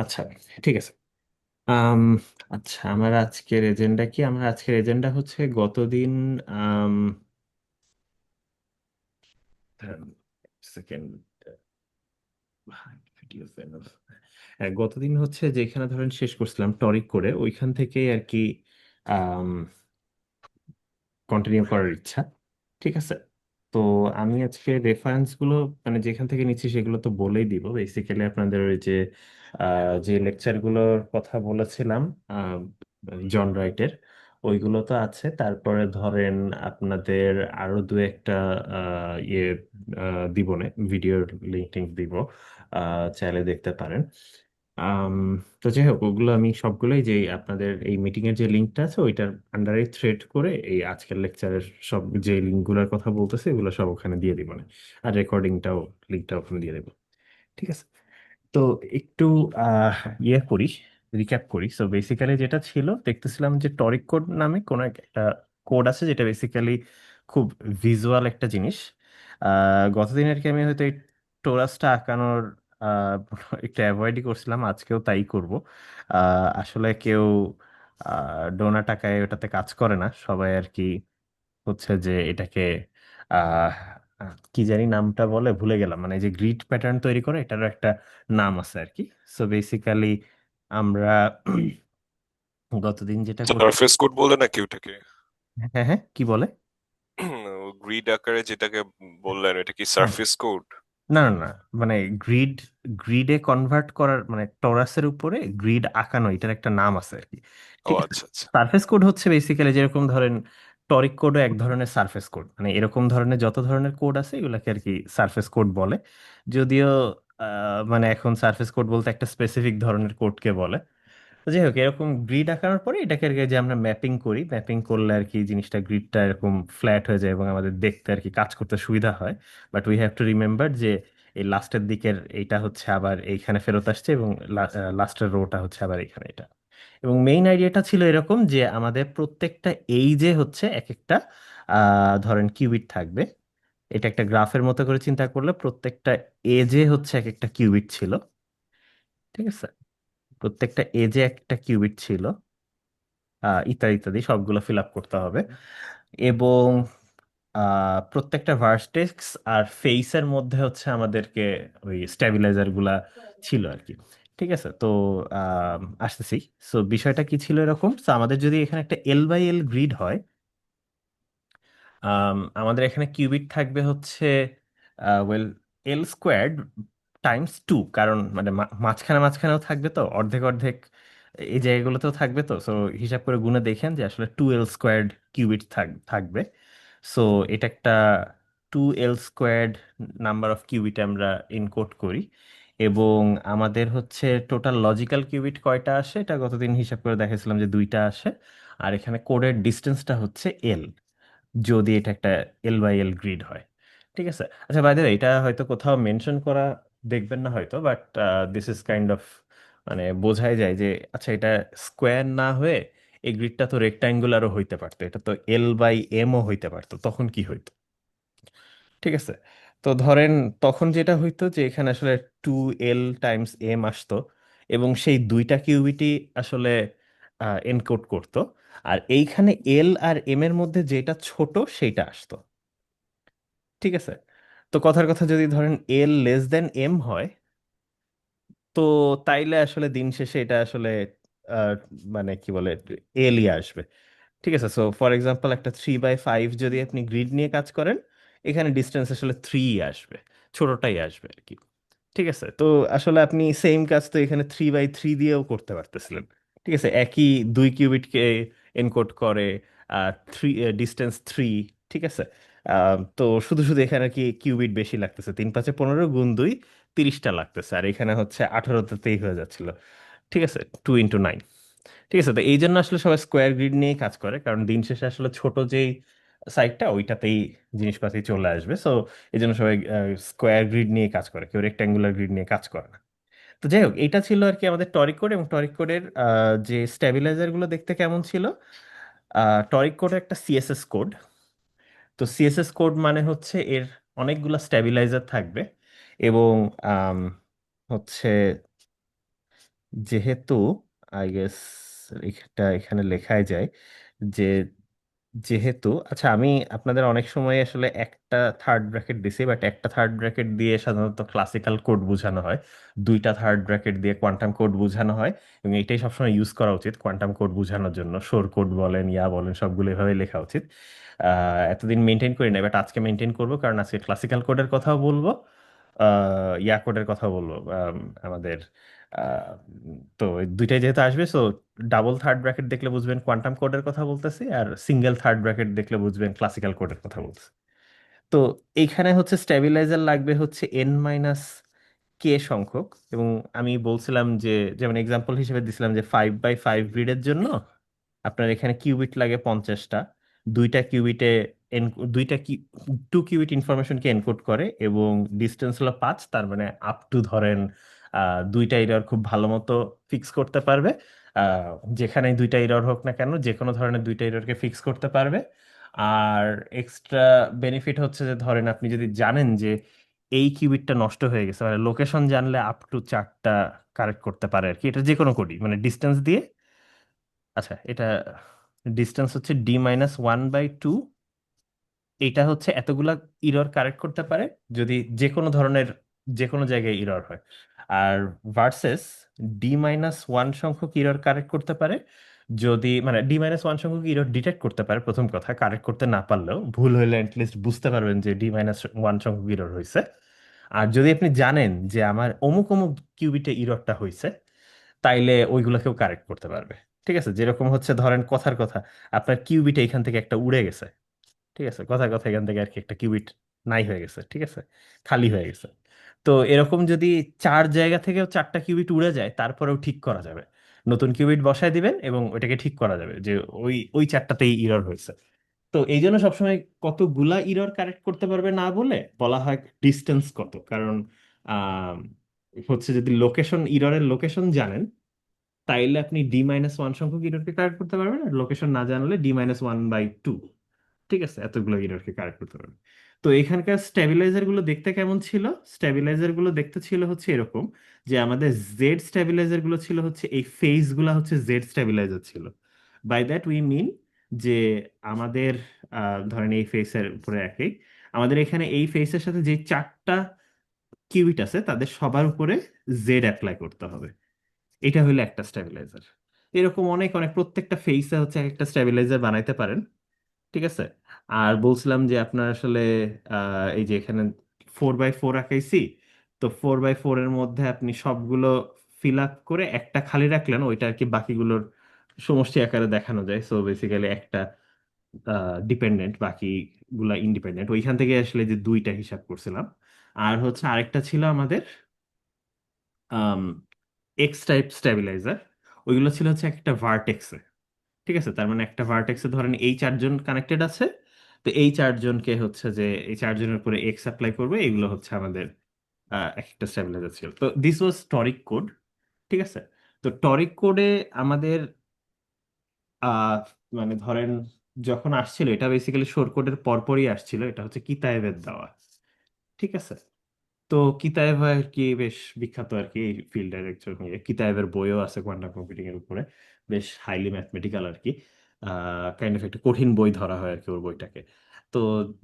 আচ্ছা, ঠিক আছে। আম, আচ্ছা, আমার আজকের এজেন্ডা হচ্ছে গতদিন। আম, সেকেন্ড ভিডিও গতদিন হচ্ছে যেখানে ধরেন শেষ করছিলাম টরিক করে, ওইখান থেকেই আর কি কন্টিনিউ করার ইচ্ছা। ঠিক আছে। তো আমি আজকে রেফারেন্স গুলো মানে যেখান থেকে নিচ্ছি সেগুলো তো বলেই দিব। বেসিক্যালি আপনাদের ওই যে লেকচার গুলোর কথা বলেছিলাম, আহ, জন রাইটের, ওইগুলো তো আছে। তারপরে ধরেন আপনাদের আরো দু একটা ইয়ে দিবনে, ভিডিওর লিঙ্ক টিঙ্ক দিব, চাইলে দেখতে পারেন। আম, তো যাই হোক, ওগুলো আমি সবগুলোই, যে আপনাদের এই মিটিং এর যে লিঙ্কটা আছে ওইটার আন্ডারে থ্রেড করে এই আজকের লেকচারের সব যে লিঙ্কগুলোর কথা বলতেছে এগুলো সব ওখানে দিয়ে দিব না। আর রেকর্ডিংটাও, লিঙ্কটা ওখানে দিয়ে দেবো। ঠিক আছে। তো একটু আহ ইয়ে করি, রিক্যাপ করি। সো বেসিক্যালি যেটা ছিল, দেখতেছিলাম যে টরিক কোড নামে কোনো একটা কোড আছে যেটা বেসিক্যালি খুব ভিজুয়াল একটা জিনিস। গতদিন আর কি আমি হয়তো এই টোরাসটা আঁকানোর আহ, একটু অ্যাভয়েডই করছিলাম, আজকেও তাই করব। আসলে কেউ ডোনা টাকায় ওটাতে কাজ করে না, সবাই আর কি হচ্ছে যে এটাকে আহ কি জানি নামটা বলে, ভুলে গেলাম। মানে এই যে গ্রিড প্যাটার্ন তৈরি করে, এটারও একটা নাম আছে আর কি। সো বেসিক্যালি আমরা গতদিন যেটা করছি। সারফেস কোড বলে নাকি ওটাকে? হ্যাঁ হ্যাঁ, কি বলে? গ্রিড আকারে যেটাকে বললেন, এটা কি হ্যাঁ, সারফেস কোড? না না না, মানে গ্রিড, গ্রিডে কনভার্ট করার মানে টরাসের উপরে গ্রিড আঁকানো, এটার একটা নাম আছে আর কি। ও ঠিক আছে। আচ্ছা আচ্ছা। সারফেস কোড হচ্ছে বেসিক্যালি যেরকম ধরেন টরিক কোডও এক ধরনের সারফেস কোড, মানে এরকম ধরনের যত ধরনের কোড আছে এগুলাকে আর কি সারফেস কোড বলে। যদিও মানে এখন সারফেস কোড বলতে একটা স্পেসিফিক ধরনের কোডকে বলে। তো যাই হোক, এরকম গ্রিড আঁকানোর পরে এটাকে আর কি যে আমরা ম্যাপিং করি, ম্যাপিং করলে আর কি জিনিসটা, গ্রিডটা এরকম ফ্ল্যাট হয়ে যায় এবং আমাদের দেখতে আর কি কাজ করতে সুবিধা হয়। But we have to remember যে এই লাস্টের দিকের এইটা হচ্ছে আবার এইখানে ফেরত আসছে, এবং লাস্টের রোটা হচ্ছে আবার এখানে এটা। এবং মেইন আইডিয়াটা ছিল এরকম যে আমাদের প্রত্যেকটা এই যে হচ্ছে এক একটা ধরেন কিউবিট থাকবে। এটা একটা গ্রাফের মতো করে চিন্তা করলে প্রত্যেকটা এজে হচ্ছে এক একটা কিউবিট ছিল। ঠিক আছে। প্রত্যেকটা এজে একটা কিউবিট ছিল, ইত্যাদি ইত্যাদি সবগুলো ফিল আপ করতে হবে। এবং প্রত্যেকটা ভার্টেক্স আর ফেসের মধ্যে হচ্ছে আমাদেরকে ওই স্ট্যাবিলাইজার গুলা ছিল আর কি। ঠিক আছে। তো আসতেছি। সো বিষয়টা কি ছিল এরকম, তো আমাদের যদি এখানে একটা এল বাই এল গ্রিড হয়, আমাদের এখানে কিউবিট থাকবে হচ্ছে ওয়েল এল স্কোয়ার্ড টাইমস টু, কারণ মানে মাঝখানে মাঝখানেও থাকবে, তো অর্ধেক অর্ধেক এই জায়গাগুলোতেও থাকবে। তো সো হিসাব করে গুণে দেখেন যে আসলে টু এল স্কোয়ার্ড কিউবিট থাকবে। সো এটা একটা two L squared number of qubit আমরা ইনকোড করি। এবং আমাদের হচ্ছে টোটাল লজিক্যাল কিউবিট কয়টা আসে, এটা গতদিন হিসাব করে দেখেছিলাম যে দুইটা আসে। আর এখানে কোডের ডিস্টেন্সটা হচ্ছে এল, যদি এটা একটা এল বাই এল গ্রিড হয়। ঠিক আছে। আচ্ছা, বাই দ্য ওয়ে, এটা হয়তো কোথাও মেনশন করা দেখবেন না হয়তো, but this is kind of মানে বোঝাই যায় যে আচ্ছা, এটা স্কোয়ার না হয়ে এই গ্রিডটা তো রেক্টাঙ্গুলারও হইতে পারতো, এটা তো এল বাই এমও হইতে পারতো, তখন কি হইতো? ঠিক আছে। তো ধরেন তখন যেটা হইতো যে এখানে আসলে টু এল টাইমস এম আসতো, এবং সেই দুইটা কিউবিটি আসলে এনকোড করতো। আর এইখানে এল আর এম এর মধ্যে যেটা ছোট সেইটা আসতো। ঠিক আছে। তো কথার কথা, যদি ধরেন এল লেস দেন এম হয়, তো তাইলে আসলে দিন শেষে এটা আসলে আহ, মানে কি বলে, এলই আসবে। ঠিক আছে। সো ফর এক্সাম্পল একটা 3/5 যদি আপনি গ্রিড নিয়ে কাজ করেন, এখানে ডিস্টেন্স আসলে 3 আসবে, ছোটটাই আসবে আর কি। ঠিক আছে। তো আসলে আপনি সেম কাজ তো এখানে 3/3 দিয়েও করতে পারতেছিলেন। ঠিক আছে, একই দুই কিউবিটকে এনকোড করে, থ্রি, ডিস্টেন্স 3। ঠিক আছে। তো শুধু শুধু এখানে কি কিউবিট বেশি লাগতেছে, 3×5 = 15, গুণ 2 30টা লাগতেছে, আর এখানে হচ্ছে 18তেই হয়ে যাচ্ছিল। ঠিক আছে, 2 × 9। ঠিক আছে। তো এই জন্য আসলে সবাই স্কোয়ার গ্রিড নিয়েই কাজ করে, কারণ দিন শেষে আসলে ছোট যেই সাইডটা ওইটাতেই জিনিসপাতি চলে আসবে। সো এই জন্য সবাই স্কোয়ার গ্রিড নিয়ে কাজ করে, কেউ রেক্ট্যাঙ্গুলার গ্রিড নিয়ে কাজ করে না। তো যাই হোক, এটা ছিল আর কি আমাদের টরিক কোড। এবং টরিক কোডের যে স্ট্যাবিলাইজার গুলো দেখতে কেমন ছিল, টরিক কোডের একটা সিএসএস কোড। তো সিএসএস কোড মানে হচ্ছে এর অনেকগুলা স্ট্যাবিলাইজার থাকবে। এবং আম, হচ্ছে যেহেতু আই গেস এটা এখানে লেখাই যায় যে যেহেতু, আচ্ছা আমি আপনাদের অনেক সময় আসলে একটা থার্ড ব্র্যাকেট দিছি, বাট একটা থার্ড ব্র্যাকেট দিয়ে সাধারণত ক্লাসিক্যাল কোড বোঝানো হয়, দুইটা থার্ড ব্র্যাকেট দিয়ে কোয়ান্টাম কোড বোঝানো হয়, এবং এটাই সবসময় ইউজ করা উচিত কোয়ান্টাম কোড বোঝানোর জন্য। শোর কোড বলেন ইয়া বলেন সবগুলো এভাবে লেখা উচিত। এতদিন মেনটেন করি না, বাট আজকে মেনটেন করবো, কারণ আজকে ক্লাসিক্যাল কোডের কথাও বলবো, ইয়া কোডের কথাও বলবো, আমাদের আহ, তো এই দুইটাই যেহেতু আসবে, সো ডাবল থার্ড ব্র্যাকেট দেখলে বুঝবেন কোয়ান্টাম কোডের কথা বলতেছি, আর সিঙ্গেল থার্ড ব্র্যাকেট দেখলে বুঝবেন ক্লাসিক্যাল কোডের কথা বলতেছি। তো এইখানে হচ্ছে স্ট্যাবিলাইজার লাগবে হচ্ছে এন মাইনাস কে সংখ্যক, এবং আমি বলছিলাম যে, যেমন এক্সাম্পল হিসেবে দিছিলাম যে 5x5 গ্রিডের জন্য আপনার এখানে কিউবিট লাগে 50টা। দুইটা কিউবিটে এন, দুইটা কি 2 কিউবিট ইনফরমেশনকে এনকোড করে, এবং ডিস্টেন্স হলো 5, তার মানে আপ টু ধরেন দুইটা এরর খুব ভালো মতো ফিক্স করতে পারবে। আহ, যেখানে দুইটা এরর হোক না কেন, যে কোনো ধরনের দুইটা এররকে ফিক্স করতে পারবে। আর এক্সট্রা বেনিফিট হচ্ছে যে ধরেন আপনি যদি জানেন যে এই কিউবিটটা নষ্ট হয়ে গেছে, মানে লোকেশন জানলে আপ টু 4টা কারেক্ট করতে পারে আর কি, এটা যে কোনো কোডই, মানে ডিস্টেন্স দিয়ে। আচ্ছা, এটা ডিস্টেন্স হচ্ছে D-1/2, এটা হচ্ছে এতগুলা ইরর কারেক্ট করতে পারে যদি যে কোনো ধরনের, যে কোনো জায়গায় ইরর হয়। আর ভার্সেস D-1 সংখ্যক ইরর কারেক্ট করতে পারে যদি, মানে D-1 সংখ্যক ইরর ডিটেক্ট করতে পারে, প্রথম কথা কারেক্ট করতে না পারলেও ভুল হইলে অ্যাটলিস্ট বুঝতে পারবেন যে D-1 সংখ্যক ইরর হয়েছে। আর যদি আপনি জানেন যে আমার অমুক অমুক কিউবিটে ইররটা হয়েছে, তাইলে ওইগুলোকেও কারেক্ট করতে পারবে। ঠিক আছে, যেরকম হচ্ছে ধরেন কথার কথা, আপনার কিউবিটে এখান থেকে একটা উড়ে গেছে, ঠিক আছে, কথার কথা এখান থেকে আর কি একটা কিউবিট নাই হয়ে গেছে, ঠিক আছে, খালি হয়ে গেছে। তো এরকম যদি 4 জায়গা থেকেও 4টা কিউবিট উড়ে যায়, তারপরেও ঠিক করা যাবে, নতুন কিউবিট বসায় দিবেন এবং ওইটাকে ঠিক করা যাবে যে ওই ওই 4টাতেই ইরর হয়েছে। তো এই জন্য সবসময় কতগুলা ইরর কারেক্ট করতে পারবে না বলে বলা হয় ডিস্টেন্স কত, কারণ আহ, হচ্ছে যদি লোকেশন, ইররের লোকেশন জানেন, তাইলে আপনি D-1 সংখ্যক ইররকে কারেক্ট করতে পারবেন, আর লোকেশন না জানলে D-1/2। ঠিক আছে, এতগুলো ইররকে কারেক্ট করতে পারবেন। তো এখানকার স্ট্যাবিলাইজার গুলো দেখতে কেমন ছিল? স্ট্যাবিলাইজার গুলো দেখতে ছিল হচ্ছে এরকম, যে আমাদের জেড স্ট্যাবিলাইজার গুলো ছিল হচ্ছে এই ফেজ গুলা হচ্ছে জেড স্ট্যাবিলাইজার ছিল। বাই দ্যাট উই মিন যে আমাদের ধরেন এই ফেসের উপরে একই, আমাদের এখানে এই ফেসের সাথে যে 4টা কিউবিট আছে তাদের সবার উপরে জেড অ্যাপ্লাই করতে হবে। এটা হলো একটা স্ট্যাবিলাইজার। এরকম অনেক অনেক প্রত্যেকটা ফেসে হচ্ছে একটা স্ট্যাবিলাইজার বানাইতে পারেন। ঠিক আছে। আর বলছিলাম যে আপনার আসলে এই যে এখানে 4x4 আঁকাইছি, তো 4x4 এর মধ্যে আপনি সবগুলো ফিল আপ করে একটা খালি রাখলেন, ওইটা আর কি বাকিগুলোর সমষ্টি আকারে দেখানো যায়। সো বেসিক্যালি একটা ডিপেন্ডেন্ট, বাকিগুলা ইন্ডিপেন্ডেন্ট, ওইখান থেকে আসলে যে দুইটা হিসাব করছিলাম। আর হচ্ছে আরেকটা ছিল আমাদের এক্স টাইপ স্ট্যাবিলাইজার, ওইগুলো ছিল হচ্ছে একটা ভার্টেক্সে। ঠিক আছে, তার মানে একটা ভার্টেক্সে ধরেন এই 4জন কানেক্টেড আছে, তো এই 4জনকে হচ্ছে যে এই 4জনের উপরে এক্স অ্যাপ্লাই করবে, এগুলো হচ্ছে আমাদের একটা স্ট্যাবিলাইজার ছিল। তো দিস ওয়াজ টরিক কোড। ঠিক আছে। তো টরিক কোডে আমাদের আহ, মানে ধরেন যখন আসছিল, এটা বেসিক্যালি শোর কোডের পরপরই আসছিল, এটা হচ্ছে কিতায়েবের দেওয়া। ঠিক আছে। তো কিতায়েব আর কি বেশ বিখ্যাত আর কি এই ফিল্ডের একজন ইয়ে। কিতায়েবের বইও আছে কোয়ান্টাম কম্পিউটিং এর উপরে, বেশ হাইলি ম্যাথমেটিক্যাল আর কি। কাইন্ড অফ একটা কঠিন বই ধরা হয় আর কি ওর বইটাকে। তো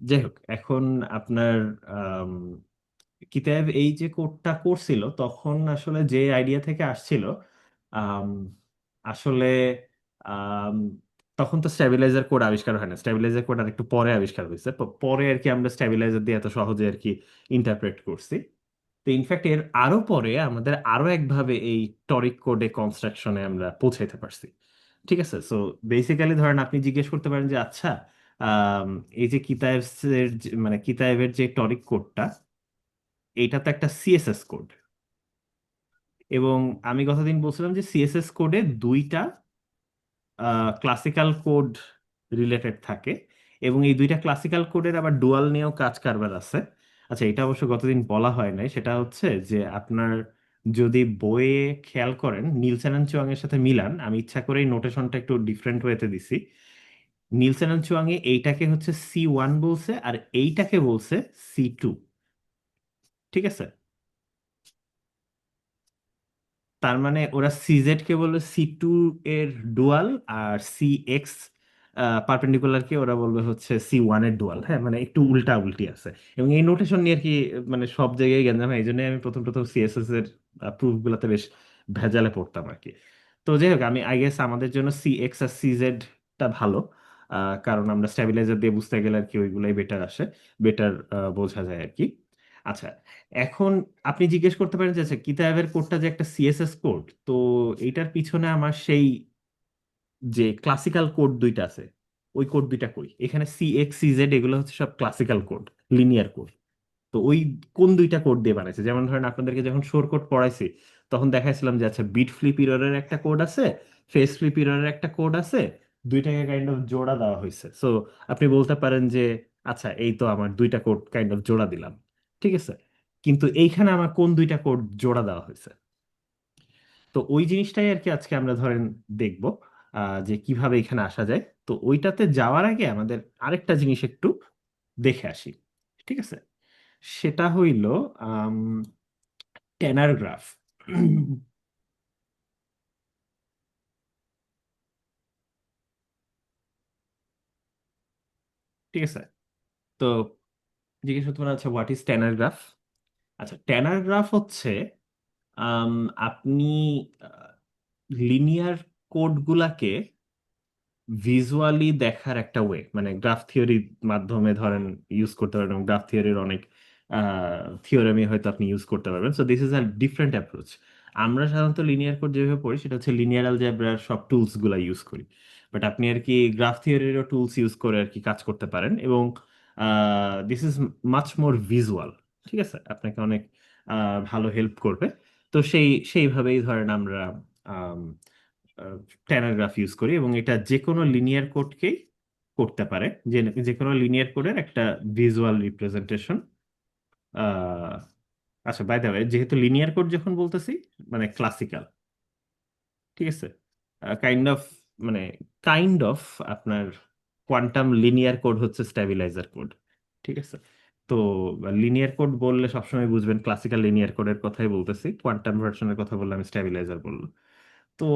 যাই হোক, এখন আপনার আম, কিতায়েব এই যে কোডটা করছিল তখন আসলে যে আইডিয়া থেকে আসছিল, আম, আসলে আম, তখন তো স্ট্যাবিলাইজার কোড আবিষ্কার হয় না, স্ট্যাবিলাইজার কোড আর একটু পরে আবিষ্কার হয়েছে, পরে আর কি আমরা স্ট্যাবিলাইজার দিয়ে এত সহজে আর কি ইন্টারপ্রেট করছি। তো ইনফ্যাক্ট এর আরো পরে আমাদের আরো একভাবে এই টরিক কোডে কনস্ট্রাকশনে আমরা পৌঁছাইতে পারছি। ঠিক আছে। সো বেসিক্যালি ধরেন আপনি জিজ্ঞেস করতে পারেন যে আচ্ছা, আম, এই যে কিতায়েবের মানে কিতায়েবের যে টরিক কোডটা, এইটা তো একটা সিএসএস কোড, এবং আমি গতদিন বলছিলাম যে সিএসএস কোডে দুইটা ক্লাসিক্যাল কোড রিলেটেড থাকে, এবং এই দুইটা ক্লাসিক্যাল কোডের আবার ডুয়াল নিয়েও কাজ কারবার আছে। আচ্ছা, এটা অবশ্য গতদিন বলা হয় নাই, সেটা হচ্ছে যে আপনার যদি বইয়ে খেয়াল করেন নিলসন এন্ড চুয়াং এর সাথে মিলান, আমি ইচ্ছা করেই নোটেশনটা একটু ডিফারেন্ট ওয়েতে দিছি। নিলসন এন্ড চুয়াং এ এইটাকে হচ্ছে C1 বলছে, আর এইটাকে বলছে C2। ঠিক আছে। তার মানে ওরা সিজেড কে বলবে সি টু এর ডুয়াল, আর সি এক্স পারপেন্ডিকুলার কে ওরা বলবে হচ্ছে সি ওয়ান এর ডুয়াল। হ্যাঁ, মানে একটু উল্টা উল্টি আছে। এবং এই নোটেশন নিয়ে আর কি মানে সব জায়গায় গেঞ্জাম হয়। এই জন্য আমি প্রথম প্রথম সিএসএস এর প্রুফ গুলাতে বেশ ভেজালে পড়তাম আর কি। তো যাই হোক, আমি আই গেস আমাদের জন্য সি এক্স আর সি জেড টা ভালো। কারণ আমরা স্ট্যাবিলাইজার দিয়ে বুঝতে গেলে আর কি ওইগুলাই বেটার আসে, বেটার বোঝা যায় আর কি। আচ্ছা, এখন আপনি জিজ্ঞেস করতে পারেন যে আচ্ছা কিতাবের কোডটা যে একটা সিএসএস কোড, তো এইটার পিছনে আমার সেই যে ক্লাসিক্যাল কোড দুইটা আছে, ওই কোড দুইটা কই? এখানে সি এক্স সি জেড এগুলো হচ্ছে সব ক্লাসিক্যাল কোড, লিনিয়ার কোড। তো ওই কোন দুইটা কোড দিয়ে বানাইছে? যেমন ধরেন আপনাদেরকে যখন শোর কোড পড়াইছি, তখন দেখাইছিলাম যে আচ্ছা বিট ফ্লিপ ইররের একটা কোড আছে, ফেস ফ্লিপ ইররের একটা কোড আছে, দুইটাকে কাইন্ড অফ জোড়া দেওয়া হয়েছে। সো আপনি বলতে পারেন যে আচ্ছা এই তো আমার দুইটা কোড কাইন্ড অফ জোড়া দিলাম, ঠিক আছে। কিন্তু এইখানে আমার কোন দুইটা কোড জোড়া দেওয়া হয়েছে? তো ওই জিনিসটাই আর কি আজকে আমরা ধরেন দেখব, যে কিভাবে এখানে আসা যায়। তো ওইটাতে যাওয়ার আগে আমাদের আরেকটা জিনিস একটু দেখে আসি, ঠিক আছে। সেটা হইল টেনার গ্রাফ। ঠিক আছে। তো জিজ্ঞেস করতে পারেন আচ্ছা হোয়াট ইজ টেনার গ্রাফ। আচ্ছা, টেনার গ্রাফ হচ্ছে আম, আপনি লিনিয়ার কোডগুলাকে ভিজুয়ালি দেখার একটা ওয়ে, মানে গ্রাফ থিওরির মাধ্যমে ধরেন ইউজ করতে পারবেন। গ্রাফ থিওরির অনেক থিওরেমি হয়তো আপনি ইউজ করতে পারবেন। So this is a different approach. আমরা সাধারণত লিনিয়ার কোড যেভাবে পড়ি সেটা হচ্ছে লিনিয়ার অ্যালজেব্রার সব টুলস গুলা ইউজ করি। বাট আপনি আর কি গ্রাফ থিওরিরও টুলস ইউজ করে আর কি কাজ করতে পারেন। এবং this is much more visual, ঠিক আছে, আপনাকে অনেক ভালো হেল্প করবে। তো সেইভাবেই ধরেন আমরা প্যারাগ্রাফ ইউজ করি, এবং এটা যে কোনো লিনিয়ার কোডকেই করতে পারে। যে যে কোনো লিনিয়ার কোডের একটা ভিজুয়াল রিপ্রেজেন্টেশন। আচ্ছা, বাই দ্য ওয়ে, যেহেতু লিনিয়ার কোড যখন বলতেছি মানে ক্লাসিক্যাল, ঠিক আছে, কাইন্ড অফ মানে কাইন্ড অফ আপনার কোয়ান্টাম লিনিয়ার কোড হচ্ছে স্ট্যাবিলাইজার কোড, ঠিক আছে। তো লিনিয়ার কোড বললে সবসময় বুঝবেন ক্লাসিক্যাল লিনিয়ার কোডের কথাই বলতেছি, কোয়ান্টাম ভার্সনের কথা বললে আমি স্ট্যাবিলাইজার বললো। তো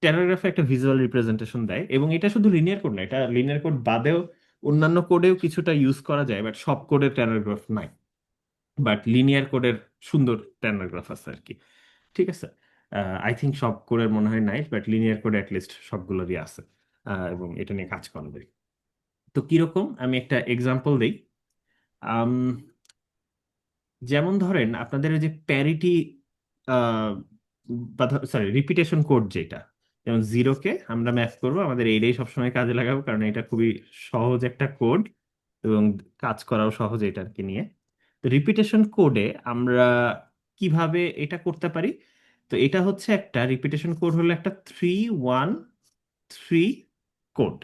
প্যারাগ্রাফে একটা ভিজুয়াল রিপ্রেজেন্টেশন দেয়, এবং এটা শুধু লিনিয়ার কোড না, এটা লিনিয়ার কোড বাদেও অন্যান্য কোডেও কিছুটা ইউজ করা যায়, বাট সব কোডের প্যারাগ্রাফ নাই। বাট লিনিয়ার কোডের সুন্দর প্যারাগ্রাফ আছে আর কি, ঠিক আছে। আই থিঙ্ক সব কোডের মনে হয় নাই, বাট লিনিয়ার কোড অ্যাটলিস্ট সবগুলোরই আছে। এবং এটা নিয়ে কাজ করা যায়। তো কিরকম, আমি একটা এক্সাম্পল দিই। আম, যেমন ধরেন আপনাদের ওই যে প্যারিটি, বা সরি রিপিটেশন কোড যেটা, যেমন জিরোকে আমরা ম্যাপ করব, আমাদের এইটাই সবসময় কাজে লাগাবো কারণ এটা খুবই সহজ একটা কোড, এবং কাজ করাও সহজ এটাকে নিয়ে। তো রিপিটেশন কোডে আমরা কিভাবে এটা করতে পারি? তো এটা হচ্ছে একটা রিপিটেশন কোড হলো একটা 3-1-3 কোড,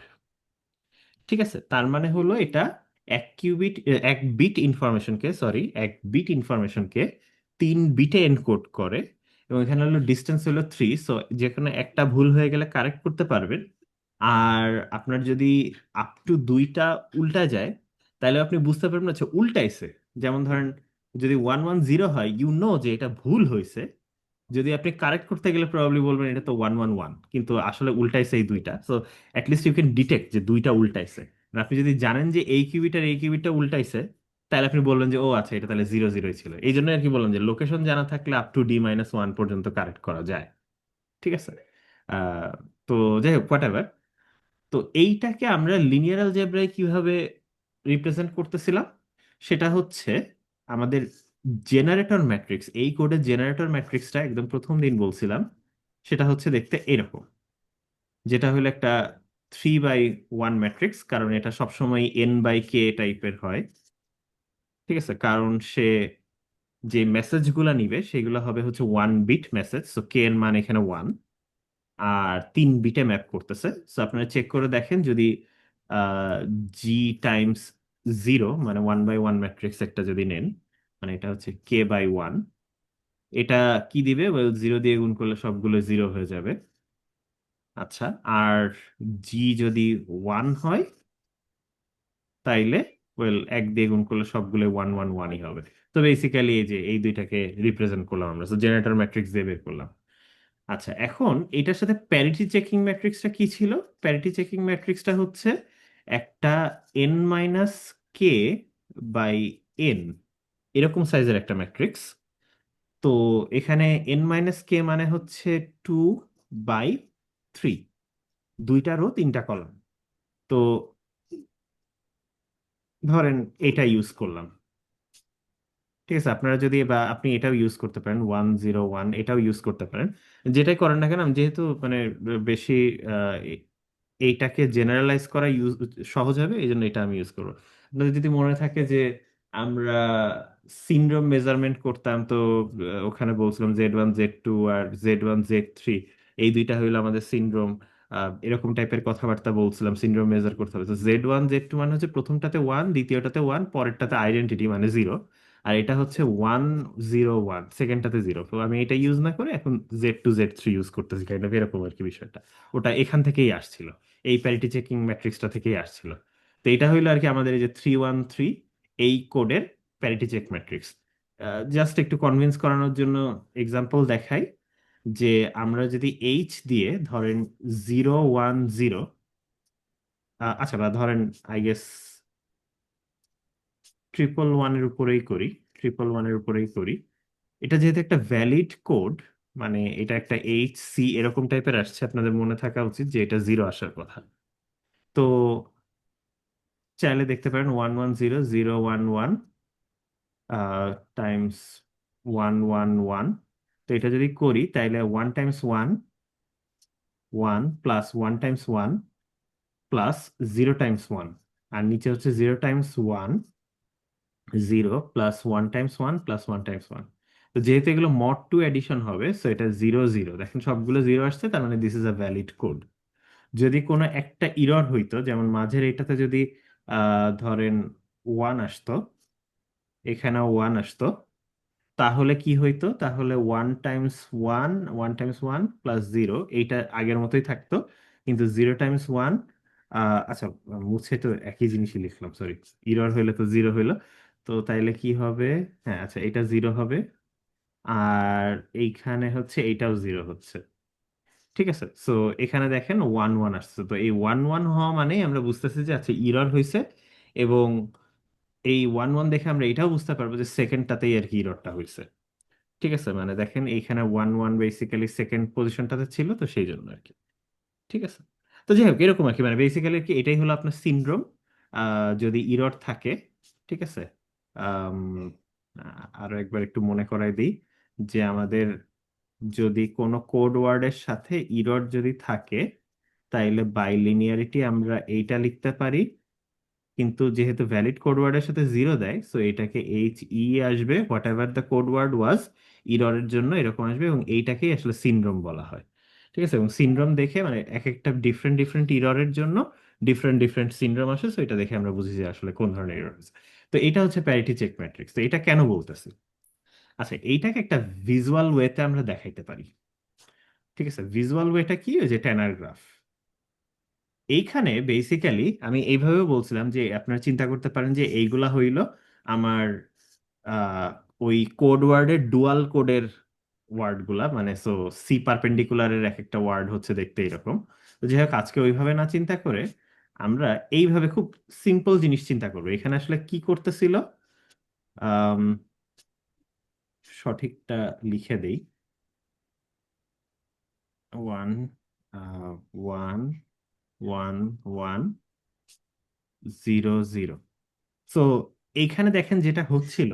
ঠিক আছে। তার মানে হলো এটা এক কিউবিট, এক বিট ইনফরমেশনকে, সরি, এক বিট ইনফরমেশনকে 3 বিটে এনকোড করে। এবং এখানে হলো ডিস্টেন্স হলো 3, সো যে কোনো একটা ভুল হয়ে গেলে কারেক্ট করতে পারবেন। আর আপনার যদি আপ টু 2টা উল্টা যায়, তাহলে আপনি বুঝতে পারবেন আচ্ছা উল্টাইছে। যেমন ধরেন যদি 1-1-0 হয়, ইউ নো যে এটা ভুল হয়েছে। যদি আপনি কারেক্ট করতে গেলে প্রবাবলি বলবেন এটা তো 1-1-1, কিন্তু আসলে উল্টাইছে এই দুইটা। So at least you can detect যে দুইটা উল্টাইছে। আর আপনি যদি জানেন যে এই কিউবিট আর এই কিউবিটটা উল্টাইছে, তাহলে আপনি বললেন যে ও আচ্ছা এটা তাহলে 0-0 ছিল। এই জন্য আর কি বললাম যে লোকেশন জানা থাকলে আপ টু D-1 পর্যন্ত কারেক্ট করা যায়, ঠিক আছে। আহ, তো যাই হোক, হোয়াট এভার। তো এইটাকে আমরা লিনিয়ার অ্যালজেব্রায় কিভাবে রিপ্রেজেন্ট করতেছিলাম, সেটা হচ্ছে আমাদের জেনারেটর ম্যাট্রিক্স, এই কোডের জেনারেটর ম্যাট্রিক্সটা একদম প্রথম দিন বলছিলাম, সেটা হচ্ছে দেখতে এরকম। যেটা হলো একটা 3/1 ম্যাট্রিক্স, কারণ এটা সবসময় N/K টাইপের হয়, ঠিক আছে। কারণ সে যে মেসেজগুলা নিবে সেগুলো হবে হচ্ছে 1 বিট মেসেজ, সো কে এর মান এখানে 1, আর 3 বিটে ম্যাপ করতেছে। সো আপনারা চেক করে দেখেন যদি জি টাইমস 0, মানে 1/1 ম্যাট্রিক্স একটা যদি নেন, মানে এটা হচ্ছে K/1, এটা কি দিবে? ওয়েল, 0 দিয়ে গুণ করলে সবগুলো 0 হয়ে যাবে। আচ্ছা, আর জি যদি 1 হয়, তাইলে ওয়েল এক দিয়ে গুণ করলে সবগুলো ওয়ান ওয়ান ওয়ানই হবে। তো বেসিক্যালি এই যে এই দুইটাকে রিপ্রেজেন্ট করলাম আমরা, তো জেনারেটর ম্যাট্রিক্স দিয়ে বের করলাম। আচ্ছা, এখন এটার সাথে প্যারিটি চেকিং ম্যাট্রিক্সটা কি ছিল? প্যারিটি চেকিং ম্যাট্রিক্সটা হচ্ছে একটা N minus K by N এরকম সাইজের একটা ম্যাট্রিক্স। তো এখানে এন মাইনাস কে মানে হচ্ছে 2/3, দুইটা রো তিনটা কলাম। তো ধরেন এটা ইউজ করলাম, ঠিক আছে। আপনারা যদি বা আপনি এটাও ইউজ করতে পারেন, 101 এটাও ইউজ করতে পারেন, যেটাই করেন না কেন। আমি যেহেতু মানে বেশি এইটাকে জেনারেলাইজ করা ইউজ সহজ হবে, এই জন্য এটা আমি ইউজ করবো। আপনাদের যদি মনে থাকে যে আমরা সিনড্রোম মেজারমেন্ট করতাম, তো ওখানে বলছিলাম Z1 Z2 আর Z1 Z3, এই দুইটা হইলো আমাদের সিনড্রোম। এরকম টাইপের কথাবার্তা বলছিলাম, সিনড্রোম মেজার করতে হবে। তো Z1 Z2 মানে হচ্ছে প্রথমটাতে ওয়ান, দ্বিতীয়টাতে ওয়ান, পরেরটাতে আইডেন্টিটি মানে জিরো, আর এটা হচ্ছে 101, সেকেন্ডটাতে জিরো। তো আমি এটা ইউজ না করে এখন Z2 Z3 ইউজ করতেছি, কাইন্ড অফ এরকম আর কি বিষয়টা। ওটা এখান থেকেই আসছিল, এই প্যারিটি চেকিং ম্যাট্রিক্সটা থেকেই আসছিল। তো এটা হইলো আর কি আমাদের এই যে 313 এই কোডের প্যারিটি চেক ম্যাট্রিক্স। জাস্ট একটু কনভিন্স করানোর জন্য এক্সাম্পল দেখাই, যে আমরা যদি এইচ দিয়ে ধরেন 010, আচ্ছা বা ধরেন আই গেস 111-এর উপরেই করি, 111-এর উপরেই করি। এটা যেহেতু একটা ভ্যালিড কোড, মানে এটা একটা HC এরকম টাইপের আসছে, আপনাদের মনে থাকা উচিত যে এটা জিরো আসার কথা। তো চাইলে দেখতে পারেন 110 011 টাইমস 111। তো এটা যদি করি তাইলে 1 Times 1 1, plus 1 Times 1 plus 0 Times 1, আর নিচে হচ্ছে 0 Times 1 zero, plus 1 Times 1 plus 1 Times 1। তো যেহেতু এগুলো মড টু এডিশন হবে, সো এটা জিরো জিরো, দেখেন সবগুলো জিরো আসছে, তার মানে this is a valid code. যদি কোনো একটা ইরর হইতো, যেমন মাঝের এটাতে যদি ধরেন ওয়ান আসতো, এখানেও ওয়ান আসতো, তাহলে কি হইতো? তাহলে 1 টাইমস 1, 1 টাইমস 1 প্লাস জিরো, এইটা আগের মতোই থাকতো। কিন্তু 0 টাইমস 1, আচ্ছা মুছে তো একই জিনিসই লিখলাম, সরি। ইরর হইলে তো জিরো হইলো, তো তাইলে কি হবে? হ্যাঁ আচ্ছা, এটা জিরো হবে, আর এইখানে হচ্ছে এইটাও জিরো হচ্ছে। ঠিক আছে, সো এখানে দেখেন ওয়ান ওয়ান আসছে, তো এই ওয়ান ওয়ান হওয়া মানে আমরা বুঝতেছি যে আচ্ছা ইরর হয়েছে। এবং এই ওয়ান ওয়ান দেখে আমরা এটাও বুঝতে পারবো যে সেকেন্ডটাতেই আর কি ইররটা হয়েছে। ঠিক আছে, মানে দেখেন এইখানে ওয়ান ওয়ান বেসিক্যালি সেকেন্ড পজিশনটাতে ছিল, তো সেই জন্য আর কি। ঠিক আছে, তো যাই হোক এরকম আর কি, মানে বেসিক্যালি কি এটাই হলো আপনার সিনড্রোম। যদি ইরর থাকে, ঠিক আছে। আম, আরো একবার একটু মনে করাই দিই, যে আমাদের যদি কোনো কোড ওয়ার্ডের সাথে ইরর যদি থাকে, তাইলে বাইলিনিয়ারিটি আমরা এইটা লিখতে পারি। কিন্তু যেহেতু ভ্যালিড কোড ওয়ার্ডের সাথে জিরো দেয়, সো এটাকে আসবে, whatever the code word was, ইররের জন্য এরকম আসবে, এবং এইটাকেই আসলে সিনড্রোম বলা হয়। ঠিক আছে, এবং সিনড্রোম দেখে মানে এক একটা ডিফারেন্ট ডিফারেন্ট ইররের জন্য ডিফারেন্ট ডিফারেন্ট সিনড্রোম আসে, সো এটা দেখে আমরা বুঝি যে আসলে কোন ধরনের ইরর হয়েছে। তো এটা হচ্ছে প্যারিটি চেক ম্যাট্রিক্স। তো এটা কেন বলতেছি? আচ্ছা, এইটাকে একটা ভিজুয়াল ওয়েতে আমরা দেখাইতে পারি। ঠিক আছে, ভিজুয়াল ওয়েটা কি? ওই যে ট্যানার গ্রাফ। এইখানে বেসিক্যালি আমি এইভাবে বলছিলাম যে আপনারা চিন্তা করতে পারেন যে এইগুলা হইল আমার আহ, ওই কোড ওয়ার্ডের ডুয়াল কোডের ওয়ার্ড গুলা, মানে সো সি পারপেন্ডিকুলারের এক একটা ওয়ার্ড হচ্ছে দেখতে এরকম। তো যাই হোক, আজকে ওইভাবে না চিন্তা করে আমরা এইভাবে খুব সিম্পল জিনিস চিন্তা করবো। এখানে আসলে কি করতেছিল, আম, সঠিকটা লিখে দেই। One one one one zero zero. তো এইখানে দেখেন যেটা হচ্ছিল,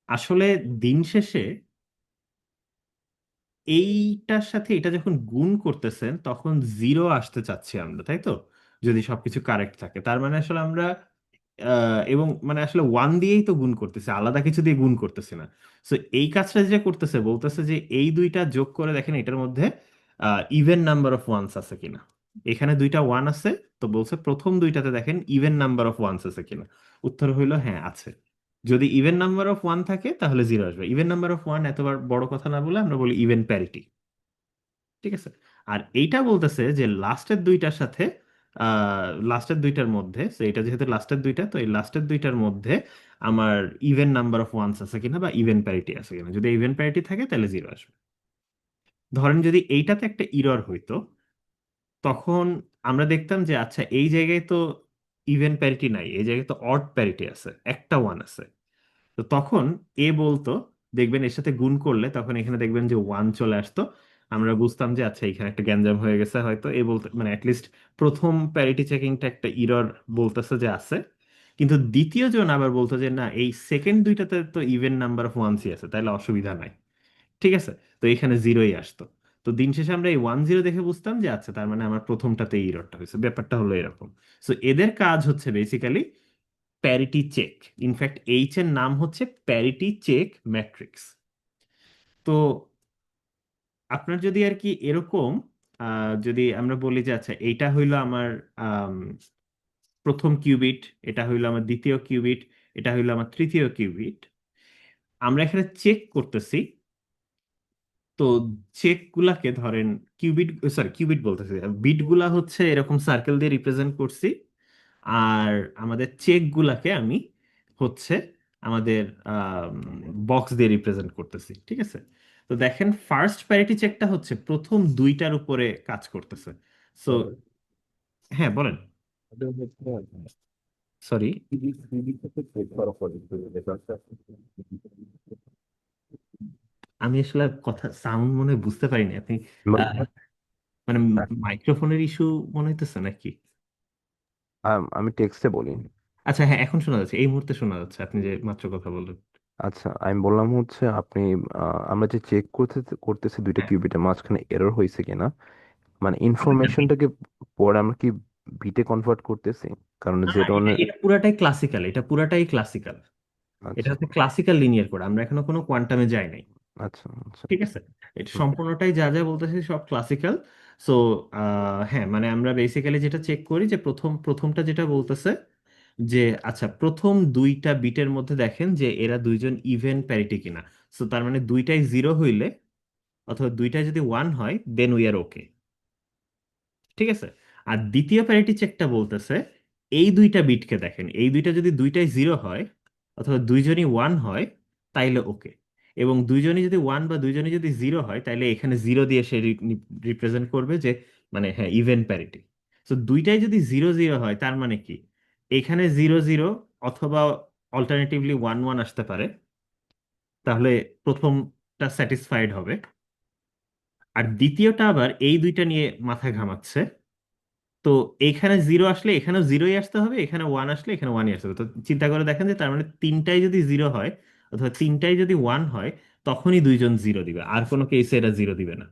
আসলে দিন শেষে এইটার সাথে এটা যখন গুণ করতেছেন তখন জিরো আসতে চাচ্ছি আমরা, তাই তো? যদি সবকিছু কারেক্ট থাকে, তার মানে আসলে আমরা এবং মানে আসলে ওয়ান দিয়েই তো গুণ করতেছে, আলাদা কিছু দিয়ে গুণ করতেছে না। সো এই কাজটা যে করতেছে, বলতেছে যে এই দুইটা যোগ করে দেখেন এটার মধ্যে ইভেন নাম্বার অফ ওয়ান্স আছে কিনা। এখানে দুইটা ওয়ান আছে, তো বলছে প্রথম দুইটাতে দেখেন ইভেন নাম্বার অফ ওয়ান্স আছে কিনা। উত্তর হইলো হ্যাঁ আছে। যদি ইভেন নাম্বার অফ ওয়ান থাকে তাহলে জিরো আসবে। ইভেন নাম্বার অফ ওয়ান এতবার বড় কথা না বলে আমরা বলি ইভেন প্যারিটি। ঠিক আছে, আর এইটা বলতেছে যে লাস্টের দুইটার সাথে লাস্টের দুইটার মধ্যে, তো এটা যেহেতু লাস্টের দুইটা, তো এই লাস্টের দুইটার মধ্যে আমার ইভেন নাম্বার অফ ওয়ান্স আছে কিনা বা ইভেন প্যারিটি আছে কিনা। যদি ইভেন প্যারিটি থাকে তাহলে জিরো আসবে। ধরেন যদি এইটাতে একটা ইরর হইতো, তখন আমরা দেখতাম যে আচ্ছা এই জায়গায় তো ইভেন প্যারিটি নাই, এই জায়গায় তো অড প্যারিটি আছে, একটা ওয়ান আছে। তো তখন এ বলতো, দেখবেন এর সাথে গুণ করলে তখন এখানে দেখবেন যে ওয়ান চলে আসতো। আমরা বুঝতাম যে আচ্ছা এখানে একটা গ্যাঞ্জাম হয়ে গেছে, হয়তো এ বলতে মানে অ্যাটলিস্ট প্রথম প্যারিটি চেকিংটা একটা ইরর বলতেছে যে আছে। কিন্তু দ্বিতীয় জন আবার বলতো যে না, এই সেকেন্ড দুইটাতে তো ইভেন নাম্বার অফ ওয়ান্সই আছে, তাহলে অসুবিধা নাই। ঠিক আছে, তো এখানে জিরোই আসতো। তো দিন শেষে আমরা এই ওয়ান জিরো দেখে বুঝতাম যে আচ্ছা তার মানে আমার প্রথমটাতে ইররটা হয়েছে। ব্যাপারটা হলো এরকম। সো এদের কাজ হচ্ছে basically parity check. In fact H এর নাম হচ্ছে প্যারিটি চেক ম্যাট্রিক্স। তো আপনার যদি আর কি এরকম যদি আমরা বলি যে আচ্ছা এইটা হইলো আমার আম, প্রথম কিউবিট, এটা হইলো আমার দ্বিতীয় কিউবিট, এটা হইলো আমার তৃতীয় কিউবিট, আমরা এখানে চেক করতেছি। তো চেক গুলাকে ধরেন কিউবিট, সরি কিউবিট বলতেছি, বিট গুলা হচ্ছে এরকম সার্কেল দিয়ে রিপ্রেজেন্ট করছি। আর আমাদের চেক গুলাকে আমি হচ্ছে আমাদের বক্স দিয়ে রিপ্রেজেন্ট করতেছি। ঠিক আছে, তো দেখেন ফার্স্ট প্যারিটি চেকটা হচ্ছে প্রথম দুইটার উপরে কাজ করতেছে। সো হ্যাঁ বলেন। সরি, আমি আসলে কথা সাউন্ড মনে হয় বুঝতে পারিনি আপনি। আহ, মানে মাইক্রোফোনের ইস্যু মনে হইতেছে নাকি? আমি টেক্সটে বলি। আচ্ছা হ্যাঁ, এখন শোনা যাচ্ছে, এই মুহূর্তে শোনা যাচ্ছে আপনি যে মাত্র কথা বললেন। আচ্ছা, আমি বললাম হচ্ছে আপনি আমরা যে চেক করতেছি দুইটা হ্যাঁ, কিউবিটের মাঝখানে এরর হয়েছে কিনা, মানে ইনফরমেশনটাকে পরে আমরা কি বিটে কনভার্ট করতেছি? কারণ না না, যেটা এটা এটা পুরাটাই ক্লাসিক্যাল, এটা পুরাটাই ক্লাসিক্যাল। এটা আচ্ছা হচ্ছে ক্লাসিক্যাল লিনিয়ার কোড, আমরা এখনো কোনো কোয়ান্টামে যাই নাই। আচ্ছা আচ্ছা। ঠিক আছে, এটা হুম, সম্পূর্ণটাই যা যা বলতেছি সব ক্লাসিক্যাল। সো হ্যাঁ, মানে আমরা বেসিক্যালি যেটা চেক করি যে প্রথমটা যেটা বলতেছে যে আচ্ছা প্রথম দুইটা বিটের মধ্যে দেখেন যে এরা দুইজন ইভেন প্যারিটি কিনা। সো তার মানে দুইটাই জিরো হইলে অথবা দুইটাই যদি ওয়ান হয় দেন উই আর ওকে। ঠিক আছে, আর দ্বিতীয় প্যারিটি চেকটা বলতেছে এই দুইটা বিটকে দেখেন, এই দুইটা যদি দুইটাই জিরো হয় অথবা দুইজনই ওয়ান হয় তাইলে ওকে। এবং দুইজনই যদি ওয়ান বা দুইজনই যদি জিরো হয় তাইলে এখানে জিরো দিয়ে সে রিপ্রেজেন্ট করবে যে মানে হ্যাঁ ইভেন প্যারিটি। তো দুইটাই যদি জিরো জিরো হয় তার মানে কি, এখানে জিরো জিরো অথবা অল্টারনেটিভলি ওয়ান ওয়ান আসতে পারে, তাহলে প্রথমটা স্যাটিসফাইড হবে। আর দ্বিতীয়টা আবার এই দুইটা নিয়ে মাথা ঘামাচ্ছে। তো এখানে জিরো আসলে এখানেও জিরোই আসতে হবে, এখানে ওয়ান আসলে এখানে ওয়ানই আসতে হবে। তো চিন্তা করে দেখেন যে তার মানে তিনটাই যদি জিরো হয় অথবা তিনটাই যদি ওয়ান হয় তখনই দুইজন জিরো দিবে, আর কোনো কেসে এরা জিরো দিবে না।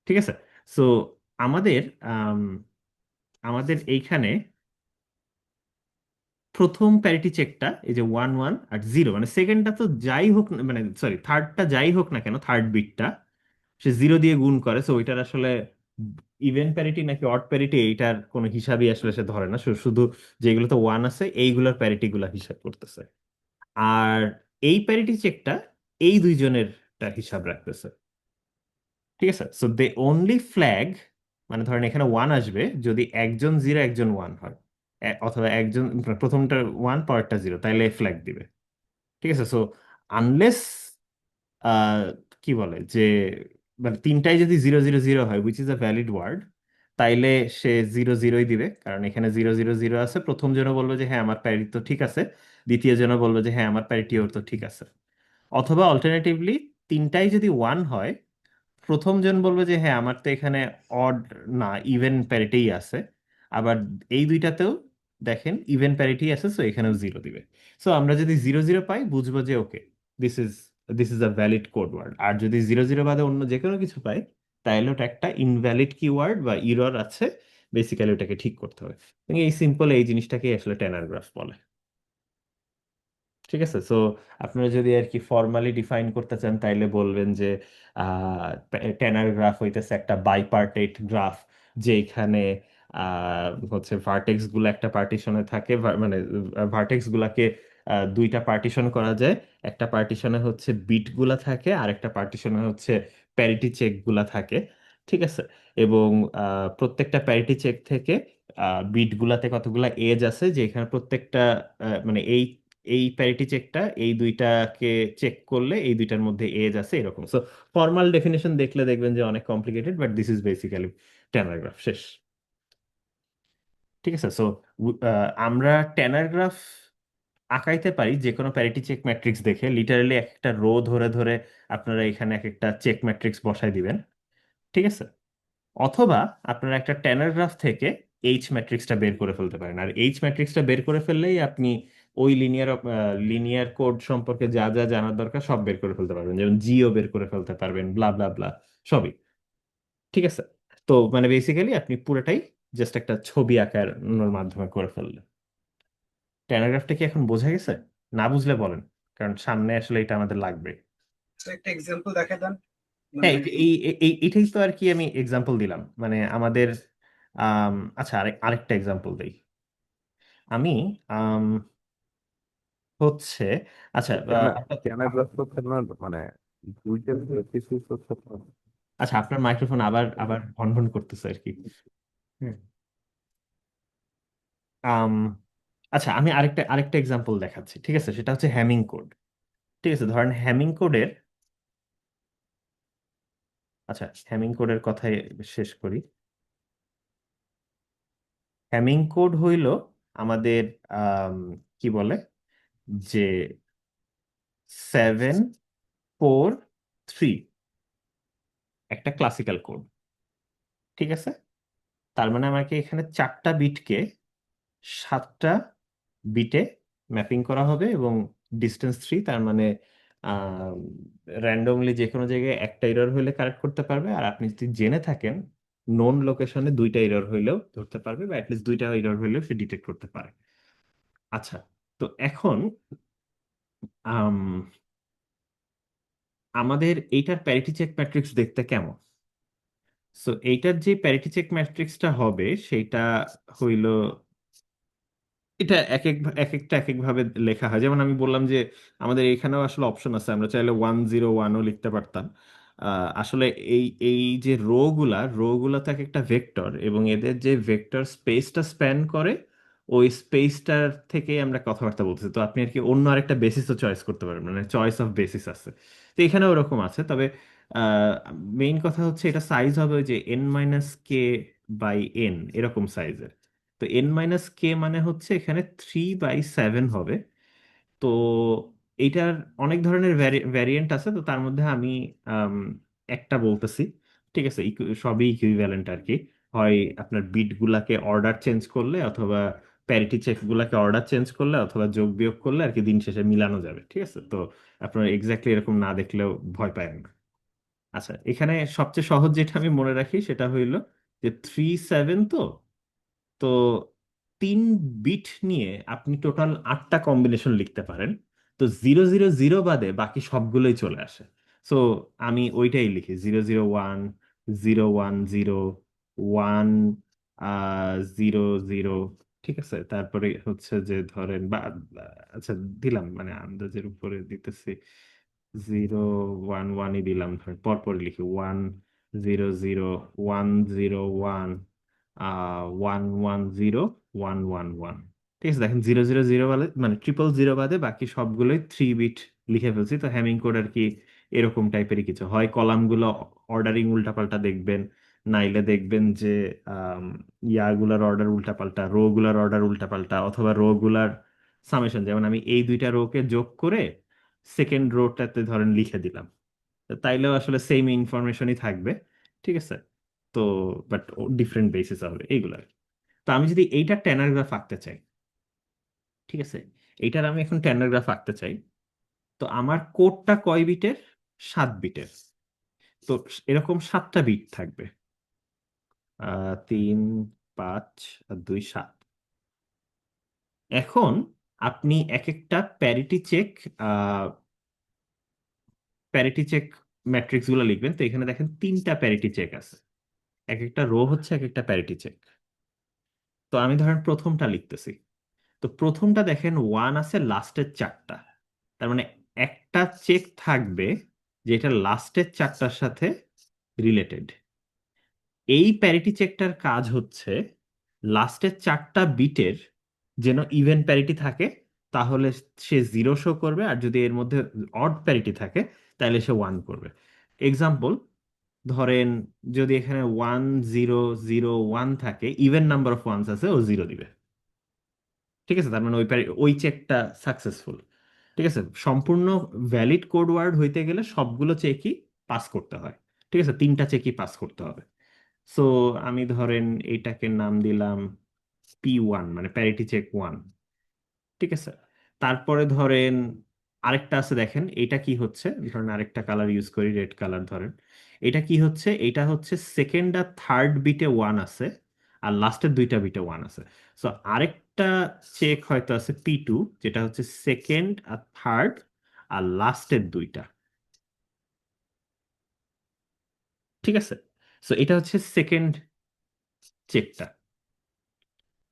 ঠিক আছে, সো আমাদের আম, আমাদের এইখানে প্রথম প্যারিটি চেকটা এই যে ওয়ান ওয়ান আর জিরো, মানে সেকেন্ডটা তো যাই হোক মানে সরি থার্ডটা যাই হোক না কেন, থার্ড বিটটা সে জিরো দিয়ে গুণ করে, সো ওইটার আসলে ইভেন প্যারিটি নাকি অড প্যারিটি এইটার কোনো হিসাবই আসলে সে ধরে না। শুধু যেগুলোতে ওয়ান আছে এইগুলোর প্যারিটি গুলা হিসাব করতেছে। আর এই প্যারিটি চেকটা এই দুইজনেরটা হিসাব রাখতেছে। ঠিক আছে, সো দে অনলি ফ্ল্যাগ, মানে ধরেন এখানে ওয়ান আসবে যদি একজন জিরো একজন ওয়ান হয়, অথবা একজন প্রথমটা ওয়ান পরেরটা জিরো, তাইলে ফ্ল্যাগ দিবে। ঠিক আছে, সো আনলেস আহ, কি বলে যে মানে তিনটাই যদি জিরো জিরো জিরো হয় which is a valid word, তাইলে সে জিরো জিরোই দিবে, কারণ এখানে জিরো জিরো জিরো আছে। প্রথম জন বলবে যে হ্যাঁ আমার প্যারিটি তো ঠিক আছে, দ্বিতীয় জন বলবে যে হ্যাঁ আমার প্যারিটিও তো ঠিক আছে। অথবা অল্টারনেটিভলি তিনটাই যদি ওয়ান হয়, প্রথম জন বলবে যে হ্যাঁ আমার তো এখানে অড না ইভেন প্যারিটিই আছে। আবার এই দুইটাতেও দেখেন ইভেন প্যারিটি আছে, সো এখানেও জিরো দিবে। সো আমরা যদি জিরো জিরো পাই বুঝবো যে okay, this is this is a valid code word. আর যদি জিরো জিরো বাদে অন্য যে কোনো কিছু পাই তাহলে ওটা একটা ইনভ্যালিড কিওয়ার্ড বা ইরর আছে, বেসিক্যালি ওটাকে ঠিক করতে হবে। এই সিম্পল এই জিনিসটাকে আসলে টেনার গ্রাফ বলে। ঠিক আছে, সো আপনারা যদি আর কি ফর্মালি ডিফাইন করতে চান তাইলে বলবেন যে টেনার গ্রাফ হইতেছে একটা বাইপার্টেট গ্রাফ, যেখানে হচ্ছে ভার্টেক্স গুলো একটা পার্টিশনে থাকে, মানে ভার্টেক্স গুলাকে দুইটা পার্টিশন করা যায়। একটা পার্টিশনে হচ্ছে বিট গুলা থাকে আর একটা পার্টিশনে হচ্ছে প্যারিটি চেক গুলা থাকে। ঠিক আছে। এবং প্রত্যেকটা প্যারিটি চেক থেকে বিট গুলাতে কতগুলা এজ আছে, যে এখানে প্রত্যেকটা মানে এই এই প্যারিটি চেকটা এই দুইটাকে চেক করলে এই দুইটার মধ্যে এজ আছে এরকম। সো ফর্মাল ডেফিনেশন দেখলে দেখবেন যে অনেক complicated, but this is basically টেনার graph, শেষ। ঠিক আছে। সো আমরা টেনার গ্রাফ আঁকাইতে পারি যে কোনো প্যারিটি চেক ম্যাট্রিক্স দেখে, লিটারালি এক একটা রো ধরে ধরে আপনারা এখানে এক একটা চেক ম্যাট্রিক্স বসাই দিবেন। ঠিক আছে। অথবা আপনারা একটা ট্যানার গ্রাফ থেকে এইচ ম্যাট্রিক্সটা বের করে ফেলতে পারেন, আর এইচ ম্যাট্রিক্সটা বের করে ফেললেই আপনি ওই লিনিয়ার কোড সম্পর্কে যা যা জানার দরকার সব বের করে ফেলতে পারবেন, যেমন জিও বের করে ফেলতে পারবেন, ব্লা ব্লা ব্লা, সবই। ঠিক আছে। তো মানে বেসিক্যালি আপনি পুরোটাই জাস্ট একটা ছবি আঁকার মাধ্যমে করে ফেললেন। ট্যানার গ্রাফটা কি এখন বোঝা গেছে? না বুঝলে বলেন, কারণ সামনে আসলে এটা আমাদের লাগবে। তো একটা এক্সাম্পল দেখা দেন, মানে। হ্যাঁ, এটাই তো আর কি আমি এক্সাম্পল দিলাম, মানে আমাদের আচ্ছা, আরেকটা এক্সাম্পল দিই আমি। আম, হচ্ছে, আচ্ছা টেনার গ্রাফ হচ্ছে আপনার মানে দুইটা বেসিস হচ্ছে আপনার। আচ্ছা, আপনার মাইক্রোফোন আবার আবার ভন ভন করতেছে আর কি। হুম। আম, আচ্ছা, আমি আরেকটা আরেকটা এক্সাম্পল দেখাচ্ছি। ঠিক আছে, সেটা হচ্ছে হ্যামিং কোড। ঠিক আছে, ধরেন হ্যামিং কোডের, আচ্ছা হ্যামিং কোডের কথাই শেষ করি। হ্যামিং কোড হইল আমাদের আম, কি বলে, যে 7 4 3 একটা ক্লাসিক্যাল কোড। ঠিক আছে। তার মানে আমাকে এখানে 4টা বিটকে 7টা বিটে ম্যাপিং করা হবে, এবং ডিস্টেন্স 3, তার মানে র্যান্ডমলি যে কোনো জায়গায় একটা এরর হইলে কারেক্ট করতে পারবে, আর আপনি যদি জেনে থাকেন নোন লোকেশনে 2টা এরর হইলেও ধরতে পারবে, বা অ্যাটলিস্ট 2টা এরর হইলেও সে ডিটেক্ট করতে পারে। আচ্ছা, তো এখন আম, আমাদের এইটার প্যারিটি চেক ম্যাট্রিক্স দেখতে কেমন? সো এইটার যে প্যারিটি চেক ম্যাট্রিক্সটা হবে সেইটা হইল, এটা এক একটা এক এক ভাবে লেখা হয়। যেমন আমি বললাম যে আমাদের এখানেও আসলে অপশন আছে, আমরা চাইলে 101ও লিখতে পারতাম। আসলে এই এই যে রো গুলা তো এক একটা ভেক্টর, এবং এদের যে ভেক্টর স্পেসটা স্প্যান করে ওই স্পেসটার থেকে আমরা কথাবার্তা বলতেছি। তো আপনি আর কি অন্য আরেকটা বেসিসও চয়েস করতে পারবেন, মানে চয়েস অফ বেসিস আছে। তো এখানে ওরকম আছে, তবে মেইন কথা হচ্ছে এটা সাইজ হবে ওই যে n-k/n এরকম সাইজের। তো n-k মানে হচ্ছে এখানে 3/7 হবে। তো এইটার অনেক ধরনের ভ্যারিয়েন্ট আছে, তো তার মধ্যে আমি আম, একটা বলতেছি। ঠিক আছে, সবই ইকুইভ্যালেন্ট আর কি। হয় আপনার বিট গুলাকে অর্ডার চেঞ্জ করলে, অথবা প্যারিটি চেক গুলাকে অর্ডার চেঞ্জ করলে, অথবা যোগ বিয়োগ করলে আর কি দিন শেষে মিলানো যাবে। ঠিক আছে, তো আপনার এক্স্যাক্টলি এরকম না দেখলেও ভয় পায় না। আচ্ছা, এখানে সবচেয়ে সহজ যেটা আমি মনে রাখি সেটা হইল যে 3 7, তো 3 বিট নিয়ে আপনি টোটাল 8টা কম্বিনেশন লিখতে পারেন। তো 0 0 0 বাদে বাকি সবগুলোই চলে আসে। সো আমি ওইটাই লিখি 0 0 1 0 1 0 1 0 0। ঠিক আছে, তারপরে হচ্ছে যে ধরেন বা আচ্ছা দিলাম মানে আন্দাজের উপরে দিতেছি, 0 1 1ই দিলাম, ধরেন পরপর লিখি 1 0 0 1 0 1 1 1 0 1 1 1। ঠিক আছে, দেখেন 0 0 0 বাদে মানে 0 0 0 বাদে বাকি সবগুলোই 3 বিট লিখে ফেলছি। তো হ্যামিং কোড আর কি এরকম টাইপেরই কিছু হয়, কলামগুলো অর্ডারিং উল্টাপাল্টা দেখবেন, নাইলে দেখবেন যে আম, ইয়াগুলার অর্ডার উল্টাপাল্টা, রো গুলার অর্ডার উল্টাপাল্টা, অথবা রো গুলার সামেশন, যেমন আমি এই দুইটা রোকে যোগ করে সেকেন্ড রোটাতে ধরেন লিখে দিলাম। তো তাইলেও আসলে সেম ইনফরমেশনই থাকবে। ঠিক আছে। তো বাট ডিফারেন্ট বেসিস হবে এইগুলা। তো আমি যদি এইটা ট্যানার গ্রাফ আঁকতে চাই, ঠিক আছে, এইটার আমি এখন ট্যানার গ্রাফ আঁকতে চাই, তো আমার কোডটা কয় বিটের? 7 বিটের। তো এরকম 7টা বিট থাকবে, 3 5 আর 2 7। এখন আপনি এক একটা প্যারিটি চেক ম্যাট্রিক্স গুলো লিখবেন। তো এখানে দেখেন 3টা প্যারিটি চেক আছে, এক একটা রো হচ্ছে এক একটা প্যারিটি চেক। তো আমি ধরেন প্রথমটা লিখতেছি। তো প্রথমটা দেখেন 1 আছে লাস্টের 4টা, তার মানে একটা চেক থাকবে যেটা লাস্টের 4টার সাথে রিলেটেড। এই প্যারিটি চেকটার কাজ হচ্ছে লাস্টের 4টা বিটের যেন ইভেন প্যারিটি থাকে, তাহলে সে 0 শো করবে, আর যদি এর মধ্যে অড প্যারিটি থাকে তাহলে সে 1 করবে। এক্সাম্পল, ধরেন যদি এখানে 1 0 0 1 থাকে, ইভেন নাম্বার অফ ওয়ান্স আছে, ও 0 দিবে। ঠিক আছে, তার মানে ওই চেকটা সাকসেসফুল। ঠিক আছে, সম্পূর্ণ ভ্যালিড কোড ওয়ার্ড হইতে গেলে সবগুলো চেকই পাস করতে হয়। ঠিক আছে, 3টা চেকই পাস করতে হবে। সো আমি ধরেন এইটাকে নাম দিলাম P1, মানে প্যারিটি চেক 1। ঠিক আছে, তারপরে ধরেন আরেকটা আছে, দেখেন এটা কি হচ্ছে, ধরেন আরেকটা কালার ইউজ করি, রেড কালার ধরেন। এটা কি হচ্ছে, এটা হচ্ছে সেকেন্ড আর থার্ড বিটে 1 আছে, আর লাস্টের 2টা বিটে 1 আছে। সো আরেকটা চেক হয়তো আছে P2, যেটা হচ্ছে সেকেন্ড আর থার্ড আর লাস্টের 2টা। ঠিক আছে, সো এটা হচ্ছে সেকেন্ড চেকটা।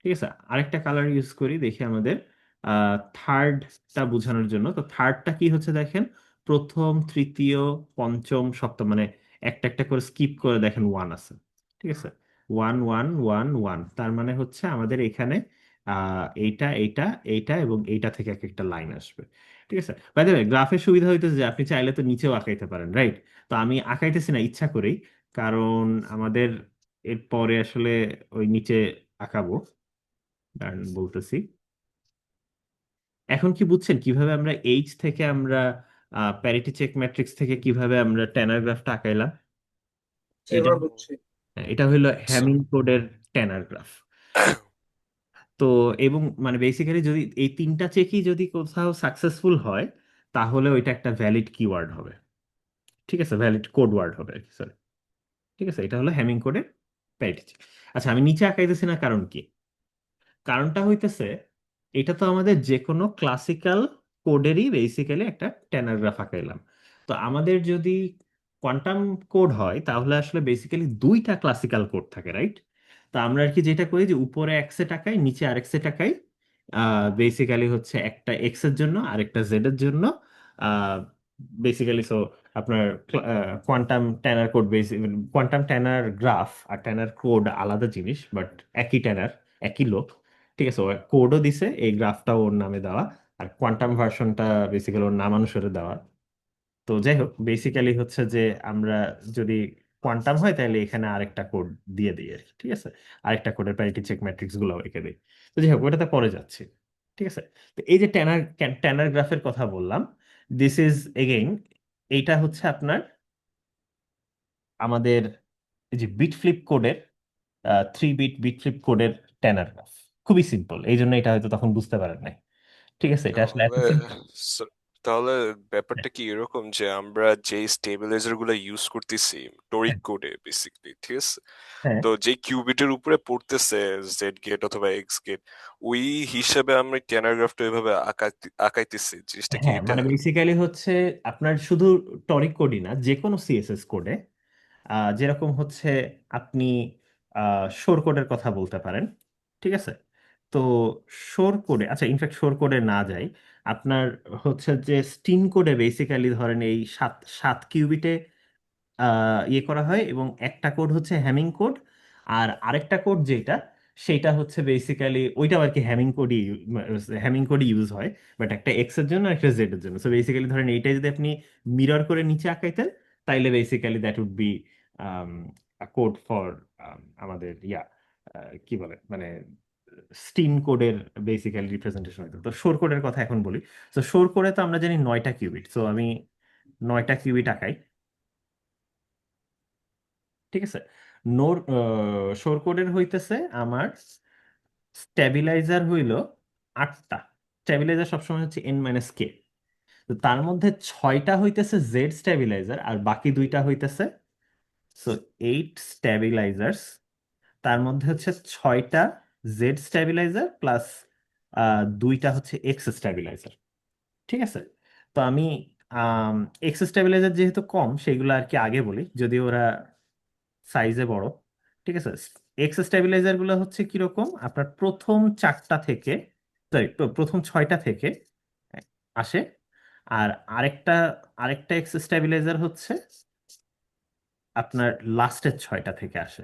ঠিক আছে, আরেকটা কালার ইউজ করি, দেখি আমাদের থার্ডটা বোঝানোর জন্য। তো থার্ডটা কি হচ্ছে দেখেন, প্রথম, তৃতীয়, পঞ্চম, সপ্তম, মানে একটা একটা করে স্কিপ করে দেখেন 1 আছে। ঠিক আছে, 1 1 1 1, তার মানে হচ্ছে আমাদের এখানে এইটা এইটা এইটা এবং এইটা থেকে এক একটা লাইন আসবে। ঠিক আছে, বাই দ্য ওয়ে, গ্রাফের সুবিধা হইতেছে যে আপনি চাইলে তো নিচেও আঁকাইতে পারেন, রাইট? তো আমি আঁকাইতেছি না ইচ্ছা করেই, কারণ আমাদের এরপরে আসলে ওই নিচে আঁকাবো, দাঁড়ান বলতেছি। এখন কি বুঝছেন কিভাবে আমরা এইচ থেকে আমরা প্যারিটি চেক ম্যাট্রিক্স থেকে কিভাবে আমরা ট্যানার গ্রাফটা আঁকাইলাম? এটা এবার বুঝছি। এটা হলো So, হ্যামিং কোডের ট্যানার গ্রাফ। তো এবং মানে বেসিক্যালি যদি এই 3টা চেকই যদি কোথাও সাকসেসফুল হয়, তাহলে ওইটা একটা ভ্যালিড কিওয়ার্ড হবে। ঠিক আছে, ভ্যালিড কোড ওয়ার্ড হবে আর কি, sorry। ঠিক আছে, এটা হলো হ্যামিং কোডের প্যারিটি চেক। আচ্ছা, আমি নিচে আঁকাইতেছি না, কারণ কি? কারণটা হইতেছে, এটা তো আমাদের যে কোনো ক্লাসিক্যাল কোডেরই বেসিক্যালি একটা ট্যানার গ্রাফ আঁকাইলাম। তো আমাদের যদি কোয়ান্টাম কোড হয়, তাহলে আসলে বেসিক্যালি 2টা ক্লাসিক্যাল কোড থাকে, রাইট? তো আমরা আর কি যেটা করি যে উপরে এক্স এ টাকাই, নিচে আরেক এ টাকাই। বেসিক্যালি হচ্ছে একটা এক্স এর জন্য আরেকটা জেড এর জন্য। বেসিক্যালি সো আপনার কোয়ান্টাম ট্যানার কোড, কোয়ান্টাম ট্যানার গ্রাফ আর ট্যানার কোড আলাদা জিনিস, বাট একই ট্যানার, একই লোক। ঠিক আছে, কোডও দিছে, এই গ্রাফটাও ওর নামে দেওয়া, আর কোয়ান্টাম ভার্সনটা বেসিক্যালি ওর নামানুসারে দেওয়া। তো যাই হোক, বেসিক্যালি হচ্ছে যে আমরা যদি কোয়ান্টাম হয় তাহলে এখানে আরেকটা কোড দিয়ে দিই আর কি। ঠিক আছে, আরেকটা কোডের প্যারিটি চেক ম্যাট্রিক্স গুলো এঁকে দিই। তো যাই হোক, ওটাতে পরে যাচ্ছি। ঠিক আছে, তো এই যে ট্যানার ট্যানার গ্রাফের কথা বললাম, দিস ইজ এগেইন, এইটা হচ্ছে আপনার আমাদের এই যে বিট ফ্লিপ কোডের, 3 বিট বিট ফ্লিপ কোডের ট্যানার গ্রাফ। খুবই সিম্পল, এই জন্য এটা হয়তো তখন বুঝতে পারেন নাই। ঠিক আছে, এটা আসলে এত তাহলে সিম্পল। so- তাহলে ব্যাপারটা কি এরকম যে আমরা যে স্টেবিলাইজার গুলো ইউজ করতেছি টরিক হ্যাঁ, কোডে বেসিকলি, ঠিক আছে? হ্যাঁ, তো যে কিউবিটের উপরে পড়তেছে জেড গেট অথবা এক্স গেট, ওই হিসাবে আমরা টেনার গ্রাফটা এভাবে আঁকাইতেছি, জিনিসটা কি হ্যাঁ, এটা? মানে বেসিক্যালি হচ্ছে আপনার শুধু টরিক কোডই না, যে কোনো সিএসএস কোডে যেরকম হচ্ছে আপনি শোর কোডের কথা বলতে পারেন। ঠিক আছে, তো শোর কোডে, আচ্ছা ইনফ্যাক্ট শোর কোডে না যাই, আপনার হচ্ছে যে স্টিম কোডে বেসিক্যালি ধরেন এই সাত সাত কিউবিটে ইয়ে করা হয়, এবং একটা কোড হচ্ছে হ্যামিং কোড, আর আরেকটা কোড যেটা, সেটা হচ্ছে বেসিক্যালি ওইটাও আর কি হ্যামিং কোডই ইউজ হয়, বাট একটা এক্স এর জন্য আর একটা জেড এর জন্য। সো বেসিক্যালি ধরেন এইটাই যদি আপনি মিরর করে নিচে আঁকাইতেন, তাইলে basically that would be code for আমাদের কি বলে মানে স্টিম কোডের বেসিক্যালি রিপ্রেজেন্টেশন হতো। তো শোর কোডের কথা এখন বলি। তো শোর কোডে তো আমরা জানি 9টা কিউবিট, সো আমি 9টা কিউবিট আঁকাই। ঠিক আছে, নোর শোর কোডের হইতেছে আমার স্ট্যাবিলাইজার হইল 8টা। স্ট্যাবিলাইজার সবসময় হচ্ছে n-k। তো তার মধ্যে 6টা হইতেছে জেড স্ট্যাবিলাইজার, আর বাকি 2টা হইতেছে, সো 8 স্ট্যাবিলাইজার্স। তার মধ্যে হচ্ছে 6টা জেড স্ট্যাবিলাইজার প্লাস 2টা হচ্ছে এক্স স্ট্যাবিলাইজার। ঠিক আছে, তো আমি এক্স স্ট্যাবিলাইজার যেহেতু কম, সেগুলো আর কি আগে বলি, যদি ওরা সাইজে বড়। ঠিক আছে, এক্স স্টেবিলাইজার গুলো হচ্ছে কিরকম, আপনার প্রথম 4টা থেকে, সরি, প্রথম 6টা থেকে আসে, আর আরেকটা আরেকটা এক্স স্টেবিলাইজার হচ্ছে আপনার লাস্টের 6টা থেকে আসে।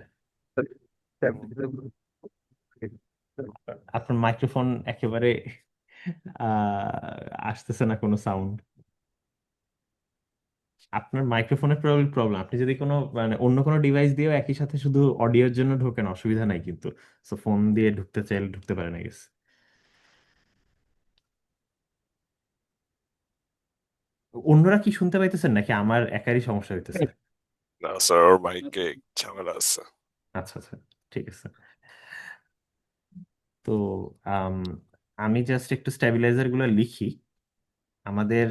আপনার মাইক্রোফোন একেবারে আসতেছে না কোনো সাউন্ড। আপনার মাইক্রোফোনের প্রবলেম প্রবলেম, আপনি যদি কোনো মানে অন্য কোনো ডিভাইস দিয়েও একই সাথে শুধু অডিওর জন্য ঢোকেন অসুবিধা নাই কিন্তু। সো ফোন দিয়ে ঢুকতে চাইলে ঢুকতে পারেন আই গেস। অন্যরা কি শুনতে পাইতেছেন নাকি আমার একারই সমস্যা হইতেছে? না স্যার, ওর মাইকে ঝামেলা আছে। আচ্ছা আচ্ছা, ঠিক আছে। তো আম, আমি জাস্ট একটু স্ট্যাবিলাইজার গুলো লিখি। আমাদের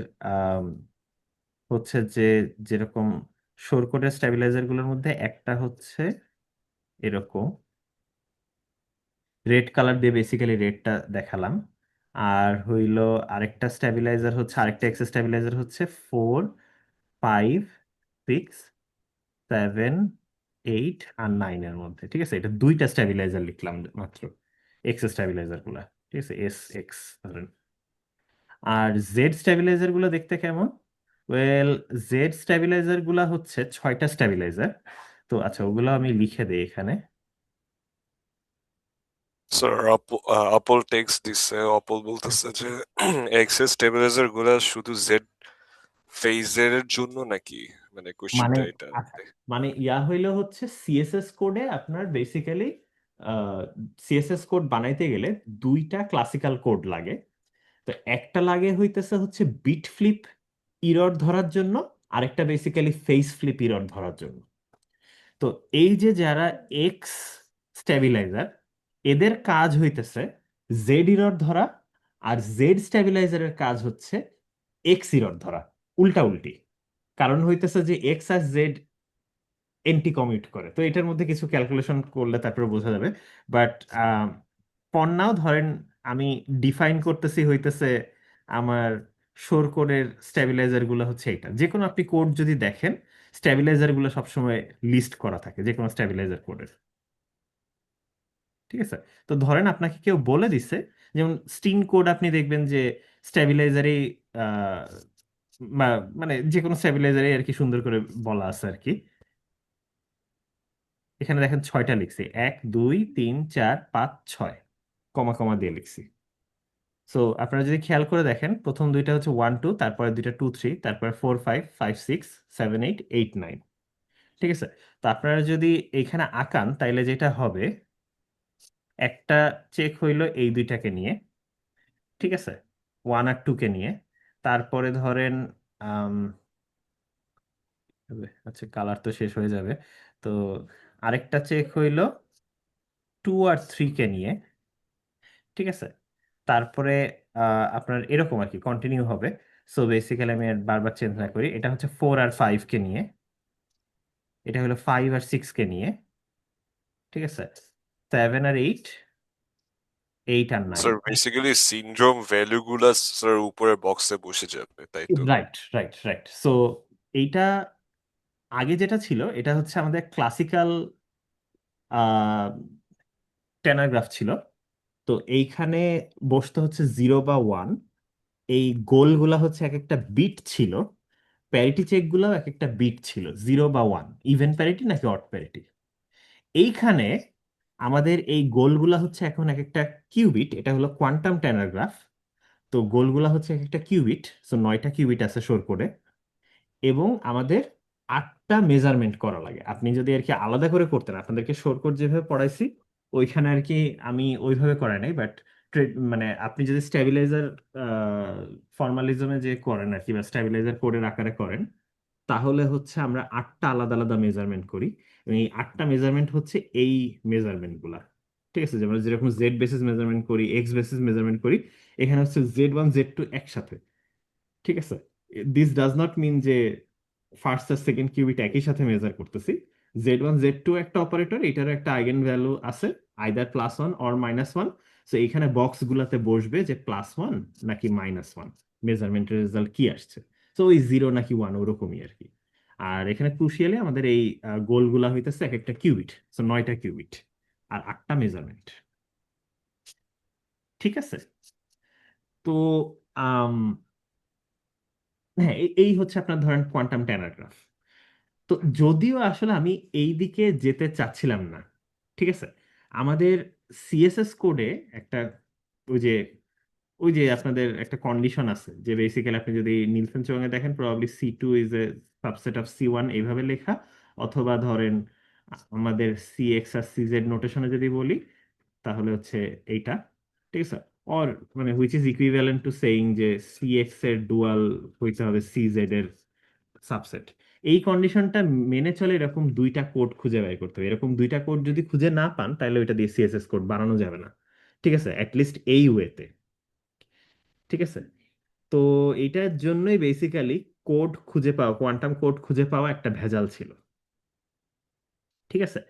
হচ্ছে যে যেরকম শোরকোটের স্ট্যাবিলাইজার গুলোর মধ্যে একটা হচ্ছে এরকম রেড কালার দিয়ে, বেসিক্যালি রেডটা দেখালাম। আর হইলো আরেকটা স্ট্যাবিলাইজার হচ্ছে, আরেকটা এক্সেস স্ট্যাবিলাইজার হচ্ছে 4, 5, 6, 7, 8 আর 9 এর মধ্যে। ঠিক আছে, এটা দুইটা স্ট্যাবিলাইজার লিখলাম মাত্র, এক্সেস স্ট্যাবিলাইজার গুলা। ঠিক আছে, এক্স ধরেন। আর জেড স্ট্যাবিলাইজার গুলো দেখতে কেমন? ওয়েল, জেড স্ট্যাবিলাইজার গুলা হচ্ছে 6টা স্ট্যাবিলাইজার। তো আচ্ছা, ওগুলো আমি লিখে দিই এখানে। স্যার আপল টেক্সট দিচ্ছে, আপল বলতেছে যে এক্সেস স্টেবিলাইজার গুলা শুধু জেড ফেজের জন্য নাকি, মানে মানে কোশ্চেনটা এটা। আচ্ছা, মানে ইয়া হইলো হচ্ছে সিএসএস কোডে আপনার বেসিক্যালি সিএসএস কোড বানাইতে গেলে দুইটা ক্লাসিক্যাল কোড লাগে। তো একটা লাগে হইতেছে হচ্ছে বিট ফ্লিপ ইরর ধরার জন্য, আরেকটা বেসিক্যালি ফেস ফ্লিপ ইরর ধরার জন্য। তো এই যে যারা এক্স স্ট্যাবিলাইজার, এদের কাজ হইতেছে জেড ইরর ধরা, আর জেড স্ট্যাবিলাইজারের কাজ হচ্ছে এক্স ইরর ধরা, উল্টা উল্টি। কারণ হইতেছে যে এক্স আর জেড এন্টি কমিউট করে, তো এটার মধ্যে কিছু ক্যালকুলেশন করলে তারপরে বোঝা যাবে। বাট ফর নাও ধরেন আমি ডিফাইন করতেছি হইতেছে আমার শোর কোডের স্ট্যাবিলাইজার গুলো হচ্ছে এটা। যে কোনো আপনি কোড যদি দেখেন, স্ট্যাবিলাইজার গুলো সবসময় লিস্ট করা থাকে যে কোনো স্ট্যাবিলাইজার কোডের। ঠিক আছে, তো ধরেন আপনাকে কেউ বলে দিছে, যেমন স্টিং কোড আপনি দেখবেন যে স্ট্যাবিলাইজারে মানে যে কোনো স্ট্যাবিলাইজারে আর কি সুন্দর করে বলা আছে আর কি। এখানে দেখেন 6টা লিখছি, 1, 2, 3, 4, 5, 6 কমা কমা দিয়ে লিখছি। সো আপনারা যদি খেয়াল করে দেখেন, প্রথম দুইটা হচ্ছে 1, 2, তারপরে দুইটা 2, 3, তারপরে 4, 5, 5, 6, 7, 8, 8, 9। ঠিক আছে, তো আপনারা যদি এইখানে আঁকান তাইলে যেটা হবে, একটা চেক হইলো এই দুইটাকে নিয়ে। ঠিক আছে, 1 আর 2 কে নিয়ে। তারপরে ধরেন আম, আচ্ছা কালার তো শেষ হয়ে যাবে। তো আরেকটা চেক হইলো 2 আর 3 কে নিয়ে। ঠিক আছে, তারপরে আপনার এরকম আর কি কন্টিনিউ হবে। সো বেসিক্যালি আমি আর বারবার চেঞ্জ না করি, এটা হচ্ছে 4 আর 5 কে নিয়ে, এটা হলো 5 আর 6 কে নিয়ে। ঠিক আছে, 7 আর 8, 8 আর 9। স্যার বেসিক্যালি সিনড্রোম ভ্যালু গুলা স্যার উপরে বক্সে বসে যাবে, তাই তো? Right right right. সো এইটা আগে যেটা ছিল এটা হচ্ছে আমাদের ক্লাসিক্যাল টেনাগ্রাফ ছিল। তো এইখানে বসতে হচ্ছে 0 বা 1। এই গোলগুলা হচ্ছে এক একটা বিট ছিল, প্যারিটি চেক গুলাও এক একটা বিট ছিল, 0 বা 1, ইভেন প্যারিটি নাকি অড প্যারিটি। এইখানে আমাদের এই গোলগুলা হচ্ছে এখন এক একটা কিউবিট, এটা হলো কোয়ান্টাম ট্যানাগ্রাফ। তো গোলগুলা হচ্ছে এক একটা কিউবিট, তো 9টা কিউবিট আছে শোর কোডে। এবং আমাদের 8টা মেজারমেন্ট করা লাগে। আপনি যদি আর কি আলাদা করে করতেন, আপনাদেরকে শোর কোড যেভাবে পড়াইছি ওইখানে আর কি আমি ওইভাবে করাই নাই, বাট মানে আপনি যদি স্ট্যাবিলাইজার ফর্মালিজমে যে করেন আর কি, বা স্ট্যাবিলাইজার কোডের আকারে করেন, তাহলে হচ্ছে আমরা 8টা আলাদা আলাদা মেজারমেন্ট করি। এবং এই 8টা মেজারমেন্ট হচ্ছে এই মেজারমেন্ট গুলা। ঠিক আছে, যেমন যেরকম জেড বেসিস মেজারমেন্ট করি, এক্স বেসিস মেজারমেন্ট করি, এখানে হচ্ছে Z1 Z2 একসাথে। ঠিক আছে, দিস ডাজ নট মিন যে ফার্স্ট আর সেকেন্ড কিউবিট একই সাথে মেজার করতেছি। Z1 Z2 একটা অপারেটর, এটার একটা আইগেন ভ্যালু আছে, আইদার +1 অর -1। তো এইখানে বক্স গুলাতে বসবে যে +1 নাকি -1, মেজারমেন্টের রেজাল্ট কি আসছে। তো ওই 0 নাকি 1 ওরকমই আর কি। আর এখানে ক্রুশিয়ালি আমাদের এই গোলগুলা হইতেছে এক একটা কিউবিট, তো 9টা কিউবিট আর 8টা মেজারমেন্ট। ঠিক আছে, তো আম, হ্যাঁ, এই হচ্ছে আপনার ধরেন কোয়ান্টাম ট্যানাগ্রাফ। তো যদিও আসলে আমি এই দিকে যেতে চাচ্ছিলাম না, ঠিক আছে। আমাদের সিএসএস কোডে একটা ওই যে আপনাদের একটা কন্ডিশন আছে যে বেসিক্যালি আপনি যদি নিলসন চুয়াঙে দেখেন probably C two is a subset of C one এইভাবে লেখা, অথবা ধরেন আমাদের সিএক্স আর সিজেড নোটেশনে যদি বলি তাহলে হচ্ছে এইটা, ঠিক আছে। অর মানে which is equivalent to saying যে সিএক্স এর ডুয়াল হইতে হবে সিজেড এর সাবসেট। এই কন্ডিশনটা মেনে চলে এরকম দুইটা কোড খুঁজে বের করতে হবে। এরকম দুইটা কোড যদি খুঁজে না পান তাহলে ওইটা দিয়ে সিএসএস কোড বানানো যাবে না, ঠিক আছে, অ্যাটলিস্ট এই ওয়েতে, ঠিক আছে। তো এইটার জন্যই বেসিক্যালি কোড খুঁজে পাওয়া, কোয়ান্টাম কোড খুঁজে পাওয়া একটা ভেজাল ছিল, ঠিক আছে।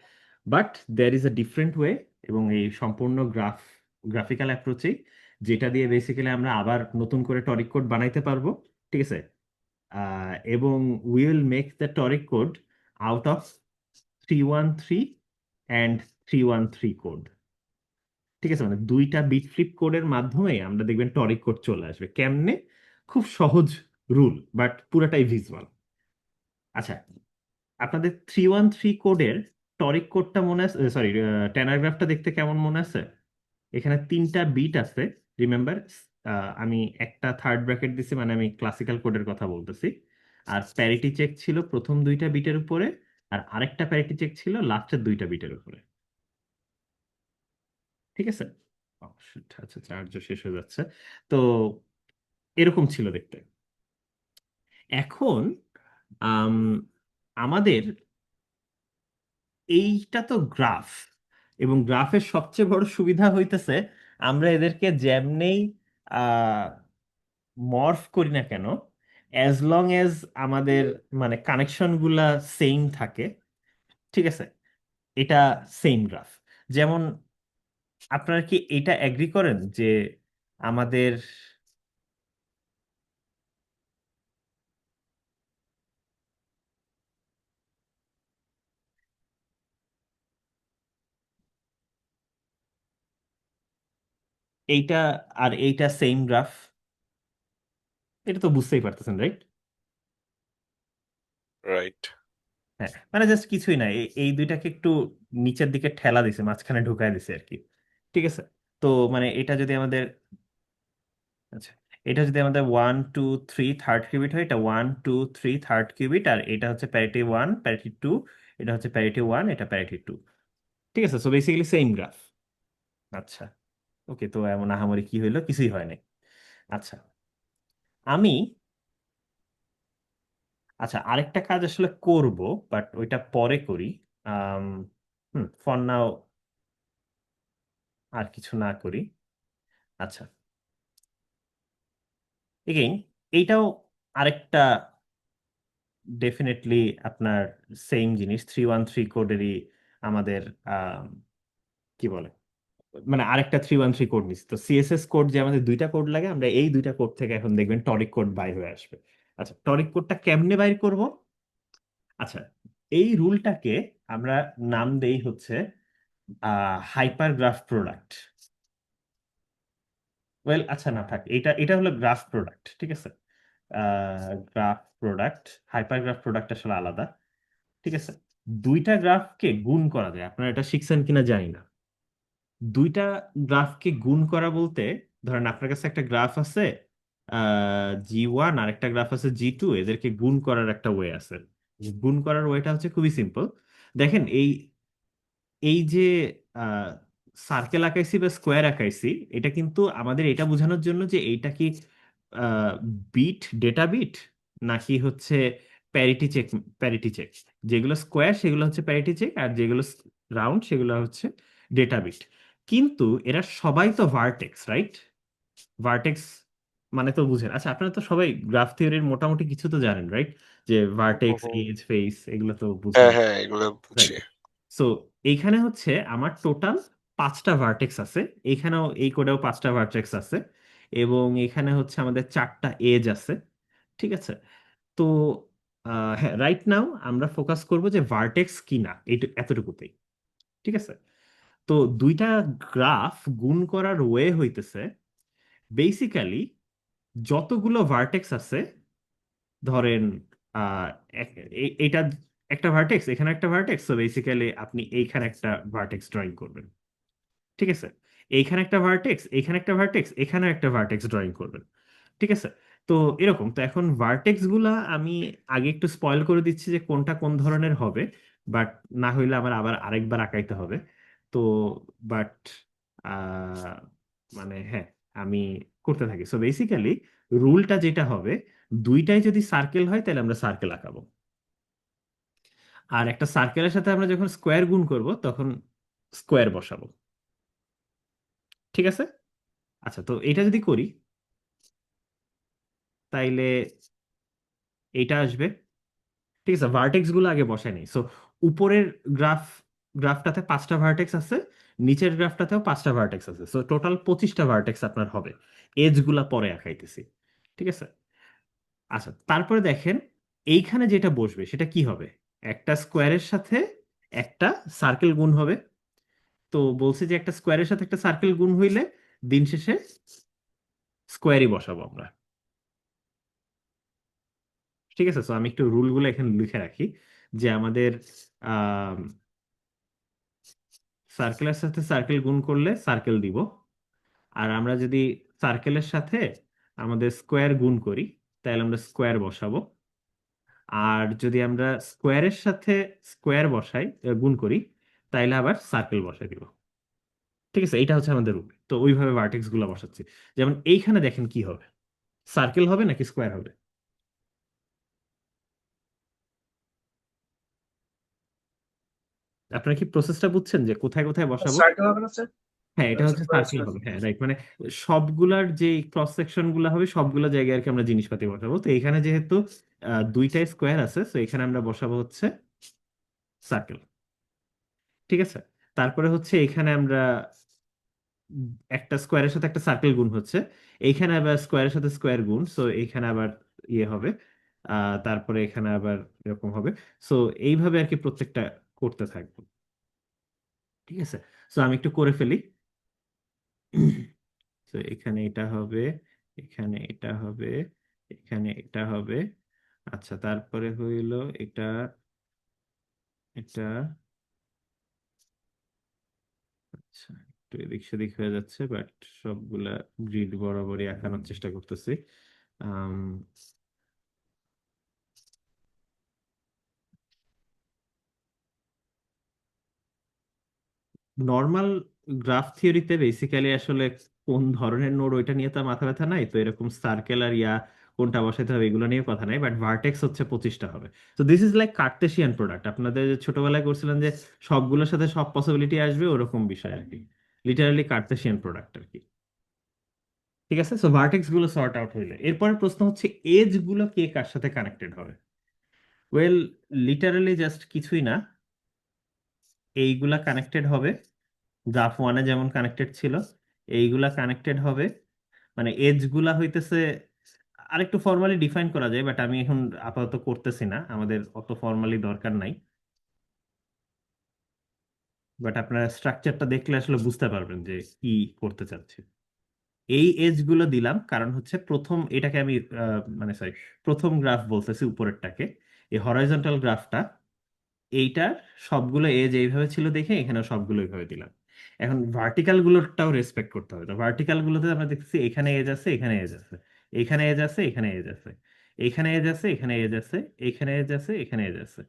But there is a different way, এবং এই সম্পূর্ণ গ্রাফিক্যাল অ্যাপ্রোচেই, যেটা দিয়ে বেসিক্যালি আমরা আবার নতুন করে টরিক কোড বানাইতে পারবো, ঠিক আছে। এবং we will make the toric code out of 313 and 313 code, ঠিক আছে। মানে দুইটা বিট ফ্লিপ কোডের মাধ্যমে আমরা দেখবেন টরিক কোড চলে আসবে কেমনে। খুব সহজ রুল, বাট পুরাটাই ভিজুয়াল। আচ্ছা, আপনাদের 313 কোডের টরিক কোডটা মনে আছে, সরি, ট্যানার গ্রাফটা দেখতে কেমন মনে আছে? এখানে তিনটা বিট আছে, রিমেম্বার। আমি একটা থার্ড ব্র্যাকেট দিছি, মানে আমি ক্লাসিক্যাল কোডের কথা বলতেছি। আর প্যারিটি চেক ছিল প্রথম দুইটা বিটের উপরে, আর আরেকটা প্যারিটি চেক ছিল লাস্টের দুইটা বিটের উপরে, ঠিক আছে। Oh, shit, আচ্ছা, চার্জও শেষ হয়ে যাচ্ছে। তো এরকম ছিল দেখতে। এখন আম, আমাদের এইটা তো গ্রাফ, এবং গ্রাফের সবচেয়ে বড় সুবিধা হইতেছে আমরা এদেরকে যেমনেই মর্ফ করি না কেন, অ্যাজ লং এজ আমাদের মানে কানেকশন গুলা সেম থাকে, ঠিক আছে, এটা সেম গ্রাফ। যেমন আপনারা কি এটা এগ্রি করেন যে আমাদের এইটা আর এইটা সেম গ্রাফ? এটা তো বুঝতেই পারতেছেন, রাইট? রাইট। হ্যাঁ, মানে জাস্ট কিছুই না, এই দুইটাকে একটু নিচের দিকে ঠেলা দিছে, মাঝখানে ঢুকাই দিছে আর কি, ঠিক আছে। তো মানে এটা যদি আমাদের, আচ্ছা, এটা যদি আমাদের 1 2 3 থার্ড কিউবিট হয়, এটা 1 2 3 থার্ড কিউবিট, আর এটা হচ্ছে প্যারিটি 1 প্যারিটি 2, এটা হচ্ছে প্যারিটি 1, এটা প্যারিটি 2, ঠিক আছে। So basically same graph. আচ্ছা, ওকে, তো এমন আহামরি কি হইলো? কিছুই হয় নাই। আচ্ছা, আমি, আচ্ছা, আরেকটা কাজ আসলে করব, বাট ওইটা পরে করি। আম, ফর নাও আর কিছু না করি। আচ্ছা, এগেইন এইটাও আরেকটা ডেফিনেটলি আপনার সেম জিনিস, 313 কোডেরই আমাদের আম, কি বলে, মানে আরেকটা 313 কোড নিচ্ছি। তো সিএসএস কোড যে আমাদের দুইটা কোড লাগে, আমরা এই দুইটা কোড থেকে এখন দেখবেন টরিক কোড বাইর হয়ে আসবে। আচ্ছা, টরিক কোডটা কেমনে বাইর করব? আচ্ছা, এই রুলটাকে আমরা নাম দেই হচ্ছে হাইপার গ্রাফ প্রোডাক্ট। ওয়েল, আচ্ছা, না থাক, এটা এটা হলো গ্রাফ প্রোডাক্ট, ঠিক আছে। Graph product, hyper graph product আসলে আলাদা, ঠিক আছে। দুইটা গ্রাফকে গুণ করা যায়, আপনারা এটা শিখছেন কিনা জানি না। দুইটা গ্রাফকে গুণ করা বলতে, ধরেন আপনার কাছে একটা গ্রাফ আছে G1, আর একটা গ্রাফ আছে G2, এদেরকে গুণ করার একটা ওয়ে আছে। গুণ করার ওয়েটা হচ্ছে খুবই সিম্পল। দেখেন, এই এই যে সার্কেল আঁকাইছি বা স্কোয়ার আঁকাইছি, এটা কিন্তু আমাদের এটা বোঝানোর জন্য যে এইটা কি বিট, ডেটা বিট, নাকি হচ্ছে প্যারিটি চেক। প্যারিটি চেক, যেগুলো স্কোয়ার সেগুলো হচ্ছে প্যারিটি চেক, আর যেগুলো রাউন্ড সেগুলো হচ্ছে ডেটা বিট। কিন্তু এরা সবাই তো ভার্টেক্স, রাইট? ভার্টেক্স মানে তো বুঝেন। আচ্ছা, আপনারা তো সবাই গ্রাফ থিওরির মোটামুটি কিছু তো জানেন, রাইট? যে ভার্টেক্স, হুম। এজ, ফেস, এগুলো তো বুঝেন, হ্যাঁ হ্যাঁ, এগুলো বুঝি। রাইট? সো এইখানে হচ্ছে আমার টোটাল 5টা ভার্টেক্স আছে, এইখানেও এই কোডেও 5টা ভার্টেক্স আছে, এবং এখানে হচ্ছে আমাদের 4টা এজ আছে, ঠিক আছে। তো হ্যাঁ, রাইট নাও আমরা ফোকাস করব যে ভার্টেক্স কি না, এতটুকুতেই, ঠিক আছে। তো দুইটা গ্রাফ গুণ করার ওয়ে হইতেছে বেসিক্যালি যতগুলো ভার্টেক্স আছে, ধরেন আহ, এটা একটা ভার্টেক্স, এখানে একটা ভার্টেক্স, তো বেসিক্যালি আপনি এইখানে একটা ভার্টেক্স ড্রয়িং করবেন। ঠিক আছে, এইখানে একটা ভার্টেক্স, এইখানে একটা ভার্টেক্স, এখানেও একটা ভার্টেক্স ড্রয়িং করবেন। ঠিক আছে, তো এরকম। তো এখন ভার্টেক্স গুলা আমি আগে একটু স্পয়েল করে দিচ্ছি যে কোনটা কোন ধরনের হবে, বাট না হইলে আমার আবার আরেকবার আঁকাইতে হবে। তো বাট মানে হ্যাঁ, আমি করতে থাকি। সো বেসিক্যালি রুলটা যেটা হবে, দুইটাই যদি সার্কেল হয় তাহলে আমরা সার্কেল আঁকাবো, আর একটা সার্কেলের সাথে আমরা যখন স্কোয়ার গুণ করব তখন স্কোয়ার বসাবো। ঠিক আছে, আচ্ছা তো এটা যদি করি তাইলে এইটা আসবে। ঠিক আছে, ভার্টেক্স গুলো আগে বসায় নেই। সো উপরের গ্রাফটাতে 5টা ভার্টেক্স আছে, নিচের গ্রাফটাতেও 5টা ভার্টেক্স আছে, সো টোটাল 25টা ভার্টেক্স আপনার হবে। এজ গুলা পরে আঁকাইতেছি। ঠিক আছে, আচ্ছা তারপরে দেখেন এইখানে যেটা বসবে সেটা কি হবে, একটা স্কোয়ারের সাথে একটা সার্কেল গুণ হবে। তো বলছে যে একটা স্কোয়ারের সাথে একটা সার্কেল গুণ হইলে দিন শেষে স্কোয়ারই বসাবো আমরা। ঠিক আছে, তো আমি একটু রুলগুলো এখানে লিখে রাখি যে আমাদের সার্কেলের সাথে সার্কেল গুণ করলে সার্কেল দিব, আর আমরা যদি সার্কেলের সাথে আমাদের স্কোয়ার গুণ করি তাহলে আমরা স্কোয়ার বসাবো, আর যদি আমরা স্কোয়ারের সাথে স্কোয়ার বসাই গুণ করি তাইলে আবার সার্কেল বসাই দিব। ঠিক আছে, এটা হচ্ছে আমাদের রুল। তো ওইভাবে ভার্টেক্স গুলো বসাচ্ছি। যেমন এইখানে দেখেন কি হবে, সার্কেল হবে নাকি স্কোয়ার হবে? আপনারা কি প্রসেসটা বুঝছেন যে কোথায় কোথায় বসাবো? সার্কেল হবে না স্যার? হ্যাঁ, এটা হচ্ছে স্কোয়ার সার্কেল স্কোয়ার। হবে, হ্যাঁ রাইট। মানে সবগুলার যে ক্রস সেকশন গুলো হবে সবগুলো জায়গায় আর কি আমরা জিনিসপাতি বসাবো। তো এখানে যেহেতু দুইটা স্কোয়ার আছে, তো এখানে আমরা বসাবো হচ্ছে সার্কেল। ঠিক আছে, তারপরে হচ্ছে এখানে আমরা একটা স্কোয়ারের সাথে একটা সার্কেল গুণ হচ্ছে, এইখানে আবার স্কোয়ারের সাথে স্কোয়ার গুণ, সো এইখানে আবার ইয়ে হবে, তারপরে এখানে আবার এরকম হবে। সো এইভাবে আর কি প্রত্যেকটা করতে থাকবো। ঠিক আছে, সো আমি একটু করে ফেলি। তো এখানে এটা হবে, এখানে এটা হবে, এখানে এটা হবে। আচ্ছা তারপরে হইলো এটা, এটা, আচ্ছা একটু এদিক সেদিক হয়ে যাচ্ছে, বাট সবগুলা গ্রিড বরাবরই আঁকানোর চেষ্টা করতেছি। আম, নর্মাল গ্রাফ থিওরিতে বেসিক্যালি আসলে কোন ধরনের নোড ওইটা নিয়ে তো মাথা ব্যথা নাই, তো এরকম সার্কেল আর কোনটা বসাইতে হবে এগুলো নিয়ে কথা নাই, বাট ভার্টেক্স হচ্ছে 25টা হবে। তো this is like Cartesian product, আপনাদের যে ছোটবেলায় করছিলেন যে সবগুলোর সাথে সব পসিবিলিটি আসবে, ওরকম বিষয় আর কি, লিটারালি কার্টেসিয়ান প্রোডাক্ট আর কি। ঠিক আছে, সো ভার্টেক্স গুলো সর্ট আউট হইলে এরপরে প্রশ্ন হচ্ছে এজ গুলো কে কার সাথে কানেক্টেড হবে। ওয়েল, লিটারালি জাস্ট কিছুই না, এইগুলা কানেক্টেড হবে গ্রাফ ওয়ানে যেমন কানেক্টেড ছিল, এইগুলা কানেক্টেড হবে। মানে এজ গুলা হইতেছে, আরেকটু ফর্মালি ডিফাইন করা যায়, বাট আমি এখন আপাতত করতেছি না, আমাদের অত ফর্মালি দরকার নাই। বাট আপনারা স্ট্রাকচারটা দেখলে আসলে বুঝতে পারবেন যে কি করতে চাচ্ছি। এই এজ গুলো দিলাম কারণ হচ্ছে প্রথম এটাকে আমি মানে সরি, প্রথম গ্রাফ বলতেছি উপরেরটাকে, এই হরাইজন্টাল গ্রাফটা, এইটার সবগুলো এজ এইভাবে ছিল দেখে এখানে সবগুলো এইভাবে দিলাম। এখন ভার্টিক্যাল গুলোটাও রেসপেক্ট করতে হবে। তো ভার্টিক্যাল গুলোতে আমরা দেখছি এখানে এজ আছে, এখানে এজ আছে, এখানে এজ আছে, এখানে এজ আছে, এখানে এজ আছে, এখানে এজ আছে, এখানে এজ আছে, এখানে এজ আছে,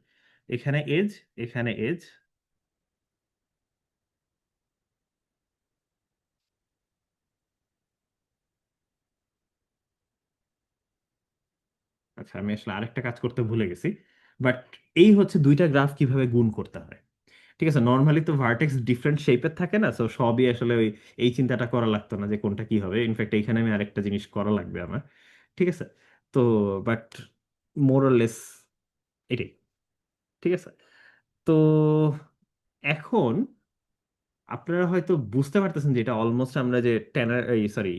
এখানে এজ, এখানে এজ। আচ্ছা আমি আসলে আরেকটা কাজ করতে ভুলে গেছি, বাট এই হচ্ছে দুইটা গ্রাফ কিভাবে গুণ করতে হয়। ঠিক আছে, নর্মালি তো ভার্টেক্স ডিফারেন্ট শেপের থাকে না, তো সবই আসলে ওই এই চিন্তাটা করা লাগতো না যে কোনটা কি হবে। ইনফ্যাক্ট এইখানে আমি আরেকটা জিনিস করা লাগবে আমার। ঠিক আছে, তো বাট মোরলেস এটাই। ঠিক আছে, তো এখন আপনারা হয়তো বুঝতে পারতেছেন যে এটা অলমোস্ট আমরা যে ট্যানার এই সরি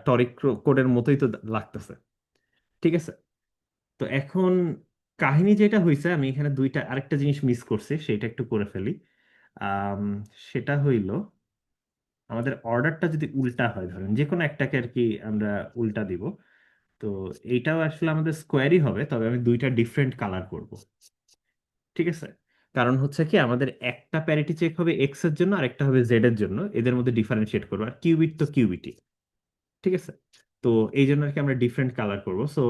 টরিক কোডের মতোই তো লাগতেছে। ঠিক আছে, তো এখন কাহিনী যেটা হয়েছে, আমি এখানে দুইটা আরেকটা জিনিস মিস করছি, সেটা একটু করে ফেলি। আম, সেটা হইল আমাদের অর্ডারটা যদি উল্টা হয়, ধরেন যে কোনো একটাকে আর কি আমরা উল্টা দিব, তো এইটাও আসলে আমাদের স্কোয়ারই হবে, তবে আমি দুইটা ডিফারেন্ট কালার করব। ঠিক আছে, কারণ হচ্ছে কি আমাদের একটা প্যারিটি চেক হবে এক্স এর জন্য আর একটা হবে জেড এর জন্য, এদের মধ্যে ডিফারেন্সিয়েট করবো, আর কিউবিট তো কিউবিটি। ঠিক আছে, তো এই জন্য আর কি আমরা ডিফারেন্ট কালার করব। সো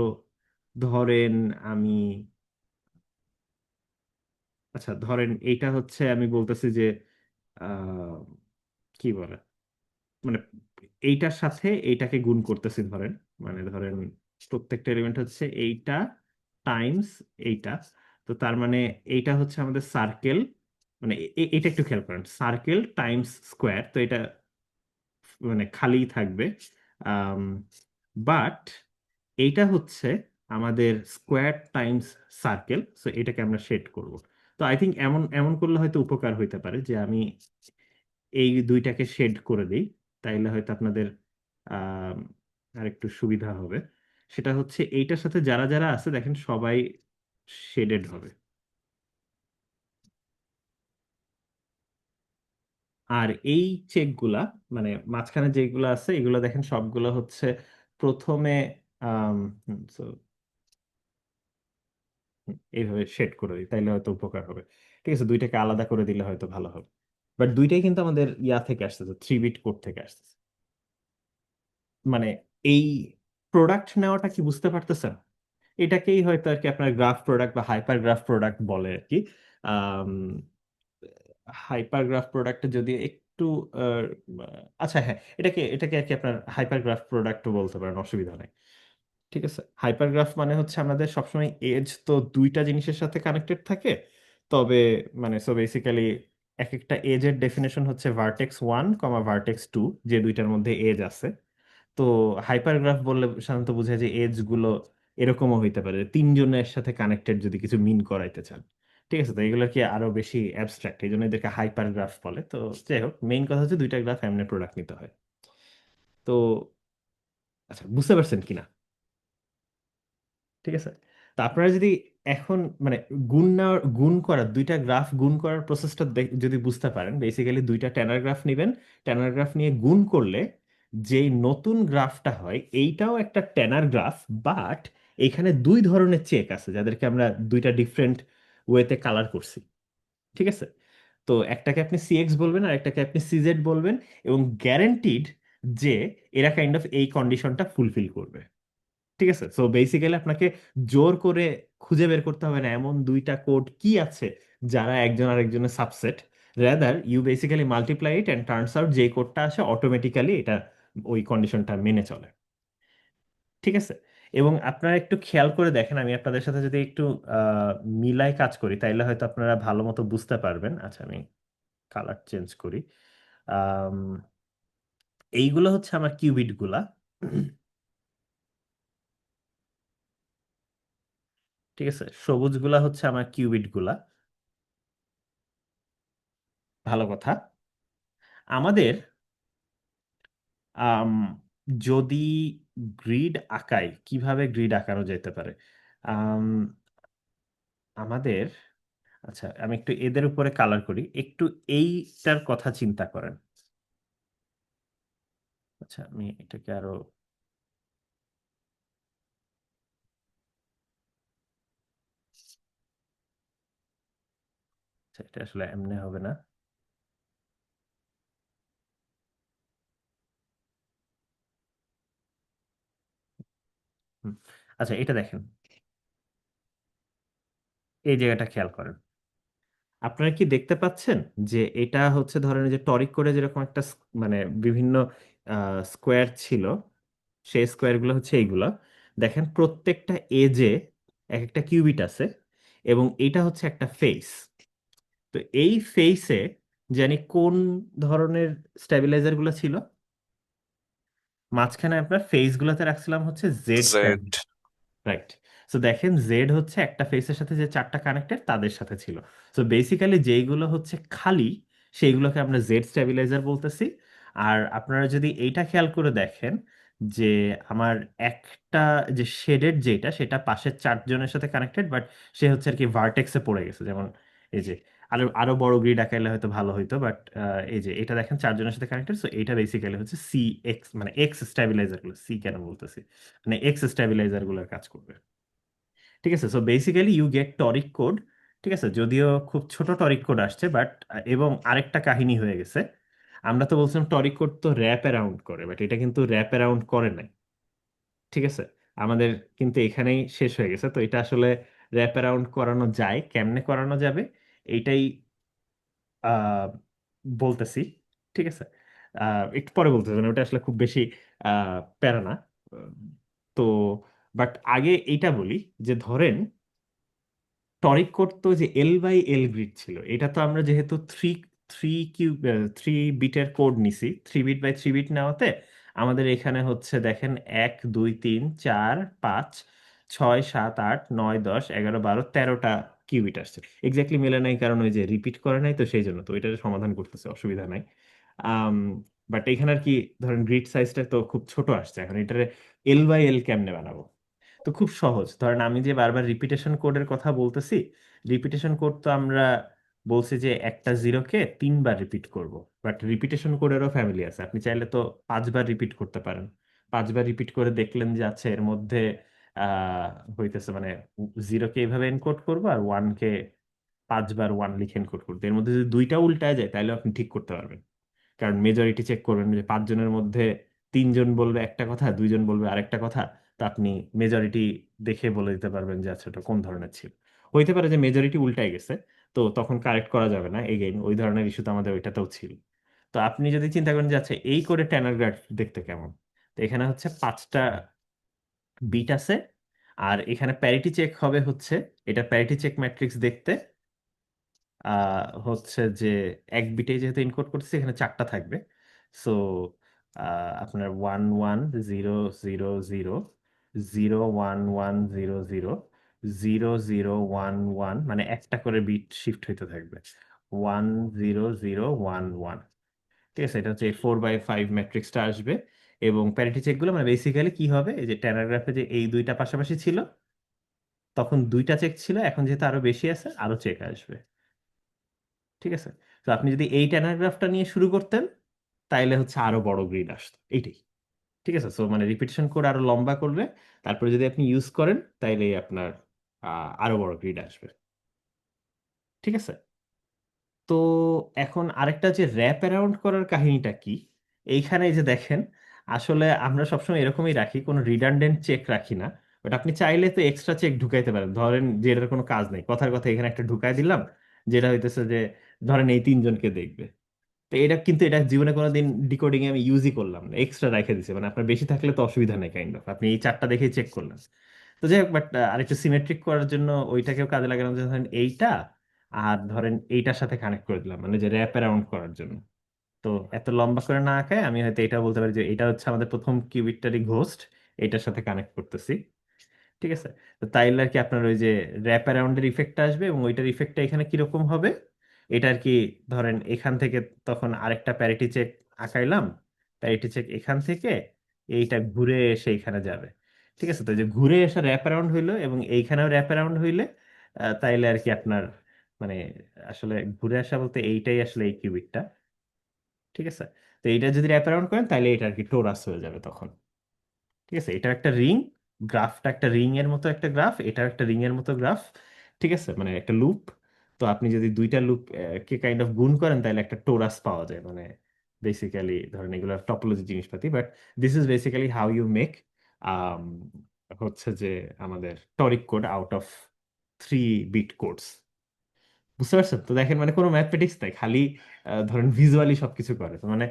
ধরেন আমি, আচ্ছা ধরেন এইটা হচ্ছে আমি বলতেছি যে আহ, কি বলে, মানে এইটার সাথে এইটাকে গুণ করতেছি ধরেন, মানে ধরেন প্রত্যেকটা এলিমেন্ট হচ্ছে এইটা টাইমস এইটা। তো তার মানে এইটা হচ্ছে আমাদের সার্কেল, মানে এটা একটু খেয়াল করেন, সার্কেল টাইমস স্কোয়ার, তো এটা মানে খালি থাকবে। বাট এইটা হচ্ছে আমাদের স্কোয়ার টাইমস সার্কেল, সো এটাকে আমরা শেড করব। তো আই থিঙ্ক এমন এমন করলে হয়তো উপকার হইতে পারে যে আমি এই দুইটাকে শেড করে দিই, তাইলে হয়তো আপনাদের আহ আরেকটু সুবিধা হবে। সেটা হচ্ছে এইটার সাথে যারা যারা আছে দেখেন সবাই শেডেড হবে। আর এই চেকগুলা, মানে মাঝখানে যেগুলো আছে এগুলো দেখেন সবগুলো হচ্ছে প্রথমে আম, হুম, so, এইভাবে শেড করে দিই, তাইলে হয়তো উপকার হবে। ঠিক আছে, দুইটাকে আলাদা করে দিলে হয়তো ভালো হবে। বাট দুইটাই কিন্তু আমাদের ইয়া থেকে আসতেছে, 3 বিট কোড থেকে আসতেছে। মানে এই প্রোডাক্ট নেওয়াটা কি বুঝতে পারতেছেন? এটাকেই হয়তো আর কি আপনার গ্রাফ প্রোডাক্ট বা হাইপার গ্রাফ প্রোডাক্ট বলে আর কি। হাইপার গ্রাফ প্রোডাক্ট যদি একটু আহ, আচ্ছা হ্যাঁ, এটাকে এটাকে আর কি আপনার হাইপার গ্রাফ প্রোডাক্টও বলতে পারেন, অসুবিধা নেই। ঠিক আছে, হাইপার গ্রাফ মানে হচ্ছে আমাদের সবসময় এজ তো দুইটা জিনিসের সাথে কানেক্টেড থাকে। তবে মানে সো বেসিক্যালি এক একটা এজের ডেফিনেশন হচ্ছে ভার্টেক্স 1 কমা ভার্টেক্স 2, যে দুইটার মধ্যে এজ আছে। তো হাইপারগ্রাফ বললে সাধারণত বোঝায় যে এজ গুলো এরকমও হইতে পারে যে তিনজনের সাথে কানেক্টেড যদি কিছু মিন করাইতে চান। ঠিক আছে, তো এগুলো কি আরো বেশি অ্যাবস্ট্রাক্ট, এই জন্য এদেরকে হাইপারগ্রাফ বলে। তো যাই হোক, মেইন কথা হচ্ছে দুইটা গ্রাফ এমনি প্রোডাক্ট নিতে হয়। তো আচ্ছা, বুঝতে পারছেন কিনা? ঠিক আছে, তো আপনারা যদি এখন মানে গুণ করার দুইটা গ্রাফ গুণ করার প্রসেসটা যদি বুঝতে পারেন, বেসিক্যালি দুইটা ট্যানার গ্রাফ নেবেন, ট্যানার গ্রাফ নিয়ে গুণ করলে যেই নতুন গ্রাফটা হয় এইটাও একটা ট্যানার গ্রাফ। বাট এখানে দুই ধরনের চেক আছে যাদেরকে আমরা দুইটা ডিফারেন্ট ওয়েতে কালার করছি। ঠিক আছে, তো একটাকে আপনি সিএক্স বলবেন আর একটাকে আপনি সিজেড বলবেন, এবং গ্যারান্টিড যে এরা কাইন্ড অফ এই কন্ডিশনটা ফুলফিল করবে। ঠিক আছে, সো বেসিক্যালি আপনাকে জোর করে খুঁজে বের করতে হবে না এমন দুইটা কোড কি আছে যারা একজন আরেকজনের subset. Rather you basically multiply it and turns out যে কোডটা আসে অটোমেটিক্যালি এটা ওই কন্ডিশনটা মেনে চলে। ঠিক আছে, এবং আপনারা একটু খেয়াল করে দেখেন, আমি আপনাদের সাথে যদি একটু আহ মিলাই কাজ করি তাইলে হয়তো আপনারা ভালো মতো বুঝতে পারবেন। আচ্ছা আমি কালার চেঞ্জ করি। আম, এইগুলো হচ্ছে আমার কিউবিট গুলা। ঠিক আছে, সবুজ গুলা হচ্ছে আমার কিউবিট গুলা। ভালো কথা, আমাদের আম, যদি গ্রিড আঁকাই, কিভাবে গ্রিড আঁকানো যেতে পারে? আম, আমাদের, আচ্ছা আমি একটু এদের উপরে কালার করি, একটু এইটার কথা চিন্তা করেন। আচ্ছা আমি এটাকে আরো, আচ্ছা, এটা আসলে এমনি হবে না। হুম, আচ্ছা এটা দেখেন, এই জায়গাটা খেয়াল করেন। আপনারা কি দেখতে পাচ্ছেন যে এটা হচ্ছে ধরেন এই যে টরিক করে যেরকম একটা মানে বিভিন্ন স্কোয়ার ছিল, সেই স্কোয়ারগুলো হচ্ছে এইগুলা। দেখেন প্রত্যেকটা এজে এক একটা কিউবিট আছে, এবং এটা হচ্ছে একটা ফেস। তো এই ফেসে জানি কোন ধরনের স্ট্যাবিলাইজার গুলো ছিল, মাঝখানে আপনার ফেস গুলাতে রাখছিলাম হচ্ছে জেড। জেড। রাইট, সো দেখেন জেড হচ্ছে একটা ফেসের সাথে যে চারটা কানেক্টেড তাদের সাথে ছিল। সো বেসিক্যালি যেইগুলো হচ্ছে খালি সেইগুলোকে আমরা জেড স্ট্যাবিলাইজার বলতেছি। আর আপনারা যদি এইটা খেয়াল করে দেখেন যে আমার একটা যে শেডেড যেটা সেটা পাশের চারজনের সাথে কানেক্টেড, বাট সে হচ্ছে আর কি ভার্টেক্সে পড়ে গেছে, যেমন এই যে আরো আরো বড় গ্রিড আঁকাইলে হয়তো ভালো হইতো, বাট এই যে এটা দেখেন চারজনের সাথে কানেক্টেড, সো এটা বেসিক্যালি হচ্ছে সি এক্স, মানে এক্স স্ট্যাবিলাইজার গুলো, সি কেন বলতেছি, মানে এক্স স্ট্যাবিলাইজার গুলোর কাজ করবে। ঠিক আছে, so basically you get toric code. ঠিক আছে, যদিও খুব ছোট টরিক কোড আসছে বাট, এবং আরেকটা কাহিনী হয়ে গেছে। আমরা তো বলছিলাম টরিক কোড তো র্যাপ অ্যারাউন্ড করে, বাট এটা কিন্তু র্যাপ অ্যারাউন্ড করে নাই। ঠিক আছে, আমাদের কিন্তু এখানেই শেষ হয়ে গেছে। তো এটা আসলে র্যাপ অ্যারাউন্ড করানো যায়, কেমনে করানো যাবে এইটাই আহ, বলতেছি। ঠিক আছে, একটু পরে বলতেছি, মানে ওটা আসলে খুব বেশি প্যারা না। আহ, তো বাট আগে এইটা বলি যে ধরেন টরিক করতো যে এল বাই এল গ্রিড ছিল, এটা তো আমরা যেহেতু থ্রি থ্রি কিউব 3 বিটের কোড নিছি, 3 বিট বাই 3 বিট নেওয়াতে আমাদের এখানে হচ্ছে দেখেন 1 2 3 4 5 6 7 8 9 10 11 12 13টা কিউবিট আসছে। এক্স্যাক্টলি মেলে নাই কারণ ওই যে রিপিট করে নাই, তো সেই জন্য তো এটার সমাধান করতেছে, অসুবিধা নাই। আম বাট এখানে আর কি, ধরেন গ্রিড সাইজটা তো খুব ছোট আসছে, এখন এটারে এল বাই এল কেমনে বানাবো? তো খুব সহজ, ধরেন আমি যে বারবার রিপিটেশন কোডের কথা বলতেছি, রিপিটেশন কোড তো আমরা বলছি যে একটা জিরোকে 3বার রিপিট করব। বাট রিপিটেশন কোডেরও ফ্যামিলি আছে, আপনি চাইলে তো 5বার রিপিট করতে পারেন। 5বার রিপিট করে দেখলেন যে আছে এর মধ্যে আহ হইতেছে, মানে জিরোকে এইভাবে এনকোড করবো আর 1কে 5বার 1 লিখে এনকোড করবো, এর মধ্যে যদি দুইটা উল্টায় যায় তাহলে আপনি ঠিক করতে পারবেন। কারণ মেজরিটি চেক করবেন যে 5জনের মধ্যে 3জন বলবে একটা কথা, 2জন বলবে আরেকটা কথা, তো আপনি মেজরিটি দেখে বলে দিতে পারবেন যে আচ্ছা ওটা কোন ধরনের ছিল। হইতে পারে যে মেজরিটি উল্টাই গেছে, তো তখন কারেক্ট করা যাবে না, এগেইন ওই ধরনের ইস্যু তো আমাদের ওইটাতেও ছিল। তো আপনি যদি চিন্তা করেন যে আচ্ছা এই করে ট্যানার গ্রাফ দেখতে কেমন, তো এখানে হচ্ছে 5টা বিট আছে, আর এখানে প্যারিটি চেক হবে হচ্ছে, এটা প্যারিটি চেক ম্যাট্রিক্স দেখতে হচ্ছে যে 1 বিটে যেহেতু এনকোড করতেছি এখানে 4টা থাকবে। সো আপনার 1100 0 0 0 0 1 1 0 0 0 মানে একটা করে বিট শিফট হইতে থাকবে, 1 0 0 1 1। ঠিক আছে, এটা হচ্ছে 4x5 ম্যাট্রিক্সটা আসবে। এবং প্যারিটি চেকগুলো মানে বেসিক্যালি কি হবে, এই যে ট্যানাগ্রাফে যে এই দুইটা পাশাপাশি ছিল তখন দুইটা চেক ছিল, এখন যেহেতু আরো বেশি আছে আরো চেক আসবে। ঠিক আছে, তো আপনি যদি এই ট্যানাগ্রাফটা নিয়ে শুরু করতেন তাইলে হচ্ছে আরো বড় গ্রিড আসতো, এইটাই। ঠিক আছে, সো মানে রিপিটেশন করে আরো লম্বা করলে, তারপরে যদি আপনি ইউজ করেন তাইলেই আপনার আরো বড় গ্রিড আসবে। ঠিক আছে, তো এখন আরেকটা যে র্যাপ অ্যারাউন্ড করার কাহিনীটা কি, এইখানে এই যে দেখেন, আসলে আমরা সবসময় এরকমই রাখি, কোনো রিডান্ডেন্ট চেক রাখি না। বাট আপনি চাইলে তো এক্সট্রা চেক ঢুকাইতে পারেন, ধরেন যে এটার কোনো কাজ নেই, কথার কথা এখানে একটা ঢুকাই দিলাম, যেটা হইতেছে যে ধরেন এই 3জনকে দেখবে। তো এটা কিন্তু এটা জীবনে কোনোদিন ডিকোডিং এ আমি ইউজই করলাম না, এক্সট্রা রেখে দিছে, মানে আপনার বেশি থাকলে তো অসুবিধা নেই, কাইন্ড অফ আপনি এই 4টা দেখেই চেক করলেন। তো যাই হোক, বাট আরেকটু সিমেট্রিক করার জন্য ওইটাকেও কাজে লাগানো যায়, ধরেন এইটা আর ধরেন এইটার সাথে কানেক্ট করে দিলাম, মানে যে র্যাপ অ্যারাউন্ড করার জন্য। তো এত লম্বা করে না আঁকায় আমি হয়তো এটা বলতে পারি যে এটা হচ্ছে আমাদের প্রথম কিউবিটটারই ঘোস্ট, এটার সাথে কানেক্ট করতেছি। ঠিক আছে, তো তাইলে আর কি আপনার ওই যে র্যাপ অ্যারাউন্ডের ইফেক্টটা আসবে, এবং ওইটার ইফেক্টটা এখানে কিরকম হবে, এটা আর কি, ধরেন এখান থেকে তখন আরেকটা প্যারিটি চেক আঁকাইলাম, প্যারিটি চেক এখান থেকে এইটা ঘুরে এসে এইখানে যাবে। ঠিক আছে, তো এই যে ঘুরে এসে র্যাপ অ্যারাউন্ড হইলো এবং এইখানেও র্যাপ অ্যারাউন্ড হইলে তাইলে আর কি আপনার, মানে আসলে ঘুরে আসা বলতে এইটাই আসলে এই কিউবিটটা। ঠিক আছে, তো এইটা যদি র্যাপ অ্যারাউন্ড করেন তাহলে এটা আর কি টোরাস হয়ে যাবে তখন। ঠিক আছে, এটা একটা রিং, গ্রাফটা একটা রিং এর মতো একটা গ্রাফ, এটা একটা রিং এর মতো গ্রাফ। ঠিক আছে, মানে একটা লুপ। তো আপনি যদি দুইটা লুপ কে কাইন্ড অফ গুণ করেন তাহলে একটা টোরাস পাওয়া যায়, মানে বেসিক্যালি ধরেন এগুলো টপোলজি জিনিসপাতি, but this is basically how you make হচ্ছে যে আমাদের toric code out of 3 bit codes. বুঝতে পারছেন? তো দেখেন মানে কোনো ম্যাথমেটিক্স নাই, খালি ধরেন ভিজুয়ালি সবকিছু করে। তো মানে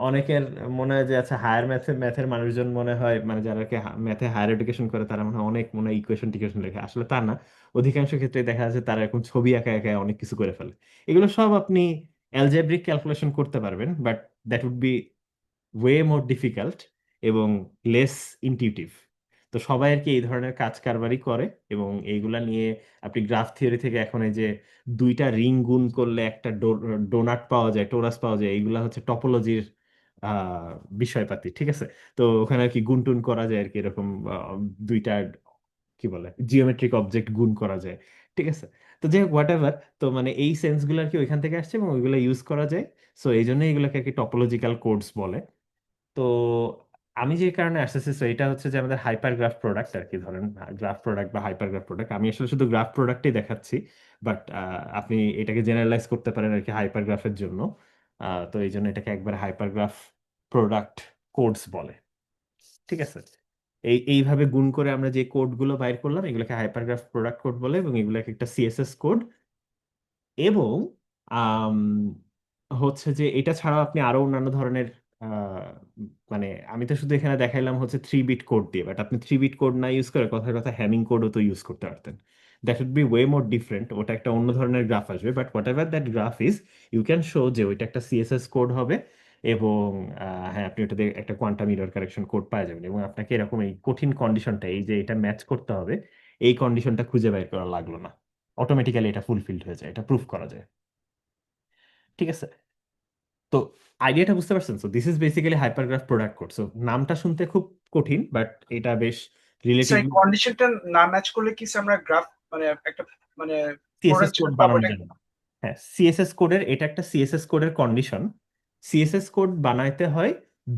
অনেকের মনে হয় যে আচ্ছা হায়ার ম্যাথের মানুষজন মনে হয়, মানে যারা ম্যাথে হায়ার এডুকেশন করে তারা মনে হয় অনেক মনে হয় ইকুয়েশন টিকুয়েশন লেখে, আসলে তা না। অধিকাংশ ক্ষেত্রে দেখা যাচ্ছে তারা এরকম ছবি একা একা অনেক কিছু করে ফেলে। এগুলো সব আপনি অ্যালজেব্রিক ক্যালকুলেশন করতে পারবেন, but that would be way more difficult এবং লেস ইনটিউটিভ। তো সবাই আর কি এই ধরনের কাজ কারবারই করে, এবং এইগুলা নিয়ে আপনি গ্রাফ থিওরি থেকে এখন এই যে দুইটা রিং গুণ করলে একটা ডোনাট পাওয়া যায়, টোরাস পাওয়া যায়, এইগুলা হচ্ছে টপোলজির বিষয়পাতি। ঠিক আছে, তো ওখানে আর কি গুণ টুন করা যায় আর কি, এরকম দুইটা কি বলে জিওমেট্রিক অবজেক্ট গুণ করা যায়। ঠিক আছে, তো যাই হোক হোয়াট এভার, তো মানে এই সেন্স গুলো আর কি ওইখান থেকে আসছে এবং ওইগুলো ইউজ করা যায়। সো এই জন্য এগুলোকে আর কি টপোলজিক্যাল কোডস বলে। তো আমি যে কারণে আসতেছি so এটা হচ্ছে যে আমাদের হাইপার গ্রাফ প্রোডাক্ট আর কি, ধরেন গ্রাফ প্রোডাক্ট বা হাইপার গ্রাফ প্রোডাক্ট, আমি আসলে শুধু গ্রাফ প্রোডাক্টই দেখাচ্ছি, বাট আপনি এটাকে জেনারেলাইজ করতে পারেন আর কি হাইপার গ্রাফের জন্য। তো এই জন্য এটাকে একবার হাইপার গ্রাফ প্রোডাক্ট কোডস বলে। ঠিক আছে, এইভাবে গুণ করে আমরা যে কোডগুলো বাইর করলাম এগুলোকে হাইপারগ্রাফ প্রোডাক্ট কোড বলে, এবং এগুলো একটা সিএসএস কোড। এবং আম, হচ্ছে যে এটা ছাড়াও আপনি আরো অন্যান্য ধরনের মানে আমি তো শুধু এখানে দেখাইলাম হচ্ছে 3 বিট কোড দিয়ে, বাট আপনি 3 বিট কোড না ইউজ করে কথার কথা হ্যামিং কোডও তো ইউজ করতে পারতেন। That would be way more different, ওটা একটা অন্য ধরনের গ্রাফ আসবে, but whatever that graph is you can show যে ওইটা একটা সিএসএস কোড হবে। এবং হ্যাঁ, আপনি ওটাতে একটা কোয়ান্টাম ইরর কারেকশন কোড পাওয়া যাবেন, এবং আপনাকে এরকম এই কঠিন কন্ডিশনটা, এই যে এটা ম্যাচ করতে হবে, এই কন্ডিশনটা খুঁজে বের করা লাগলো না, অটোমেটিক্যালি এটা ফুলফিলড হয়ে যায়, এটা প্রুফ করা যায়। ঠিক আছে, তো আইডিয়াটা বুঝতে পারছেন? So this is basically hypergraph product code. So নামটা শুনতে খুব কঠিন, বাট এটা বেশ স্যার রিলেটিভলি কন্ডিশনটা না ম্যাচ করলে কি স্যার আমরা গ্রাফ মানে একটা মানে সিএসএস প্রোডাক্ট কোড যেটা পাবো বানানো এটা? যাবে না। হ্যাঁ, সিএসএস কোডের এটা একটা সিএসএস কোডের কন্ডিশন। সিএসএস কোড বানাইতে হয়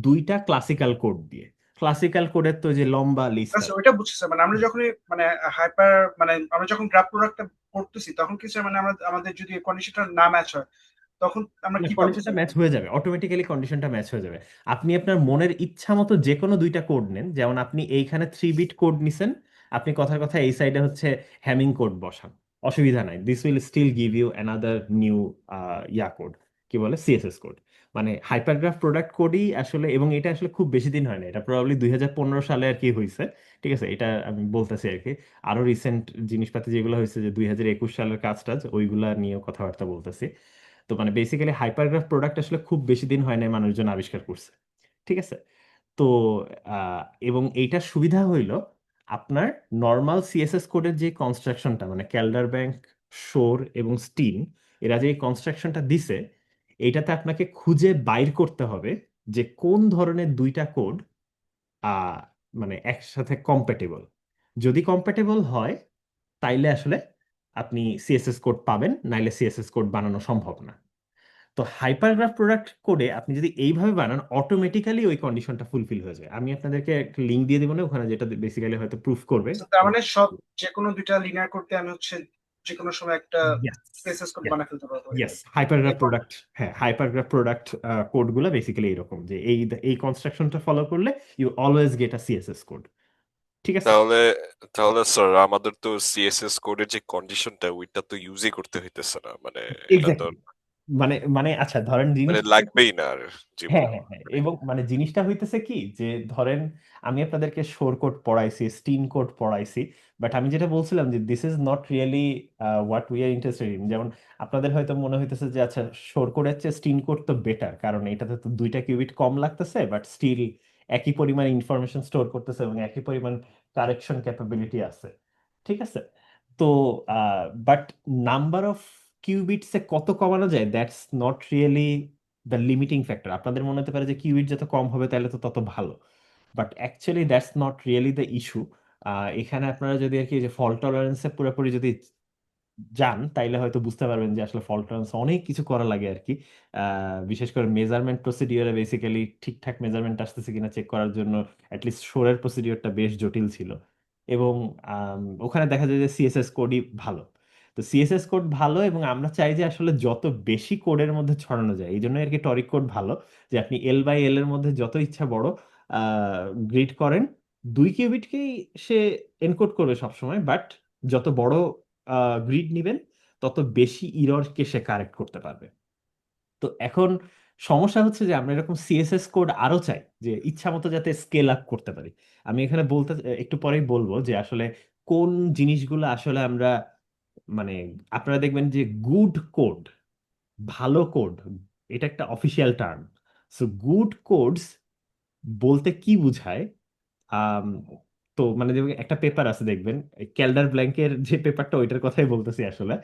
দুইটা ক্লাসিক্যাল কোড দিয়ে। ক্লাসিক্যাল কোডের তো যে লম্বা লিস্ট আচ্ছা আছে। ওইটা বুঝছি স্যার, মানে আমরা যখনই মানে হাইপার মানে আমরা যখন গ্রাফ প্রোডাক্টটা করতেছি তখন কি স্যার মানে আমরা আমাদের যদি কন্ডিশনটা না ম্যাচ হয় তখন আমরা কি পাবো কন্ডিশনটা স্যার? ম্যাচ হয়ে যাবে, অটোমেটিক্যালি কন্ডিশনটা ম্যাচ হয়ে যাবে। আপনি আপনার মনের ইচ্ছা মতো যে কোনো দুইটা কোড নেন, যেমন আপনি এইখানে 3 বিট কোড নিছেন, আপনি কথার কথা এই সাইডে হচ্ছে হ্যামিং কোড বসান, অসুবিধা নাই, this will still give you another new ইয়া কোড, কি বলে, সিএসএস কোড। মানে হাইপারগ্রাফ প্রোডাক্ট কোডই আসলে, এবং এটা আসলে খুব বেশি দিন হয় না, এটা প্রবাবলি 2015 সালে আর কি হয়েছে। ঠিক আছে, এটা আমি বলতেছি আর কি, আরো রিসেন্ট জিনিসপাতি যেগুলো হয়েছে যে 2021 সালের কাজ টাজ ওইগুলা নিয়েও কথাবার্তা বলতেছি। তো মানে বেসিক্যালি হাইপারগ্রাফ প্রোডাক্ট আসলে খুব বেশি দিন হয় নাই মানুষজন আবিষ্কার করছে। ঠিক আছে, তো আহ, এবং এইটার সুবিধা হইল আপনার নর্মাল সিএসএস কোডের যে কনস্ট্রাকশনটা, মানে ক্যালডার ব্যাংক, শোর এবং স্টিন, এরা যে কনস্ট্রাকশনটা দিছে, এইটাতে আপনাকে খুঁজে বাইর করতে হবে যে কোন ধরনের দুইটা কোড আহ মানে একসাথে কম্প্যাটেবল। যদি কম্প্যাটেবল হয় তাইলে আসলে আপনি সিএসএস কোড পাবেন, নাইলে সিএসএস কোড বানানো সম্ভব না। তো হাইপারগ্রাফ প্রোডাক্ট কোডে আপনি যদি এইভাবে বানান, অটোমেটিক্যালি ওই কন্ডিশনটা ফুলফিল হয়ে যায়। আমি আপনাদেরকে একটা লিঙ্ক দিয়ে দিব না ওখানে, যেটা বেসিক্যালি হয়তো প্রুফ করবে। So, তার মানে সব যে কোনো দুইটা লিনিয়ার করতে আমি হচ্ছে যে কোনো সময় একটা সিএসএস কোড বানায় ফেলতে পারবো ইয়েস, হাইপারগ্রাফ এরপর। প্রোডাক্ট, হ্যাঁ, হাইপারগ্রাফ প্রোডাক্ট কোডগুলো বেসিক্যালি এরকম যে এই কনস্ট্রাকশনটা ফলো করলে you always get a CSS code. ঠিক আছে, তাহলে তাহলে স্যার আমাদের তো সিএসএস কোডের যে কন্ডিশনটা ওইটা তো ইউজই করতে হইতেছে না, মানে এটা তো এক্স্যাক্টলি। মানে আচ্ছা, ধরেন মানে জিনিসটা, লাগবেই না আর হ্যাঁ জীবনে হ্যাঁ হ্যাঁ, মানে। এবং মানে জিনিসটা হইতেছে কি যে ধরেন আমি আপনাদেরকে শোর কোড পড়াইছি, স্টিন কোড পড়াইছি, বাট আমি যেটা বলছিলাম যে this is not really what we are interested in. যেমন আপনাদের হয়তো মনে হইতেছে যে আচ্ছা, শোর কোডের চেয়ে স্টিন কোড তো বেটার, কারণ এটাতে তো 2টা কিউবিট কম লাগতেছে, বাট স্টিল একই পরিমাণ ইনফরমেশন স্টোর করতেছে এবং একই পরিমাণ কারেকশন ক্যাপাবিলিটি আছে। ঠিক আছে, তো বাট নাম্বার অফ কিউবিটসে কত কমানো যায়, that's not really the limiting factor. আপনাদের মনে হতে পারে যে কিউবিট যত কম হবে তাহলে তো তত ভালো, but actually that's not really the issue. এখানে আপনারা যদি আর কি যে ফল্ট টলারেন্সে পুরোপুরি যদি যান তাইলে হয়তো বুঝতে পারবেন যে আসলে ফল্ট টলারেন্স অনেক কিছু করা লাগে আর কি। বিশেষ করে মেজারমেন্ট প্রসিডিওরে বেসিক্যালি ঠিকঠাক মেজারমেন্ট আসতেছে কিনা চেক করার জন্য অ্যাটলিস্ট শোরের প্রসিডিওরটা বেশ জটিল ছিল। এবং ওখানে দেখা যায় যে সিএসএস কোডই ভালো। তো সিএসএস কোড ভালো, এবং আমরা চাই যে আসলে যত বেশি কোডের মধ্যে ছড়ানো যায়, এই জন্য আর কি টরিক কোড ভালো, যে আপনি এল বাই এল এর মধ্যে যত ইচ্ছা বড় গ্রিড করেন, 2 কিউবিটকেই সে এনকোড করবে সবসময়, বাট যত বড় গ্রিড নিবেন তত বেশি ইররকে সে কারেক্ট করতে পারবে। তো এখন সমস্যা হচ্ছে যে আমরা এরকম সিএসএস কোড আরো চাই, যে ইচ্ছা মতো যাতে স্কেল আপ করতে পারি। আমি এখানে বলতে একটু পরেই বলবো যে আসলে কোন জিনিসগুলো আসলে আমরা মানে, আপনারা দেখবেন যে গুড কোড, ভালো কোড, এটা একটা official term. So good codes বলতে কি বোঝায়? আম, তো মানে যেমন একটা পেপার আছে দেখবেন, ক্যালডার ব্ল্যাঙ্কের যে পেপারটা, ওইটার কথাই বলতেছি আসলে।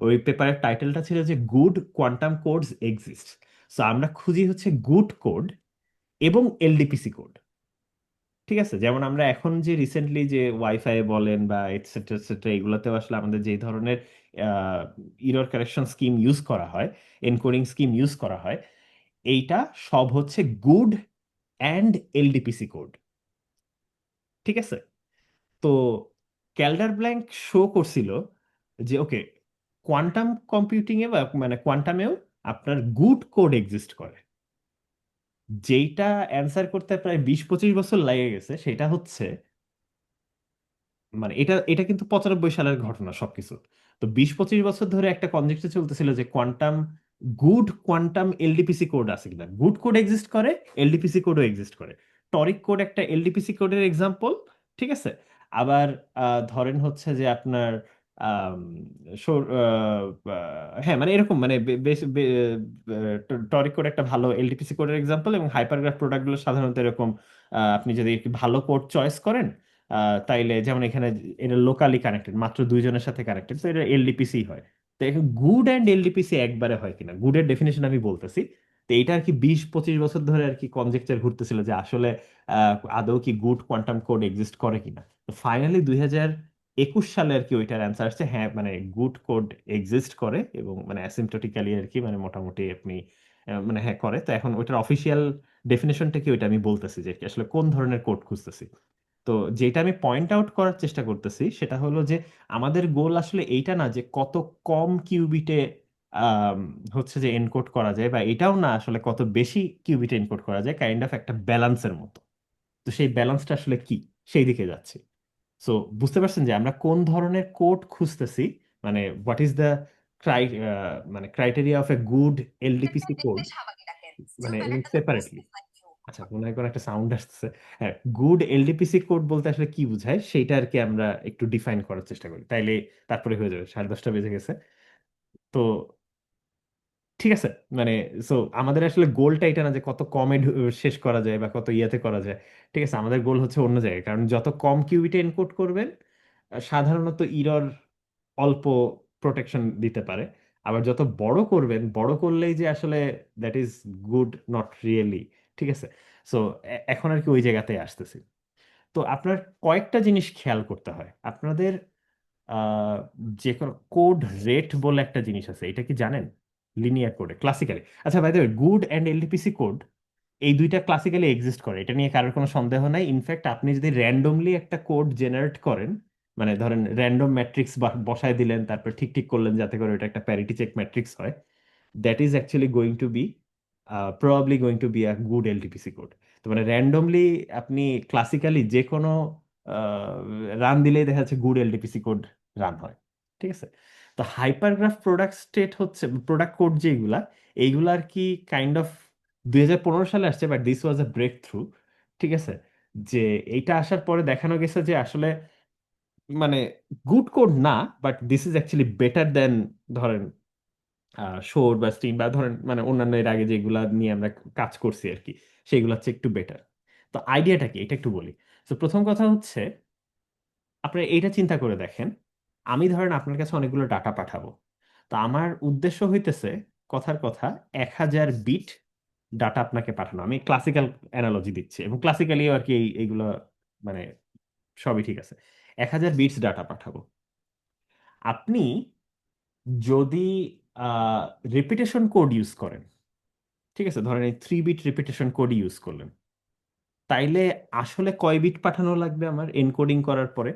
ওই পেপারের টাইটেলটা ছিল যে good quantum codes exist. So আমরা খুঁজি হচ্ছে গুড কোড এবং এলডিপিসি কোড। ঠিক আছে, যেমন আমরা এখন যে রিসেন্টলি যে ওয়াইফাই বলেন বা এটসেট্রা এটসেট্রা, এগুলোতেও আসলে আমাদের যে ধরনের ইরর কারেকশন স্কিম ইউজ করা হয়, এনকোডিং স্কিম ইউজ করা হয়, এইটা সব হচ্ছে গুড অ্যান্ড এলডিপিসি কোড। ঠিক আছে? তো ক্যালডার ব্ল্যাঙ্ক শো করছিল যে ওকে, কোয়ান্টাম কম্পিউটিং এ বা মানে কোয়ান্টামেও আপনার গুড কোড এক্সিস্ট করে। যেইটা অ্যান্সার করতে প্রায় 20-25 বছর লেগে গেছে সেটা হচ্ছে, মানে এটা এটা কিন্তু 95 সালের ঘটনা সবকিছু। তো 20-25 বছর ধরে একটা কনজেক্টর চলতেছিল যে কোয়ান্টাম এলডিপিসি কোড আছে কিনা। গুড কোড এক্সিস্ট করে, এলডিপিসি কোডও এক্সিস্ট করে। টরিক কোড একটা এলডিপিসি কোডের এক্সাম্পল। ঠিক আছে? আবার ধরেন হচ্ছে যে আপনার আম, হ্যাঁ মানে এরকম মানে টরিক কোড একটা ভালো এলডিপিসি কোডের এক্সাম্পল, এবং হাইপারগ্রাফ প্রোডাক্টগুলো সাধারণত এরকম। আপনি যদি একটি ভালো কোড চয়েস করেন, তাইলে যেমন এখানে এটা লোকালি কানেক্টেড, মাত্র দুইজনের সাথে কানেক্টেড, তো এটা এলডিপিসি হয়। তো এখন গুড অ্যান্ড এলডিপিসি একবারে হয় কিনা, গুডের ডেফিনেশন আমি বলতেছি। তো এটা আর কি 20-25 বছর ধরে আর কি কনজেকচার ঘুরতেছিল যে আসলে আদৌ কি গুড কোয়ান্টাম কোড এক্সিস্ট করে কিনা। তো ফাইনালি 2021 সালে আর কি ওইটার অ্যান্সার আসছে, হ্যাঁ মানে গুড কোড এক্সিস্ট করে, এবং মানে অ্যাসিম্পটোটিক্যালি আর কি মানে মোটামুটি আপনি মানে হ্যাঁ করে। তো এখন ওইটার অফিসিয়াল ডেফিনেশনটা কি ওইটা আমি বলতেছি যে আসলে কোন ধরনের কোড খুঁজতেছি। তো যেটা আমি পয়েন্ট আউট করার চেষ্টা করতেছি সেটা হলো যে আমাদের গোল আসলে এইটা না যে কত কম কিউবিটে আম, হচ্ছে যে এনকোড করা যায়, বা এটাও না আসলে কত বেশি কিউবিটে এনকোড করা যায়, কাইন্ড অফ একটা ব্যালেন্সের মতো। তো সেই ব্যালেন্সটা আসলে কি, সেই দিকে যাচ্ছি। সো বুঝতে পারছেন যে আমরা কোন ধরনের কোড খুঁজতেছি, মানে হোয়াট ইজ দ্য মানে criteria of a good LDPC code, মানে এবং সেপারেটলি। আচ্ছা, মনে হয় কোনো একটা সাউন্ড আসতেছে। হ্যাঁ, গুড এলডিপিসি কোড বলতে আসলে কি বোঝায় সেইটা আর কি আমরা একটু ডিফাইন করার চেষ্টা করি, তাইলে তারপরে হয়ে যাবে। 10:30 বেজে গেছে। তো ঠিক আছে, মানে সো আমাদের আসলে গোলটা এটা না যে কত কমে শেষ করা যায় বা কত ইয়েতে করা যায়। ঠিক আছে, আমাদের গোল হচ্ছে অন্য জায়গায়, কারণ যত কম কিউবিটে এনকোড করবেন সাধারণত ইরর অল্প প্রোটেকশন দিতে পারে। আবার যত বড় করবেন, বড় করলেই যে আসলে that is good not really. ঠিক আছে? সো এখন আর কি ওই জায়গাতে আসতেছি। তো আপনার কয়েকটা জিনিস খেয়াল করতে হয় আপনাদের। আহ, যে কোনো কোড রেট বলে একটা জিনিস আছে, এটা কি জানেন? লিনিয়ার কোডে ক্লাসিক্যালি, আচ্ছা by the way, good and LDPC code এই দুইটা ক্লাসিক্যালি এক্সিস্ট করে, এটা নিয়ে কারোর কোনো সন্দেহ নাই। ইনফ্যাক্ট আপনি যদি র্যান্ডমলি একটা কোড জেনারেট করেন, মানে ধরেন র্যান্ডম ম্যাট্রিক্স বসায় দিলেন, তারপর ঠিক ঠিক করলেন যাতে করে এটা একটা প্যারিটি চেক ম্যাট্রিক্স হয়, that is actually going to be probably going to be a good LDPC code. তো মানে র্যান্ডমলি আপনি ক্লাসিক্যালি যে কোনো রান দিলেই দেখা যাচ্ছে গুড এলটিপিসি কোড রান হয়। ঠিক আছে? তো হাইপারগ্রাফ প্রোডাক্ট স্টেট হচ্ছে প্রোডাক্ট কোড যেগুলা, এইগুলা আর কি কাইন্ড অফ 2015 সালে আসছে, but this was a breakthrough. ঠিক আছে? যে এইটা আসার পরে দেখানো গেছে যে আসলে মানে গুড কোড না, but this is actually better দেন ধরেন শোর বা স্টিম বা ধরেন মানে অন্যান্য এর আগে যেগুলা নিয়ে আমরা কাজ করছি আর কি, সেগুলো হচ্ছে একটু বেটার। তো আইডিয়াটা কি এটা একটু বলি। তো প্রথম কথা হচ্ছে, আপনি এইটা চিন্তা করে দেখেন, আমি ধরেন আপনার কাছে অনেকগুলো ডাটা পাঠাবো। তো আমার উদ্দেশ্য হইতেছে, কথার কথা, 1000 বিট ডাটা আপনাকে পাঠানো। আমি ক্লাসিক্যাল অ্যানালজি দিচ্ছি, এবং ক্লাসিক্যালিও আর কি এইগুলো মানে সবই ঠিক আছে। 1000 বিটস ডাটা পাঠাবো। আপনি যদি রিপিটেশন কোড ইউজ করেন, ঠিক আছে, ধরেন এই 3 বিট রিপিটেশন কোড ইউজ করলেন, তাইলে আসলে কয় বিট পাঠানো লাগবে আমার এনকোডিং করার পরে?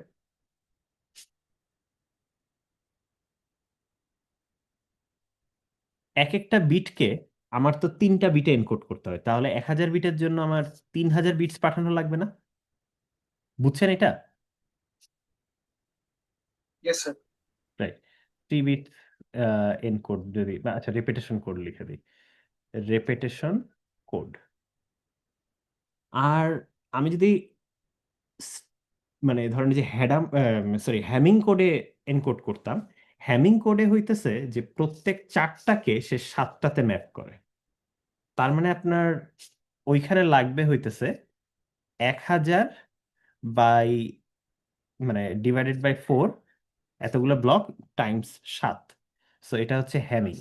এক একটা বিটকে আমার তো 3টা বিটে এনকোড করতে হয়, তাহলে 1000 বিটের জন্য আমার 3000 বিটস পাঠানো লাগবে না? বুঝছেন এটা? Yes sir. Right. 3 bit encode যদি বা আচ্ছা রেপিটেশন কোড লিখে দিই, রেপিটেশন কোড। আর আমি যদি স- মানে ধরেন যে হ্যামিং কোডে এনকোড করতাম, হ্যামিং কোডে হইতেছে যে প্রত্যেক 4টাকে সে 7টাতে ম্যাপ করে। তার মানে আপনার ওইখানে লাগবে হইতেছে 1000 মানে ডিভাইডেড বাই 4, এতগুলো ব্লক টাইমস 7। সো এটা হচ্ছে হ্যামিং।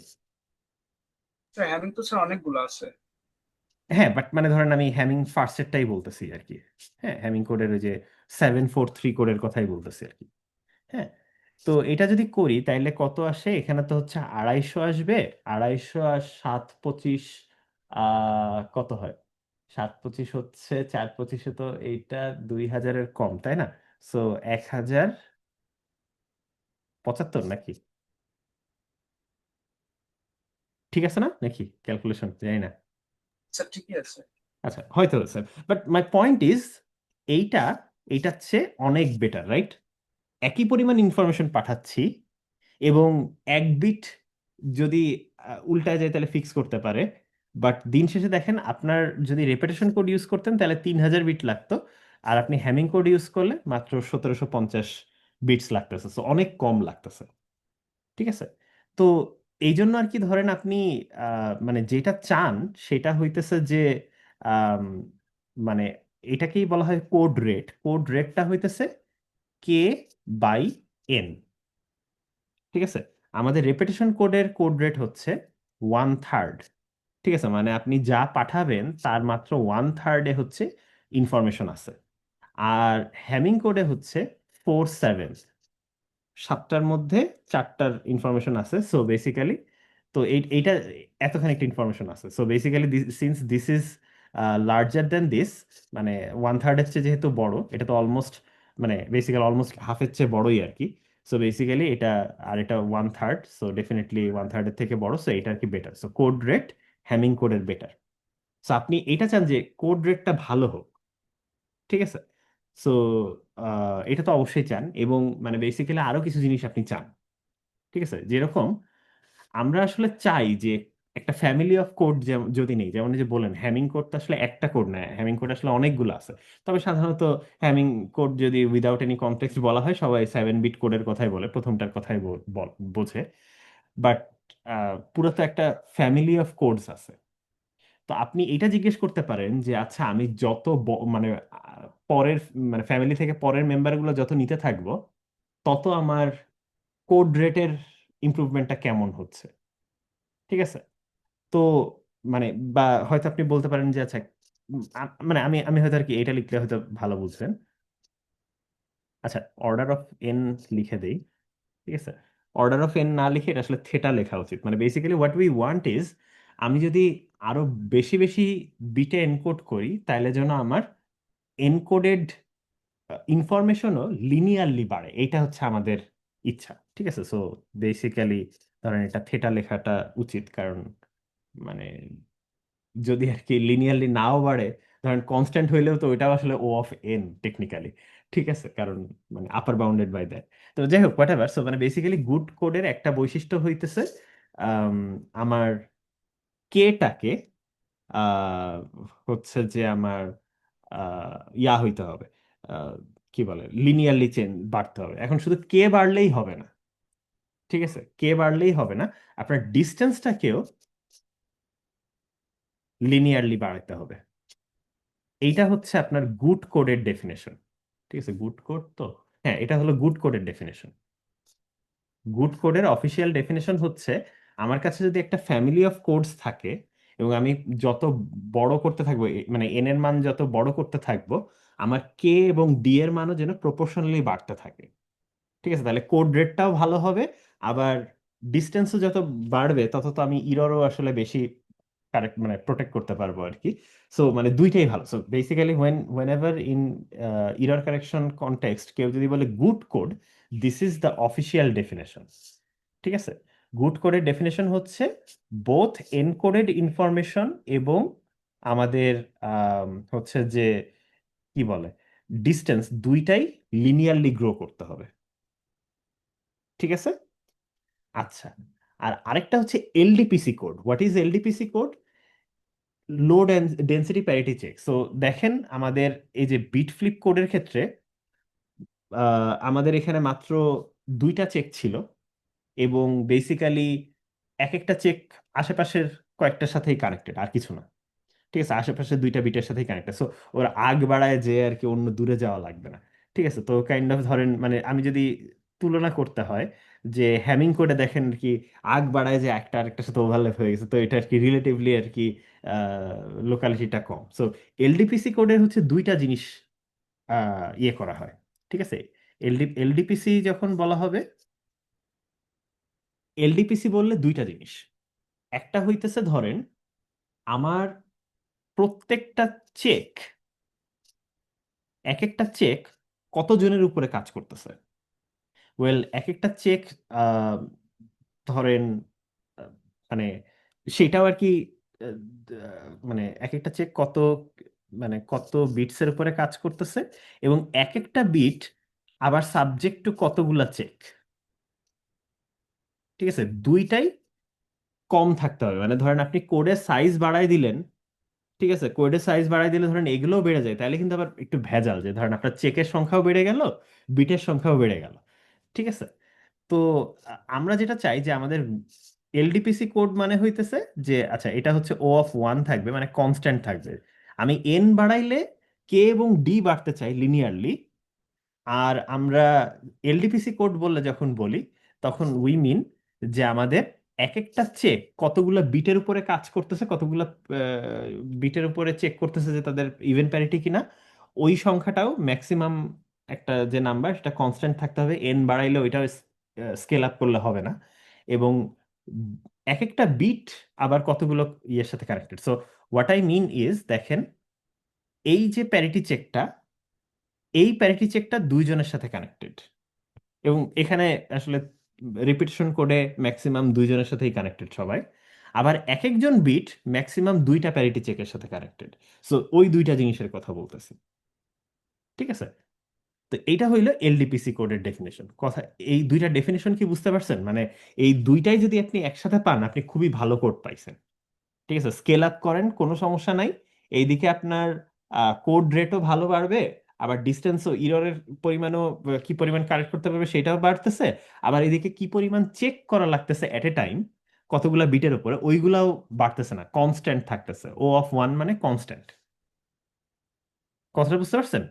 স্যার হ্যামিং তো স্যার অনেকগুলো আছে। হ্যাঁ, বাট মানে ধরেন আমি হ্যামিং ফার্স্টেরটাই বলতেছি আর কি। হ্যাঁ, হ্যামিং কোডের ওই যে 743 কোডের কথাই বলতেছি আর কি। হ্যাঁ। তো এটা যদি করি তাইলে কত আসে, এখানে তো হচ্ছে 250 আসবে। 250 আর 7 25 কত হয়? 7 25 হচ্ছে 4 25-এ তো এইটা 2000-এর কম, তাই না? সো 1075 নাকি? ঠিক আছে না নাকি? ক্যালকুলেশন জানি না। স্যার ঠিকই আছে। আচ্ছা, হয়তো sir, but my point is এইটা এইটার চেয়ে অনেক বেটার, রাইট? একই পরিমাণ ইনফরমেশন পাঠাচ্ছি, এবং 1 বিট যদি উল্টায় যায় তাহলে ফিক্স করতে পারে। বাট দিন শেষে দেখেন, আপনার যদি রেপিটেশন কোড ইউজ করতেন তাহলে 3000 বিট লাগতো, আর আপনি হ্যামিং কোড ইউজ করলে মাত্র 1750 বিটস লাগতেছে, সো অনেক কম লাগতেছে। ঠিক আছে? তো এই জন্য আর কি, ধরেন আপনি মানে যেটা চান সেটা হইতেছে যে আম, মানে এটাকেই বলা হয় কোড রেট। কোড রেটটা হইতেছে K/N। ঠিক আছে? আমাদের রেপিটেশন কোডের কোড রেট হচ্ছে 1/3। ঠিক আছে, মানে আপনি যা পাঠাবেন তার মাত্র 1/3 হচ্ছে ইনফরমেশন আছে। আর হ্যামিং কোডে হচ্ছে 4/7, 7টার মধ্যে 4টার ইনফরমেশন আছে। সো বেসিক্যালি, তো এইটা এতখানি একটা ইনফরমেশন আছে। So basically since this is larger then this, মানে 1/3-এর চেয়ে যেহেতু বড়, এটা তো অলমোস্ট, মানে বেসিক্যালি অলমোস্ট হাফের চেয়ে বড়ই আর কি। সো বেসিক্যালি এটা, আর এটা 1/3, সো ডেফিনেটলি 1/3-এর থেকে বড়, সো এটা আর কি better. So code rate Hamming কোডের বেটার। সো আপনি এটা চান যে কোড রেটটা ভালো হোক। ঠিক আছে? সো এটা তো অবশ্যই চান, এবং মানে বেসিক্যালি আরো কিছু জিনিস আপনি চান। ঠিক আছে, যেরকম আমরা আসলে চাই যে একটা ফ্যামিলি অফ কোড যদি নেই, যেমন এই যে বলেন হ্যামিং কোড তো আসলে একটা কোড না, হ্যামিং কোড আসলে অনেকগুলো আছে। তবে সাধারণত হ্যামিং কোড যদি উইদাউট এনি কনটেক্সট বলা হয়, সবাই 7 বিট কোডের কথাই বলে, প্রথমটার কথাই বোঝে। বাট পুরো তো একটা ফ্যামিলি অফ কোডস আছে। তো আপনি এটা জিজ্ঞেস করতে পারেন যে আচ্ছা, আমি যত মানে পরের, মানে ফ্যামিলি থেকে পরের মেম্বারগুলো যত নিতে থাকবো, তত আমার কোড রেটের ইমপ্রুভমেন্টটা কেমন হচ্ছে। ঠিক আছে? তো মানে, বা হয়তো আপনি বলতে পারেন যে আচ্ছা, মানে আমি আমি হয়তো আর কি এটা লিখলে হয়তো ভালো বুঝবেন। আচ্ছা, অর্ডার অফ এন লিখে দেই। ঠিক আছে? অর্ডার অফ এন না লিখে এটা আসলে থেটা লেখা উচিত। মানে basically what we want is, আমি যদি আরো বেশি বেশি বিটে এনকোড করি, তাহলে যেন আমার এনকোডেড ইনফরমেশনও লিনিয়ারলি বাড়ে, এইটা হচ্ছে আমাদের ইচ্ছা। ঠিক আছে? সো বেসিক্যালি ধরেন এটা থেটা লেখাটা উচিত, কারণ মানে যদি আর কি লিনিয়ারলি নাও বাড়ে, ধরেন কনস্ট্যান্ট হইলেও তো ওইটাও আসলে ও অফ এন টেকনিক্যালি। ঠিক আছে, কারণ মানে আপার বাউন্ডেড বাই দ্যাট। তো যাই হোক, হোয়াট এভার। সো মানে বেসিক্যালি গুড কোডের একটা বৈশিষ্ট্য হইতেছে আম, আমার কেটাকে আহ হচ্ছে যে আমার ইয়া হইতে হবে, আহ, কি বলে, লিনিয়ারলি চেঞ্জ বাড়তে হবে। এখন শুধু কে বাড়লেই হবে না। ঠিক আছে, কে বাড়লেই হবে না, আপনার ডিস্টেন্সটাকেও লিনিয়ারলি বাড়াতে হবে। এইটা হচ্ছে আপনার গুড কোডের ডেফিনেশন। ঠিক আছে, গুড কোড তো, হ্যাঁ, এটা হলো গুড কোডের ডেফিনেশন। গুড কোডের অফিসিয়াল ডেফিনেশন হচ্ছে, আমার কাছে যদি একটা ফ্যামিলি অফ কোডস থাকে, এবং আমি যত বড় করতে থাকবো, মানে এন এর মান যত বড় করতে থাকবো, আমার কে এবং ডি এর মানও যেন প্রপোর্শনালি বাড়তে থাকে। ঠিক আছে, তাহলে কোড রেটটাও ভালো হবে, আবার ডিস্টেন্সও যত বাড়বে তত তো আমি ইররও আসলে বেশি কারেক্ট, মানে প্রোটেক্ট করতে পারবো আর কি। সো মানে দুইটাই ভালো। So basically when ever in error correction context কেউ যদি বলে good code, this is the official definition. ঠিক আছে? গুড কোডের ডেফিনেশন হচ্ছে বোথ এনকোডেড ইনফরমেশন এবং আমাদের হচ্ছে যে কি বলে, ডিস্টেন্স, দুইটাই লিনিয়ারলি গ্রো করতে হবে। ঠিক আছে? আচ্ছা, আর আরেকটা হচ্ছে LDPC code. What is LDPC code? Low density parity check. So দেখেন, আমাদের এই যে বিট ফ্লিপ কোডের ক্ষেত্রে আমাদের এখানে মাত্র 2টা চেক ছিল, এবং বেসিক্যালি এক একটা চেক আশেপাশের কয়েকটার সাথেই কানেক্টেড, আর কিছু না। ঠিক আছে, আশেপাশে 2টা বিটের সাথেই কানেক্টেড, সো ওরা আগ বাড়ায় যে আর কি অন্য দূরে যাওয়া লাগবে না। ঠিক আছে, তো কাইন্ড অফ ধরেন, মানে আমি যদি তুলনা করতে হয়, যে হ্যামিং কোডে দেখেন আর কি আগ বাড়ায় যে একটা আরেকটার সাথে ওভারল্যাপ হয়ে গেছে, তো এটা আর কি রিলেটিভলি আর কি লোকালিটিটা কম। সো এলডিপিসি কোডে হচ্ছে 2টা জিনিস ইয়ে করা হয়। ঠিক আছে, এলডিপিসি যখন বলা হবে, এলডিপিসি বললে 2টা জিনিস। একটা হইতেছে ধরেন আমার প্রত্যেকটা চেক এক একটা চেক কতজনের উপরে কাজ করতেছে? ওয়েল, এক একটা চেক ধরেন আহ, মানে সেটাও আর কি আহ, মানে এক একটা চেক কত কত বিটসের উপরে কাজ করতেছে, এবং এক একটা বিট আবার সাবজেক্ট টু কতগুলা চেক। ঠিক আছে, দুইটাই কম থাকতে হবে। মানে ধরেন আপনি কোডের সাইজ বাড়াই দিলেন, ঠিক আছে, কোডের সাইজ বাড়াই দিলে ধরেন এগুলোও বেড়ে যায়, তাহলে কিন্তু আবার একটু ভেজাল, যে ধরেন আপনার চেকের সংখ্যাও বেড়ে গেল, বিটের সংখ্যাও বেড়ে গেল। ঠিক আছে, তো আমরা যেটা চাই যে আমাদের এলডিপিসি কোড মানে হইতেছে যে আচ্ছা এটা হচ্ছে ও অফ ওয়ান থাকবে, মানে কনস্ট্যান্ট থাকবে। আমি এন বাড়াইলে কে এবং ডি বাড়তে চাই লিনিয়ারলি। আর আমরা এলডিপিসি কোড বললে যখন বলি, তখন উই মিন যে আমাদের এক একটা চেক কতগুলো বিটের উপরে কাজ করতেছে, কতগুলো বিটের উপরে চেক করতেছে যে তাদের ইভেন প্যারিটি কিনা, ওই সংখ্যাটাও ম্যাক্সিমাম একটা যে নাম্বার সেটা কনস্ট্যান্ট থাকতে হবে। এন বাড়াইলে ওইটাও স্কেল আপ করলে হবে না। এবং এক একটা বিট আবার কতগুলো ইয়ের সাথে connected. So what I mean is, দেখেন এই যে প্যারিটি চেকটা, এই প্যারিটি চেকটা দুইজনের সাথে কানেক্টেড, এবং এখানে আসলে রিপিটেশন কোডে ম্যাক্সিমাম দুইজনের সাথেই কানেক্টেড সবাই। আবার এক একজন বিট ম্যাক্সিমাম দুইটা প্যারিটি চেকের সাথে কানেক্টেড। সো ওই দুইটা জিনিসের কথা বলতেছি। ঠিক আছে, তো এইটা হইলো এলডিপিসি কোডের ডেফিনেশন কথা। এই দুইটা ডেফিনেশন কি বুঝতে পারছেন? মানে এই দুইটাই যদি আপনি একসাথে পান, আপনি খুবই ভালো কোড পাইছেন। ঠিক আছে, স্কেল আপ করেন কোনো সমস্যা নাই, এইদিকে আপনার কোড রেটও ভালো বাড়বে, আবার ডিস্টেন্স ও ইররের পরিমাণও কি পরিমাণ কারেক্ট করতে পারবে সেটাও বাড়তেছে, আবার এদিকে কি পরিমাণ চেক করা লাগতেছে এট এ টাইম কতগুলা বিটের উপরে, ওইগুলাও বাড়তেছে না, কনস্ট্যান্ট থাকতেছে। ও অফ ওয়ান মানে কনস্ট্যান্ট। কথাটা বুঝতে পারছেন?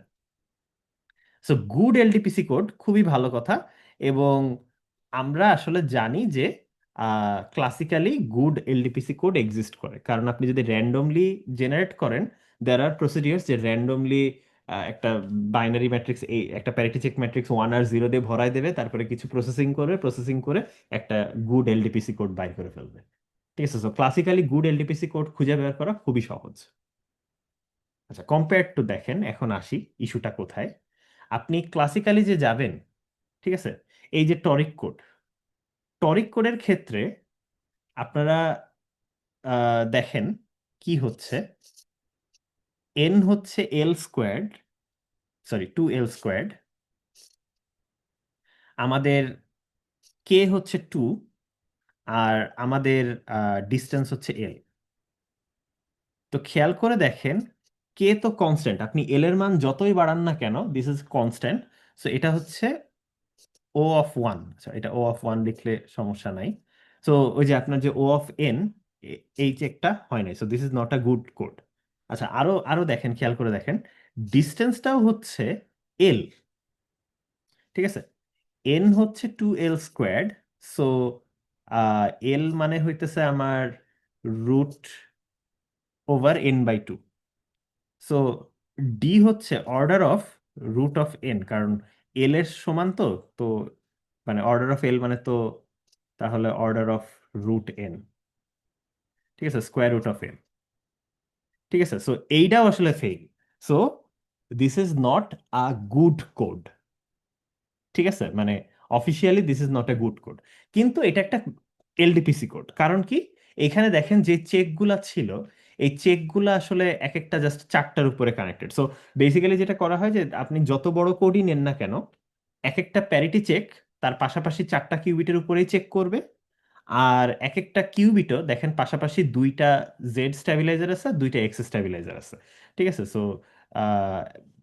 সো গুড এলডিপিসি কোড খুবই ভালো কথা। এবং আমরা আসলে জানি যে classically good LDPC code exist করে, কারণ আপনি যদি র্যান্ডমলি জেনারেট করেন, দেয়ার আর প্রসিডিওর্স যে র্যান্ডমলি একটা বাইনারি ম্যাট্রিক্স, এই একটা প্যারিটি চেক ম্যাট্রিক্স 1 আর 0 দিয়ে ভরাই দেবে, তারপরে কিছু প্রসেসিং করে একটা গুড এলডিপিসি কোড বাইর করে ফেলবে। ঠিক আছে, so classically good LDPC code খুঁজে বের করা খুবই সহজ। আচ্ছা, কম্পেয়ার টু দেখেন, এখন আসি ইস্যুটা কোথায়। আপনি ক্লাসিক্যালি যে যাবেন, ঠিক আছে, এই যে টরিক কোডের ক্ষেত্রে আপনারা দেখেন কি হচ্ছে, এন হচ্ছে এল স্কোয়ার্ড, সরি 2l², আমাদের কে হচ্ছে 2, আর আমাদের ডিস্টেন্স হচ্ছে এল। তো খেয়াল করে দেখেন, কে তো কনস্ট্যান্ট, আপনি এল এর মান যতই বাড়ান না কেন, দিস ইজ কনস্ট্যান্ট। সো এটা হচ্ছে ও অফ ওয়ান। আচ্ছা, এটা ও অফ ওয়ান লিখলে সমস্যা নাই। সো ওই যে আপনার যে ও অফ এন, এই চেকটা হয় নাই, so this is not a good code. আচ্ছা, আরো আরো দেখেন, খেয়াল করে দেখেন, ডিস্টেন্সটাও হচ্ছে এল। ঠিক আছে, এন হচ্ছে 2l²। সো এল মানে হইতেছে আমার √n/2। সো ডি হচ্ছে অর্ডার অফ √n, কারণ এল এর সমান তো, তো মানে অর্ডার অফ এল মানে তো তাহলে অর্ডার অফ √n। ঠিক আছে, √n। ঠিক আছে, সো এইটাও আসলে fail. So this is not a good code. ঠিক আছে, মানে officially this is not a good code, কিন্তু এটা একটা এলডিপিসি কোড। কারণ কি, এখানে দেখেন যে চেকগুলা ছিল, এই চেকগুলা আসলে এক একটা জাস্ট চারটার উপরে কানেক্টেড। সো বেসিক্যালি যেটা করা হয় যে আপনি যত বড় কোডই নেন না কেন, এক একটা প্যারিটি চেক তার পাশাপাশি চারটা কিউবিটের উপরেই চেক করবে। আর এক একটা কিউবিটও দেখেন পাশাপাশি দুইটা জেড স্ট্যাবিলাইজার আছে, দুইটা এক্স স্ট্যাবিলাইজার আছে। ঠিক আছে, সো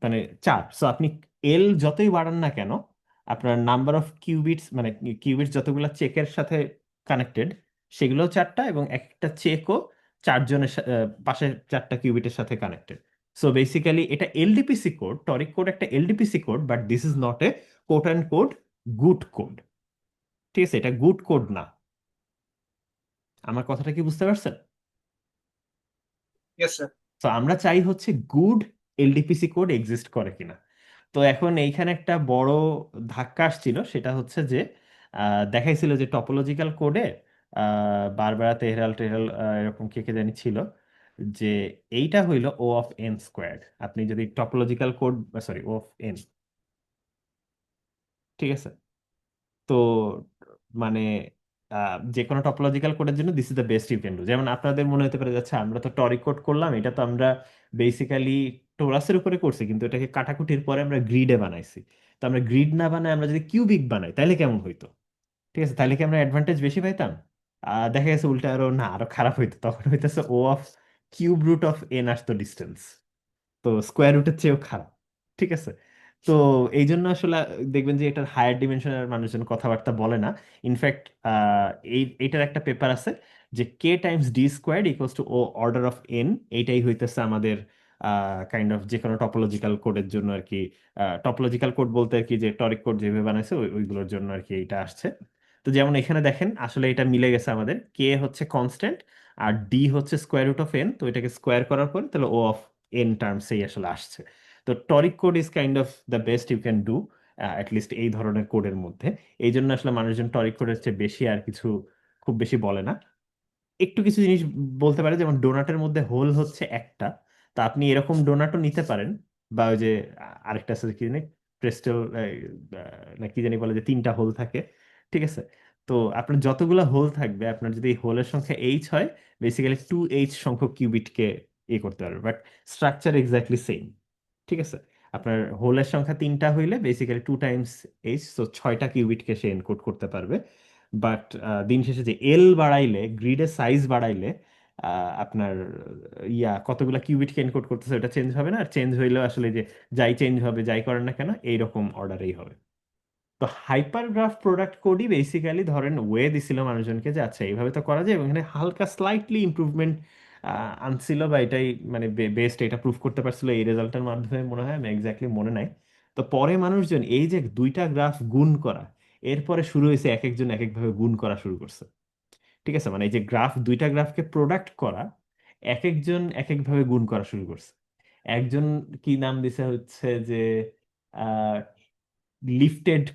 মানে চার। সো আপনি এল যতই বাড়ান না কেন, আপনার নাম্বার অফ কিউবিটস মানে কিউবিটস যতগুলো চেকের সাথে কানেক্টেড, সেগুলোও চারটা, এবং একটা চেকও চারজনের পাশে চারটা কিউবিটের সাথে কানেক্টেড। সো বেসিক্যালি এটা এলডিপিসি কোড, টরিক কোড একটা LDPC code, but this is not a good and code good code. ঠিক আছে, এটা গুড কোড না। আমার কথাটা কি বুঝতে পারছেন? Yes sir. তো আমরা চাই হচ্ছে গুড এলডিপিসি কোড এক্সিস্ট করে কিনা। তো এখন এইখানে একটা বড় ধাক্কা আসছিল, সেটা হচ্ছে যে দেখাইছিল যে টপোলজিক্যাল কোডে বারবারা তেহরাল টেহরাল এরকম কে কে জানি ছিল, যে এইটা হইলো ও অফ এন স্কোয়ার্ড। আপনি যদি topological code, sorry, O of N, ঠিক আছে? তো মানে যে কোনো টপোলজিক্যাল কোডের জন্য this is the best you can do. যেমন আপনাদের মনে হতে পারে যাচ্ছে আমরা তো টরিক কোড করলাম, এটা তো আমরা বেসিক্যালি টোরাসের উপরে করছি, কিন্তু এটাকে কাটাকুটির পরে আমরা গ্রিডে বানাইছি। তো আমরা গ্রিড না বানাই আমরা যদি কিউবিক বানাই তাহলে কেমন হইতো? ঠিক আছে, তাহলে কি আমরা অ্যাডভান্টেজ বেশি পাইতাম? দেখা গেছে উল্টা আরো না, আরো খারাপ হইতো। তখন হইতেছে O of cube root of N আসতো ডিস্টেন্স, তো স্কোয়ার রুটের চেয়েও খারাপ। ঠিক আছে? তো এই জন্য আসলে দেখবেন যে এটার হায়ার ডিমেনশনের মানুষজন কথাবার্তা বলে না। ইনফ্যাক্ট এইটার একটা পেপার আছে যে K times D squared equals to O order of N. এইটাই হইতেছে আমাদের কাইন্ড অফ যে কোনো টপোলজিক্যাল কোডের জন্য আর কি। টপোলজিক্যাল কোড বলতে আর কি যে টরিক কোড যেভাবে বানাইছে ওইগুলোর জন্য আর কি এইটা আসছে। তো যেমন এখানে দেখেন আসলে এটা মিলে গেছে, আমাদের কে হচ্ছে কনস্ট্যান্ট আর ডি হচ্ছে স্কোয়ার রুট অফ এন। তো এটাকে স্কোয়ার করার পর তাহলে ও অফ এন টার্মসেই আসলে আসছে। তো toric code is kind of the best you can do, at least এই ধরনের কোডের মধ্যে। এই জন্য আসলে মানুষজন টরিক কোডের চেয়ে বেশি আর কিছু খুব বেশি বলে না। একটু কিছু জিনিস বলতে পারে, যেমন ডোনাটের মধ্যে হোল হচ্ছে একটা, তা আপনি এরকম ডোনাটও নিতে পারেন। বা ওই যে আরেকটা আছে কি জানি, প্রেস্টেল না কি জানি বলে, যে তিনটা হোল থাকে। ঠিক আছে? তো আপনার যতগুলো হোল থাকবে, আপনার যদি হোলের সংখ্যা এইচ হয়, বেসিক্যালি 2H সংখ্যক কিউবিটকে করতে পারবে, বাট স্ট্রাকচার এক্স্যাক্টলি সেম। ঠিক আছে? আপনার হোলের সংখ্যা তিনটা হইলে বেসিক্যালি 2 টাইমস H, তো 6টা কিউবিটকে সে এনকোড করতে পারবে। বাট দিন শেষে যে এল বাড়াইলে, গ্রিডের সাইজ বাড়াইলে আপনার কতগুলা কিউবিটকে এনকোড করতেছে ওটা চেঞ্জ হবে না। আর চেঞ্জ হইলেও আসলে যে যাই চেঞ্জ হবে, যাই করেন না কেন, এইরকম অর্ডারেই হবে। তো হাইপারগ্রাফ প্রোডাক্ট কোডই বেসিক্যালি ধরেন ওয়ে দিছিল মানুষজনকে যে আচ্ছা এইভাবে তো করা যায়, এবং এখানে হালকা স্লাইটলি ইমপ্রুভমেন্ট আনছিল, বা এটাই মানে বেস্ট, এটা প্রুফ করতে পারছিল এই রেজাল্টের মাধ্যমে মনে হয়, আমি এক্স্যাক্টলি মনে নাই। তো পরে মানুষজন এই যে দুইটা গ্রাফ গুণ করা, এরপরে শুরু হয়েছে এক একজন এক একভাবে গুণ করা শুরু করছে। ঠিক আছে? মানে এই যে দুইটা গ্রাফকে প্রোডাক্ট করা, এক একজন এক একভাবে গুণ করা শুরু করছে। একজন কি নাম দিছে হচ্ছে যে লিফটেড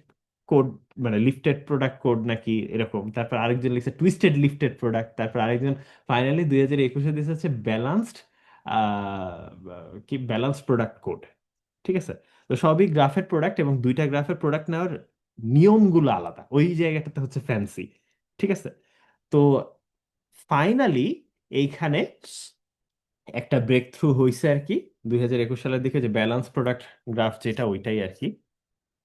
কোড, মানে লিফটেড প্রোডাক্ট কোড নাকি এরকম। তারপর আরেকজন লিখছে টুইস্টেড লিফটেড প্রোডাক্ট। তারপর আরেকজন ফাইনালি 2021-এ দিয়েছে হচ্ছে ব্যালান্সড, কি ব্যালান্সড প্রোডাক্ট কোড। ঠিক আছে? তো সবই গ্রাফের প্রোডাক্ট, এবং দুইটা গ্রাফের প্রোডাক্ট নেওয়ার নিয়মগুলো আলাদা, ওই জায়গাটাতে হচ্ছে ফ্যান্সি। ঠিক আছে? তো ফাইনালি এইখানে একটা ব্রেক থ্রু হয়েছে আর কি 2021 সালের দিকে, যে ব্যালান্স প্রোডাক্ট গ্রাফ যেটা, ওইটাই আর কি।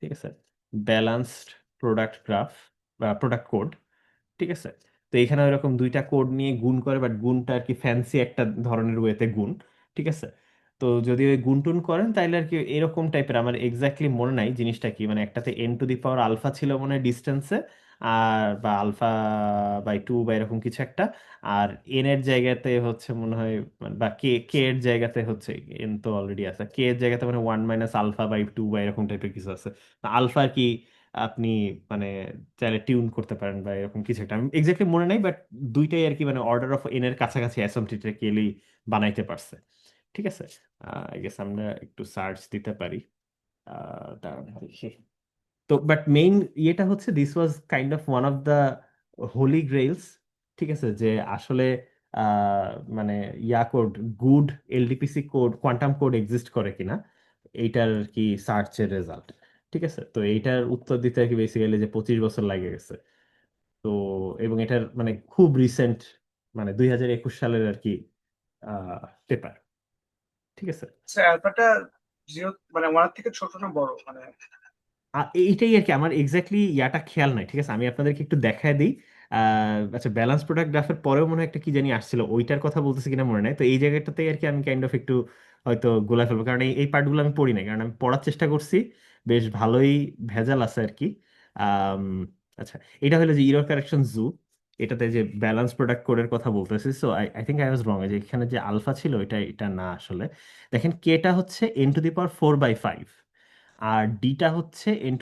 ঠিক আছে? ব্যালান্সড প্রোডাক্ট গ্রাফ বা প্রোডাক্ট কোড। ঠিক আছে? তো এখানে ওইরকম দুইটা কোড নিয়ে গুণ করে, বাট গুণটা আর কি ফ্যান্সি একটা ধরনের ওয়েতে গুণ। ঠিক আছে? তো যদি ওই গুণ টুন করেন তাইলে আর কি এরকম টাইপের, আমার এক্স্যাক্টলি মনে নাই জিনিসটা কি, মানে একটাতে n to the power alpha ছিল মনে হয় ডিস্টেন্সে, আর বা আলফা বাই 2 বা এরকম কিছু একটা। আর এন এর জায়গাতে হচ্ছে মনে হয় বা কে কে এর জায়গাতে হচ্ছে, এন তো অলরেডি আছে, কে এর জায়গাতে মানে 1 - আলফা বাই 2 বা এরকম টাইপের কিছু আছে। আলফা আর কি আপনি মানে চাইলে টিউন করতে পারেন বা এরকম কিছু একটা, আমি এক্স্যাক্টলি মনে নাই, বাট দুইটাই আর কি মানে অর্ডার অফ এন এর কাছাকাছি অ্যাসম্পটেটিক্যালি বানাইতে পারছে। ঠিক আছে? আই গেস আমরা একটু সার্চ দিতে পারি। দাঁড়ান দেখি। তো বাট মেইন ইয়েটা হচ্ছে this was kind of one of the holy grails. ঠিক আছে? যে আসলে আহ, মানে code, good LDPC code, quantum code exist করে কিনা, এইটার কি সার্চের রেজাল্ট। ঠিক আছে? তো এইটার উত্তর দিতে আর কি বেসিক্যালি যে 25 বছর লাগে গেছে। তো এবং এটার মানে খুব রিসেন্ট, মানে 2021 সালের আর কি পেপার। ঠিক আছে? আচ্ছা, অ্যালফাটা জিরো মানে ওয়ান থেকে ছোট না বড় মানে? এইটাই আর কি আমার এক্স্যাক্টলি খেয়াল নাই। ঠিক আছে? আমি আপনাদেরকে একটু দেখায় দিই। আচ্ছা, ব্যালেন্স প্রোডাক্ট গ্রাফের পরেও মনে হয় একটা কি জানি আসছিল, ওইটার কথা বলতেছি কিনা মনে নাই। তো এই জায়গাটাতে আর কি আমি কাইন্ড অফ একটু হয়তো গোলা ফেলবো, কারণ এই পার্টগুলো আমি পড়ি নাই, কারণ আমি পড়ার চেষ্টা করছি, বেশ ভালোই ভেজাল আছে আর কি। আম, আচ্ছা, এটা হলো যে ইরর কারেকশন জু, এটাতে যে ব্যালেন্স প্রোডাক্ট কোডের কথা বলতেছি। So I think I was wrong, যে এখানে যে আলফা ছিল এটা না আসলে। দেখেন কেটা হচ্ছে n⁴/5, আর ডিটা হচ্ছে n⁴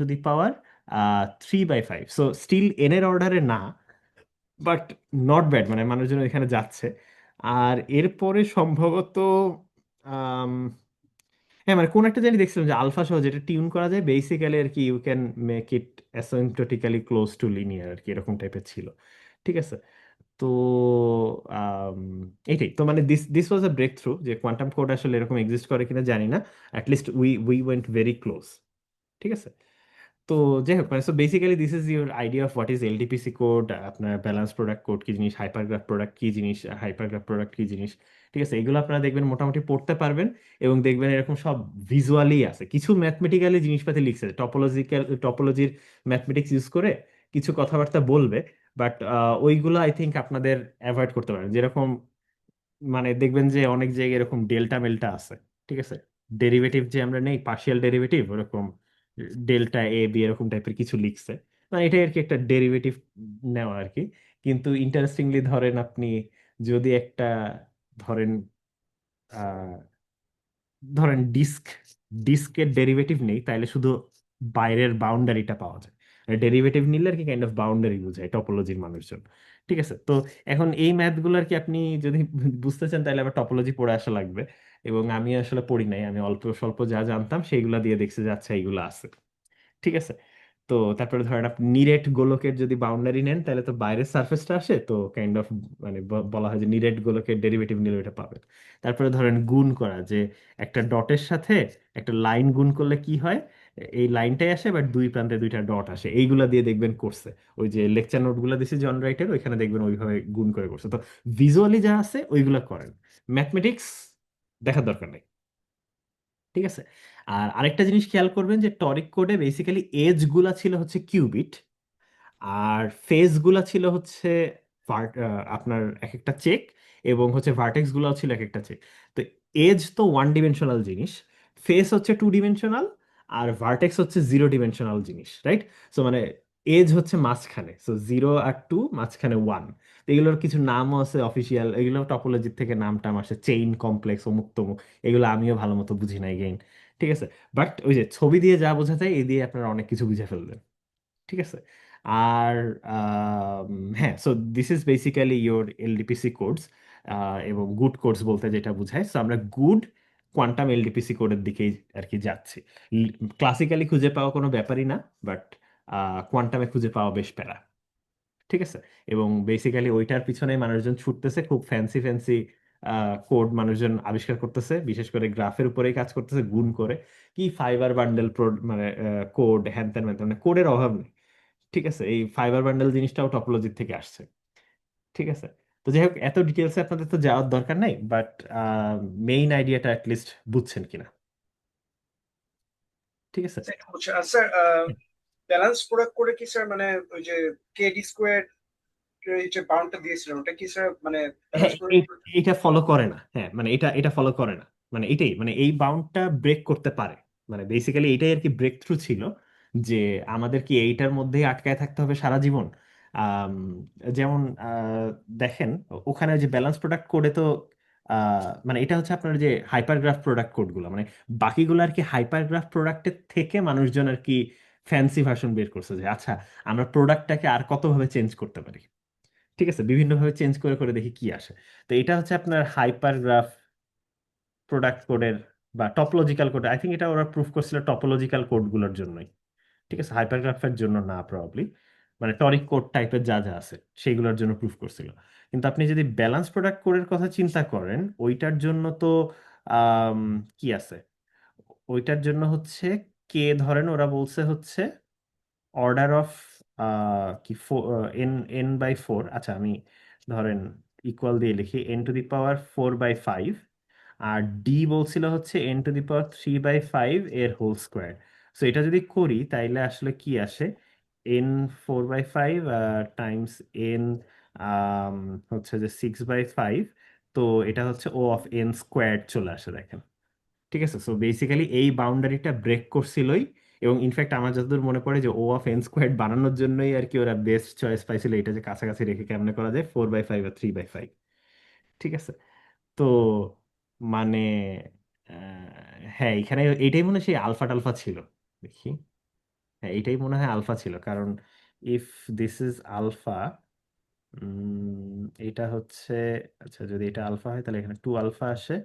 3/5। সো স্টিল এন এর অর্ডারে না, বাট নট ব্যাড, মানে মানুষজন এখানে যাচ্ছে। আর এরপরে সম্ভবত আম, হ্যাঁ, মানে কোন একটা জানি দেখছিলাম যে আলফা সহ যেটা টিউন করা যায় বেসিক্যালি আর কি, you can make it asymptotically close to linear আর কি, এরকম টাইপের ছিল। ঠিক আছে? তো আম, এটাই তো, মানে this this was a breakthrough, যে কোয়ান্টাম কোড আসলে এরকম এক্সিস্ট করে কিনা জানি না, at least we went very close. ঠিক আছে। তো যাই হোক, মানে so basically this is your idea of what is LDPC code, আপনার ব্যালেন্স প্রোডাক্ট কোড কি জিনিস, হাইপারগ্রাফ প্রোডাক্ট কি জিনিস, হাইপারগ্রাফ প্রোডাক্ট কি জিনিস। ঠিক আছে, এগুলো আপনারা দেখবেন মোটামুটি পড়তে পারবেন, এবং দেখবেন এরকম সব ভিজুয়ালি আছে, কিছু ম্যাথমেটিক্যালি জিনিসপাতি লিখছে, টপোলজির ম্যাথমেটিক্স ইউজ করে কিছু কথাবার্তা বলবে, বাট ওইগুলো আই থিঙ্ক আপনাদের অ্যাভয়েড করতে পারেন। যেরকম মানে দেখবেন যে অনেক জায়গায় এরকম ডেল্টা মেল্টা আছে। ঠিক আছে, ডেরিভেটিভ যে আমরা নেই, পার্শিয়াল ডেরিভেটিভ, ওরকম ডেল্টা এ বি এরকম টাইপের কিছু লিখছে, মানে এটাই আর কি একটা ডেরিভেটিভ নেওয়া আর কি। কিন্তু ইন্টারেস্টিংলি ধরেন আপনি যদি একটা ধরেন ধরেন ডিস্কের ডেরিভেটিভ নেই, তাহলে শুধু বাইরের বাউন্ডারিটা পাওয়া যায়। ডেরিভেটিভ নিলে আর কি কাইন্ড অফ বাউন্ডারি বোঝায় টপোলজির মানুষজন। ঠিক আছে, তো এখন এই ম্যাথগুলো আর কি আপনি যদি বুঝতে চান তাহলে আবার টপোলজি পড়ে আসা লাগবে, এবং আমি আসলে পড়ি নাই, আমি অল্প স্বল্প যা জানতাম সেইগুলা দিয়ে দেখছি যে আচ্ছা এইগুলো আছে। ঠিক আছে। তো তারপরে ধরেন আপনি নিরেট গোলকের যদি বাউন্ডারি নেন, তাহলে তো বাইরের সারফেসটা আসে, তো কাইন্ড অফ মানে বলা হয় যে নিরেট গোলকের ডেরিভেটিভ নিলে ওটা পাবেন। তারপরে ধরেন গুণ করা, যে একটা ডটের সাথে একটা লাইন গুণ করলে কি হয়, এই লাইনটাই আসে বাট দুই প্রান্তে দুইটা ডট আসে, এইগুলা দিয়ে দেখবেন করছে। ওই যে লেকচার নোটগুলো দিছে জন রাইটার, ওইখানে দেখবেন ওইভাবে গুণ করে করছে। তো ভিজুয়ালি যা আছে ওইগুলা করেন, ম্যাথমেটিক্স দেখার দরকার নেই। ঠিক আছে। আর আরেকটা জিনিস খেয়াল করবেন যে টরিক কোডে বেসিক্যালি এজ গুলা ছিল হচ্ছে কিউবিট, আর ফেজ গুলা ছিল হচ্ছে আপনার এক একটা চেক, এবং হচ্ছে ভার্টেক্স গুলাও ছিল এক একটা চেক। তো এজ তো ওয়ান ডিমেনশনাল জিনিস, ফেস হচ্ছে টু ডিমেনশনাল, আর ভার্টেক্স হচ্ছে জিরো ডিমেনশনাল জিনিস, রাইট? সো মানে এজ হচ্ছে মাঝখানে, সো জিরো আর টু, মাঝখানে ওয়ান। এগুলোর কিছু নামও আছে অফিসিয়াল, এগুলো টপোলজির থেকে নাম টাম আসে, চেইন কমপ্লেক্স অমুক তমুক, এগুলো আমিও ভালো মতো বুঝি নাই গেইন। ঠিক আছে, বাট ওই যে ছবি দিয়ে যা বোঝা যায়, এই দিয়ে আপনারা অনেক কিছু বুঝে ফেলবেন। ঠিক আছে। আর হ্যাঁ, so this is basically your LDPC codes, এবং গুড কোডস বলতে যেটা বোঝায়, সো আমরা গুড কোয়ান্টাম এলডিপিসি কোডের দিকেই আর কি যাচ্ছি। ক্লাসিক্যালি খুঁজে পাওয়া কোনো ব্যাপারই না, বাট কোয়ান্টামে খুঁজে পাওয়া বেশ প্যারা। ঠিক আছে। এবং বেসিক্যালি ওইটার পিছনে মানুষজন ছুটতেছে, খুব ফ্যান্সি ফ্যান্সি কোড মানুষজন আবিষ্কার করতেছে, বিশেষ করে গ্রাফের উপরেই কাজ করতেছে, গুণ করে কি ফাইবার বান্ডেল মানে কোড হ্যান ত্যান ম্যান ত্যান, মানে কোডের অভাব নেই। ঠিক আছে, এই ফাইবার বান্ডেল জিনিসটাও টপোলজির থেকে আসছে। ঠিক আছে। তো যাই হোক, এত ডিটেলসে আপনাদের তো যাওয়ার দরকার নাই, বাট মেইন আইডিয়াটা অ্যাটলিস্ট বুঝছেন কিনা। ঠিক আছে। আর স্যার, ব্যালেন্স প্রোডাক্ট করে কি স্যার, মানে ওই যে কেডি স্কোয়ার এই যে বাউন্ডটা দিয়েছিলেন, ওটা কি স্যার মানে হ্যাঁ, ব্যালেন্স প্রোডাক্ট? এটা ফলো করে না, হ্যাঁ, মানে এটা এটা ফলো করে না, মানে এটাই, মানে এই বাউন্ডটা ব্রেক করতে পারে, মানে বেসিক্যালি এটাই আর কি ব্রেক থ্রু ছিল, যে আমাদের কি এইটার মধ্যেই আটকায় থাকতে হবে সারা জীবন। আম, যেমন দেখেন ওখানে যে ব্যালেন্স প্রোডাক্ট কোডে তো মানে এটা হচ্ছে আপনার যে হাইপারগ্রাফ প্রোডাক্ট কোডগুলো, মানে বাকিগুলো আর কি হাইপারগ্রাফ প্রোডাক্টের থেকে মানুষজন আর কি ফ্যান্সি ভার্সন বের করছে, যে আচ্ছা আমরা প্রোডাক্টটাকে আর কতভাবে চেঞ্জ করতে পারি। ঠিক আছে, বিভিন্নভাবে চেঞ্জ করে করে দেখি কি আসে। তো এটা হচ্ছে আপনার হাইপারগ্রাফ প্রোডাক্ট কোডের বা টপোলজিক্যাল কোড, আই থিঙ্ক এটা ওরা প্রুফ করছিল টপোলজিক্যাল কোডগুলোর জন্যই। ঠিক আছে, হাইপারগ্রাফের জন্য না প্রবাবলি, মানে টরিক কোড টাইপের যা যা আছে সেইগুলোর জন্য প্রুফ করছিল। কিন্তু আপনি যদি ব্যালেন্স প্রোডাক্ট কোডের কথা চিন্তা করেন, ওইটার জন্য তো আম, কি আছে, ওইটার জন্য হচ্ছে কে ধরেন ওরা বলছে হচ্ছে অর্ডার অফ কি এন এন বাই ফোর, আচ্ছা আমি ধরেন ইকুয়াল দিয়ে লিখি n⁴/4/5, আর ডি বলছিল হচ্ছে n⁴ এর হোল স্কোয়ার। সো এটা যদি করি তাইলে আসলে কি আসে, n⁴/5 টাইমস এন হচ্ছে যে 6/5, তো এটা হচ্ছে ও অফ এন স্কোয়ার চলে আসে, দেখেন। ঠিক আছে, সো বেসিক্যালি এই বাউন্ডারিটা ব্রেক করছিলই, এবং ইনফ্যাক্ট আমার যতদূর মনে পড়ে যে ও অফ এন স্কোয়ার বানানোর জন্যই আর কি ওরা বেস্ট চয়েস পাইছিল, এটা যে কাছাকাছি রেখে কেমনে করা যায় 4/5 আর 3/5। ঠিক আছে। তো মানে হ্যাঁ, এখানে এইটাই মনে হয় সেই আলফা টালফা ছিল, দেখি। হ্যাঁ, এইটাই মনে হয় আলফা ছিল, কারণ ইফ দিস ইজ আলফা, এটা হচ্ছে, আচ্ছা যদি এটা আলফা হয় তাহলে এখানে টু আলফা আসে,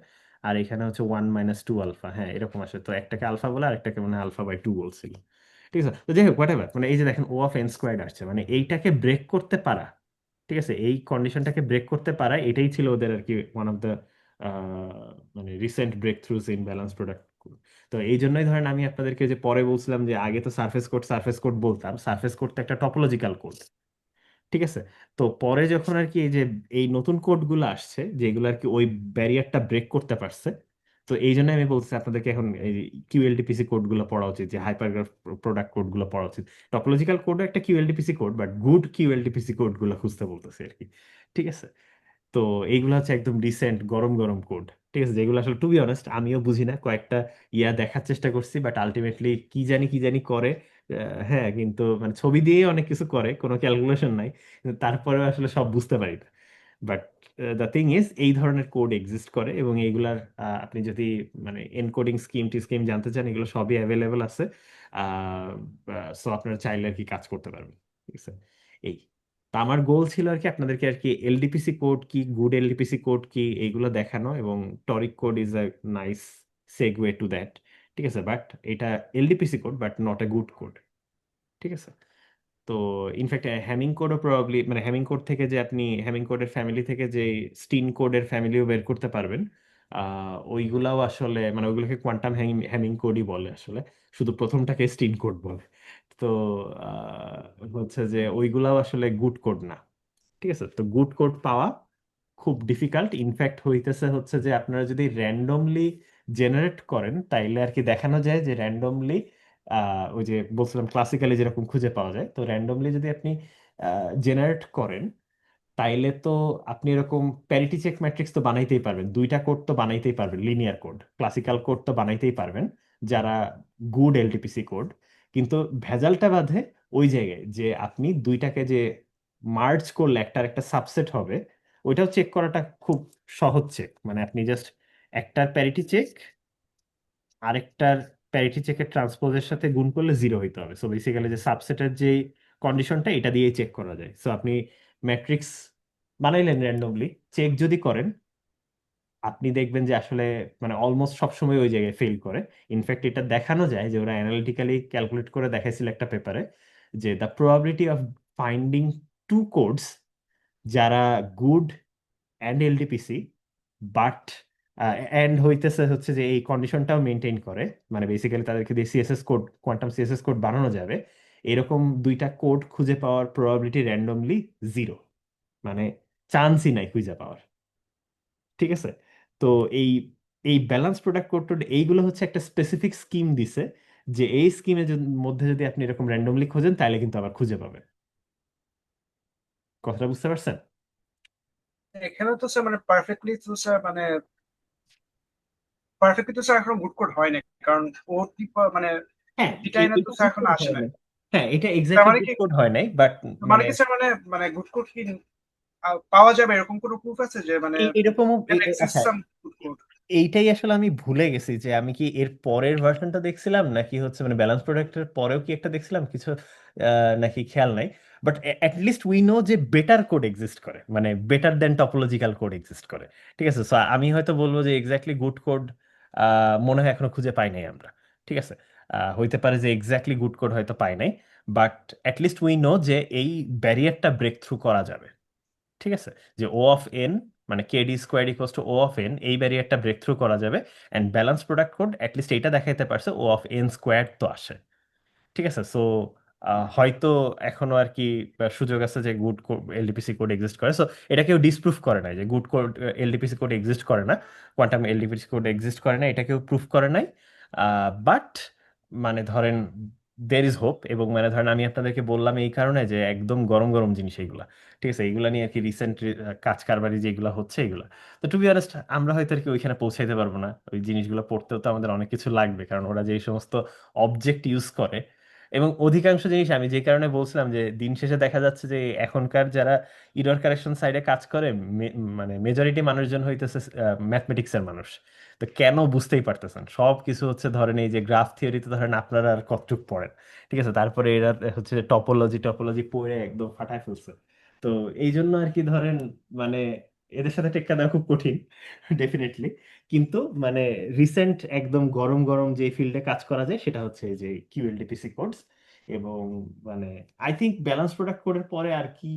আর এখানে হচ্ছে 1 - 2 আলফা, হ্যাঁ এরকম আসে। তো একটাকে আলফা বলে আর একটাকে মানে আলফা/2 বলছিল। ঠিক আছে, তো যাই হোক হোয়াট এভার, মানে এই যে দেখেন ও অফ এন স্কোয়ার্ড আসছে, মানে এইটাকে ব্রেক করতে পারা। ঠিক আছে, এই কন্ডিশনটাকে ব্রেক করতে পারা এটাই ছিল ওদের আর কি ওয়ান অফ দ্য মানে recent breakthroughs in balance product. তো এই জন্যই ধরেন আমি আপনাদেরকে যে পরে বলছিলাম যে আগে তো সারফেস কোড বলতাম, সারফেস কোড তো একটা টপোলজিক্যাল কোড, ঠিক আছে। তো পরে যখন আর কি এই যে এই নতুন কোডগুলো আসছে যেগুলো আর কি ওই ব্যারিয়ারটা ব্রেক করতে পারছে, তো এই জন্য আমি বলছি আপনাদেরকে এখন এই কিউএলডিপিসি কোডগুলো পড়া উচিত, যে হাইপারগ্রাফ প্রোডাক্ট কোডগুলো পড়া উচিত। টপোলজিক্যাল কোডও একটা কিউএলডিপিসি কোড, বাট গুড কিউএলডিপিসি কোডগুলো খুঁজতে বলতেছে আর কি, ঠিক আছে। তো এইগুলো হচ্ছে একদম রিসেন্ট গরম গরম কোড, ঠিক আছে, যেগুলো আসলে টু বি অনেস্ট আমিও বুঝি না, কয়েকটা দেখার চেষ্টা করছি, বাট আলটিমেটলি কি জানি করে। হ্যাঁ, কিন্তু মানে ছবি দিয়েই অনেক কিছু করে, কোনো ক্যালকুলেশন নাই, কিন্তু তারপরেও আসলে সব বুঝতে পারি না। বাট দ্য থিং ইজ এই ধরনের কোড এক্সিস্ট করে, এবং এইগুলার আপনি যদি মানে এনকোডিং স্কিম জানতে চান, এগুলো সবই অ্যাভেলেবেল আছে। সো আপনারা চাইলে আর কি কাজ করতে পারবেন, ঠিক আছে। এই তা আমার গোল ছিল আর কি আপনাদেরকে আর কি এলডিপিসি কোড কি, গুড এলডিপিসি কোড কি, এইগুলো দেখানো, এবং toric code is a nice segue to that, ঠিক আছে। বাট এটা LDPC code but not a good code, ঠিক আছে। তো ইনফ্যাক্ট হ্যামিং কোডও প্রবাবলি, মানে হ্যামিং কোড থেকে যে আপনি হ্যামিং কোডের ফ্যামিলি থেকে যে স্টিন কোডের ফ্যামিলিও বের করতে পারবেন, ওইগুলাও আসলে মানে ওইগুলোকে কোয়ান্টাম হ্যামিং কোডই বলে আসলে, শুধু প্রথমটাকে স্টিন কোড বলে। তো হচ্ছে যে ওইগুলাও আসলে গুড কোড না, ঠিক আছে। তো গুড কোড পাওয়া খুব ডিফিকাল্ট, ইনফ্যাক্ট হইতেছে হচ্ছে যে আপনারা যদি র্যান্ডমলি জেনারেট করেন তাইলে আর কি দেখানো যায় যে র্যান্ডমলি, ওই যে বলছিলাম ক্লাসিক্যালি যেরকম খুঁজে পাওয়া যায়, তো র্যান্ডমলি যদি আপনি জেনারেট করেন তাইলে তো আপনি এরকম প্যারিটি চেক ম্যাট্রিক্স তো বানাইতেই পারবেন, দুইটা কোড তো বানাইতেই পারবেন, লিনিয়ার কোড ক্লাসিক্যাল কোড তো বানাইতেই পারবেন যারা গুড এলটিপিসি কোড। কিন্তু ভেজালটা বাধে ওই জায়গায় যে আপনি দুইটাকে যে মার্জ করলে একটার একটা সাবসেট হবে, ওইটাও চেক করাটা খুব সহজ চেক, মানে আপনি জাস্ট একটার প্যারিটি চেক আরেকটার প্যারিটি চেকের ট্রান্সপোজের সাথে গুণ করলে জিরো হইতে হবে। সো বেসিক্যালি যে সাবসেটের যে কন্ডিশনটা এটা দিয়েই চেক করা যায়। সো আপনি ম্যাট্রিক্স বানাইলেন র্যান্ডমলি, চেক যদি করেন আপনি দেখবেন যে আসলে মানে অলমোস্ট সবসময় ওই জায়গায় ফেল করে। ইনফ্যাক্ট এটা দেখানো যায় যে ওরা অ্যানালিটিক্যালি ক্যালকুলেট করে দেখাইছিল একটা পেপারে, যে the probability of finding two codes যারা good and LDPC, but and হইতেছে হচ্ছে যে এই কন্ডিশনটাও মেনটেন করে, মানে বেসিক্যালি তাদেরকে দিয়ে CSS code, quantum CSS code বানানো যাবে, এরকম দুইটা কোড খুঁজে পাওয়ার প্রবাবিলিটি র্যান্ডমলি জিরো, মানে চান্সই নাই খুঁজে পাওয়ার, ঠিক আছে। তো এই এই ব্যালেন্স প্রোডাক্ট কোড টোড এইগুলো হচ্ছে একটা স্পেসিফিক স্কিম দিছে, যে এই স্কিমের মধ্যে যদি আপনি এরকম র্যান্ডমলি খোঁজেন তাহলে কিন্তু আবার খুঁজে পাবেন। কথাটা বুঝতে পারছেন? এখানে তো স্যার মানে পারফেক্টলি তো স্যার মানে পারফেক্টলি তো স্যার এখন গুড কোড হয় না, কারণ ও মানে হ্যাঁ, ডিজাইনার তো এটা স্যার গুড এখন কোড আসে হয় না। নাই। হ্যাঁ, এটা তার এক্স্যাক্টলি মানে গুড কি, কোড হয় নাই, বাট মানে মানে কি স্যার মানে মানে গুড কোড কি পাওয়া যাবে এরকম কোনো প্রুফ আছে যে মানে এরকমও ক্যান এক্সিস্ট আচ্ছা, সাম গুড কোড? এইটাই আসলে আমি ভুলে গেছি যে আমি কি এর পরের ভার্সনটা দেখছিলাম নাকি হচ্ছে মানে ব্যালেন্স প্রোডাক্টের পরেও কি একটা দেখছিলাম কিছু, নাকি খেয়াল নাই। বাট লিস্ট উই নো যে বেটার কোড এক্সিস্ট করে, মানে বেটার দেন টপোলজিক্যাল কোড এক্সিস্ট করে, ঠিক আছে। সো আমি হয়তো বলবো যে এক্স্যাক্টলি গুড কোড মনে হয় এখনো খুঁজে পাই নাই আমরা, ঠিক আছে। হইতে পারে যে এক্স্যাক্টলি গুড কোড হয়তো পাই নাই, বাট লিস্ট উই নো যে এই ব্যারিয়ারটা ব্রেক থ্রু করা যাবে, ঠিক আছে। যে ও অফ এন মানে KD square equals to O of N, এই ব্যারিয়ারটা ব্রেক থ্রু করা যাবে। And balance product code at least এইটা দেখাইতে পারছে ও অফ এন স্কোয়ার তো আসে, ঠিক আছে। সো হয়তো এখনো আর কি সুযোগ আছে যে গুড এলডিপিসি কোড এক্সিস্ট করে। সো এটা কেউ ডিসপ্রুভ করে নাই যে গুড কোড এলডিপিসি কোড এক্সিস্ট করে না, কোয়ান্টাম এলডিপিসি কোড এক্সিস্ট করে না, এটা কেউ প্রুফ করে নাই। বাট মানে ধরেন দের ইজ হোপ, এবং মানে ধরেন আমি আপনাদেরকে বললাম এই কারণে যে একদম গরম গরম জিনিস এইগুলা, ঠিক আছে। এইগুলা নিয়ে আর কি রিসেন্ট কাজ কারবারি যেগুলো হচ্ছে এগুলা, তো টু বি অনেস্ট আমরা হয়তো আর কি ওইখানে পৌঁছাইতে পারবো না, ওই জিনিসগুলো পড়তেও তো আমাদের অনেক কিছু লাগবে, কারণ ওরা যে সমস্ত অবজেক্ট ইউজ করে, এবং অধিকাংশ জিনিস আমি যে কারণে বলছিলাম যে দিন শেষে দেখা যাচ্ছে যে এখনকার যারা ইরর কারেকশন সাইডে কাজ করে মানে মেজরিটি মানুষজন হইতেছে ম্যাথমেটিক্সের মানুষ। তো কেন বুঝতেই পারতেছেন, সব কিছু হচ্ছে ধরেন এই যে গ্রাফ থিওরিতে ধরেন আপনারা আর কতটুক পড়েন, ঠিক আছে, তারপরে এরা হচ্ছে টপোলজি টপোলজি পড়ে একদম ফাটায় ফেলছে। তো এই জন্য আর কি ধরেন মানে এদের সাথে টেক্কা দেওয়া খুব কঠিন ডেফিনেটলি। কিন্তু মানে রিসেন্ট একদম গরম গরম যে ফিল্ডে কাজ করা যায় সেটা হচ্ছে এই যে কিউএলডিপিসি কোডস। এবং মানে আই থিংক ব্যালেন্স প্রোডাক্ট কোডের পরে আর কি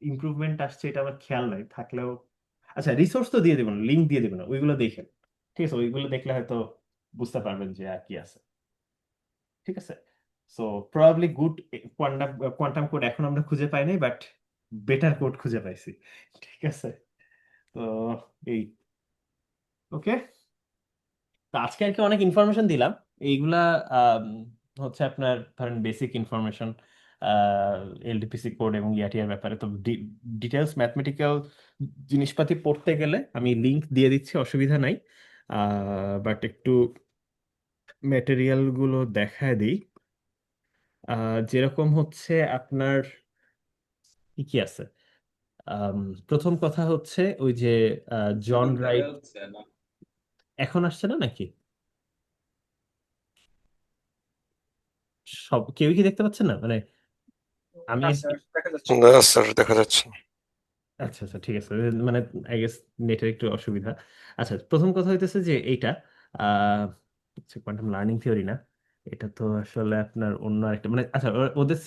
ইমপ্রুভমেন্ট আসছে এটা আমার খেয়াল নাই থাকলেও। আচ্ছা, রিসোর্স তো দিয়ে দেবো না, লিঙ্ক দিয়ে দেবো না, ওইগুলো দেখেন। ঠিক আছে, ওইগুলো দেখলে হয়তো বুঝতে পারবেন যে আর কি আছে। ঠিক আছে। So probably good quantum quantum code এখন আমরা খুঁজে পাই নাই, বাট বেটার কোড খুঁজে পাইছি। ঠিক আছে। তো এই, ওকে। তো আজকে আর কি অনেক ইনফরমেশন দিলাম। এইগুলা আম, হচ্ছে আপনার ধরেন বেসিক ইনফরমেশন এলডিপিসি কোড এবং ইয়াটিআর ব্যাপারে। তো ডিটেলস ম্যাথমেটিক্যাল জিনিসপাতি পড়তে গেলে আমি লিংক দিয়ে দিচ্ছি, অসুবিধা নাই। বাট একটু ম্যাটেরিয়াল গুলো দেখায় দিই। যেরকম হচ্ছে আপনার কি কি আছে। আম, প্রথম কথা হচ্ছে ওই যে জন রাইট। এখন আসছে না নাকি? সব কেউই কি দেখতে পাচ্ছেন না মানে? আমি না আর কি। স্যার, দেখা যাচ্ছে না। না স্যার, দেখা যাচ্ছে না। আচ্ছা আচ্ছা, ঠিক আছে। মানে আই গেস নেটের একটু অসুবিধা। আচ্ছা, প্রথম কথা হইতেছে যে এইটা কোয়ান্টাম লার্নিং থিওরি না, এটা তো আসলে আপনার অন্য একটা মানে। আচ্ছা, ওদের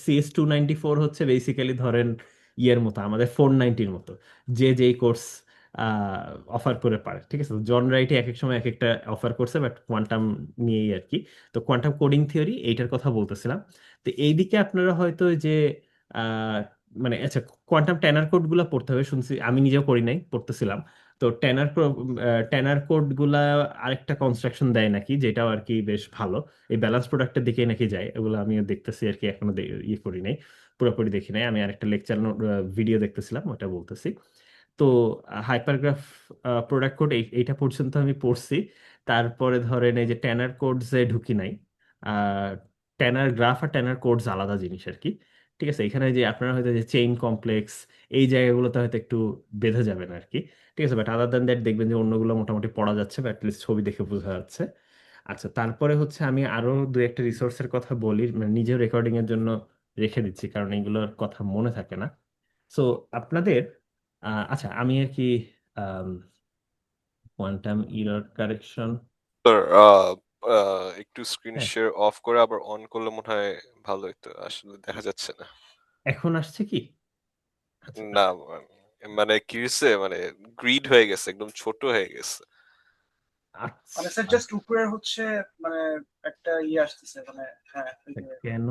CS294 হচ্ছে বেসিক্যালি ধরেন ইয়ের মতো, আমাদের 490-র মতো, যে যেই কোর্স অফার করে পারে। ঠিক আছে, জন রাইটে এক এক সময় এক একটা অফার করছে, বাট কোয়ান্টাম নিয়েই আর কি। তো কোয়ান্টাম কোডিং থিওরি এইটার কথা বলতেছিলাম। তো এইদিকে আপনারা হয়তো ওই যে মানে আচ্ছা, কোয়ান্টাম ট্যানার কোড গুলা পড়তে হবে শুনছি, আমি নিজেও করি নাই, পড়তেছিলাম। তো ট্যানার কোড গুলা আরেকটা কনস্ট্রাকশন দেয় নাকি, যেটাও আর কি বেশ ভালো। এই ব্যালেন্স প্রোডাক্টের দিকে নাকি যায়, এগুলো আমিও দেখতেছি আর কি, এখনো ইয়ে করি নাই, পুরোপুরি দেখি নাই। আমি আরেকটা লেকচার ভিডিও দেখতেছিলাম, ওটা বলতেছি। তো হাইপারগ্রাফ প্রোডাক্ট কোড এইটা পর্যন্ত আমি পড়ছি। তারপরে ধরেন এই যে ট্যানার কোডসে ঢুকি নাই। আর ট্যানার গ্রাফ আর ট্যানার কোডস আলাদা জিনিস আর কি। ঠিক আছে, এখানে যে আপনারা হয়তো যে চেইন কমপ্লেক্স এই জায়গাগুলোতে হয়তো একটু বেঁধে যাবেন আর কি। ঠিক আছে, বাট আদার দ্যান দ্যাট দেখবেন যে অন্যগুলো মোটামুটি পড়া যাচ্ছে, বা অ্যাটলিস্ট ছবি দেখে বোঝা যাচ্ছে। আচ্ছা, তারপরে হচ্ছে আমি আরো দু একটা রিসোর্সের কথা বলি, মানে নিজেও রেকর্ডিং এর জন্য রেখে দিচ্ছি, কারণ এগুলোর কথা মনে থাকে না। সো আপনাদের আচ্ছা, আমি আর কি কোয়ান্টাম ইরর কারেকশন। স্যার, একটু স্ক্রিন হ্যাঁ, শেয়ার অফ করে আবার অন করলে মনে হয় ভালো হতো, আসলে দেখা যাচ্ছে না। এখন আসছে কি? আচ্ছা না, মানে কি হয়েছে, মানে গ্রিড হয়ে গেছে, একদম ছোট হয়ে গেছে। মানে স্যার আচ্ছা, জাস্ট উপরে হচ্ছে মানে একটা ইয়ে আসতেছে মানে, হ্যাঁ ওই যে কেন?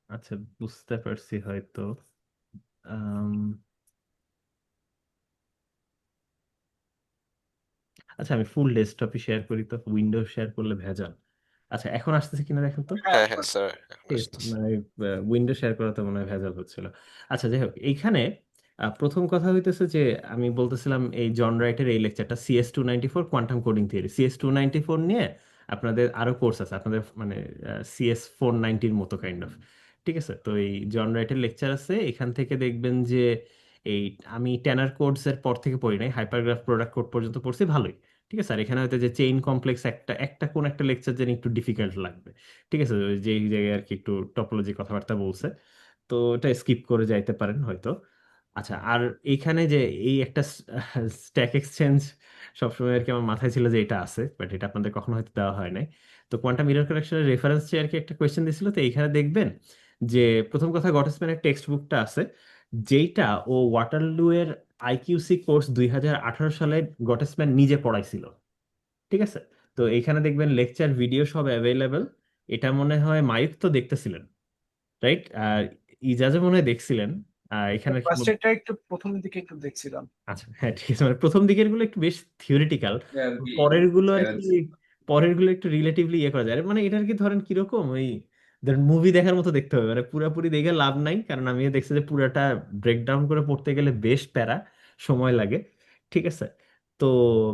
আচ্ছা, বুঝতে পারছি হয়তো। আম, আচ্ছা, আমি ফুল ডেস্কটপই শেয়ার করি, তো উইন্ডো শেয়ার করলে ভেজাল। আচ্ছা, এখন আসতেছে কিনা দেখেন তো। হ্যাঁ হ্যাঁ এখন হ্যাঁ আসছে। স্যার, এখন ঠিক আছে, আসতেছে। মানে উইন্ডো শেয়ার করাতে মনে হয় ভেজাল হচ্ছিল। আচ্ছা, যাই হোক, এইখানে প্রথম কথা হইতেছে যে আমি বলতেছিলাম এই জন রাইটের এই লেকচারটা CS294 quantum coding theory, CS294 নিয়ে আপনাদের আরো কোর্স আছে আপনাদের, মানে CS490-র মতো কাইন্ড অফ। ঠিক আছে, তো এই জন রাইটের লেকচার আছে, এখান থেকে দেখবেন যে এই আমি ট্যানার কোডস এর পর থেকে পড়ি নাই, হাইপারগ্রাফ প্রোডাক্ট কোড পর্যন্ত পড়ছি, ভালোই। ঠিক আছে, আর এখানে হয়তো যে চেইন কমপ্লেক্স একটা একটা কোন একটা লেকচার যেন একটু ডিফিকাল্ট লাগবে। ঠিক আছে, ওই যে এই জায়গায় আর কি একটু টপোলজি কথাবার্তা বলছে, তো এটা স্কিপ করে যাইতে পারেন হয়তো। আচ্ছা, আর এইখানে যে এই একটা স্ট্যাক এক্সচেঞ্জ সবসময় আর কি আমার মাথায় ছিল যে এটা আছে, বাট এটা আপনাদের কখনো হয়তো দেওয়া হয় নাই। তো কোয়ান্টাম মিরর কারেকশনের রেফারেন্স চেয়ে আর কি একটা কোয়েশ্চেন দিছিল, তো এইখানে দেখবেন যে প্রথম কথা গটসম্যানের টেক্সট বুকটা আছে, যেইটা ও ওয়াটারলু এর আইকিউসি কোর্স 2018 সালে গটসম্যান নিজে পড়াইছিল। ঠিক আছে, তো এইখানে দেখবেন লেকচার ভিডিও সব অ্যাভেলেবেল। এটা মনে হয় মায়ুক তো দেখতেছিলেন, রাইট? আর ইজাজও মনে হয় দেখছিলেন। এখানে ফার্স্ট এডটা একটু প্রথমের দিকে একটু দেখছিলাম। আচ্ছা, হ্যাঁ, ঠিক আছে, মানে প্রথম দিকের গুলো একটু বেশ থিওরিটিক্যাল, পরের গুলো আর কি, পরের গুলো একটু রিলেটিভলি ইয়ে করা যায়। মানে এটার কি ধরেন কিরকম ওই ধরেন মুভি দেখার মতো দেখতে হবে, মানে পুরাপুরি দেখে লাভ নাই, কারণ আমি দেখছি যে পুরাটা ব্রেকডাউন করে পড়তে গেলে বেশ প্যারা সময় লাগে। ঠিক আছে, তো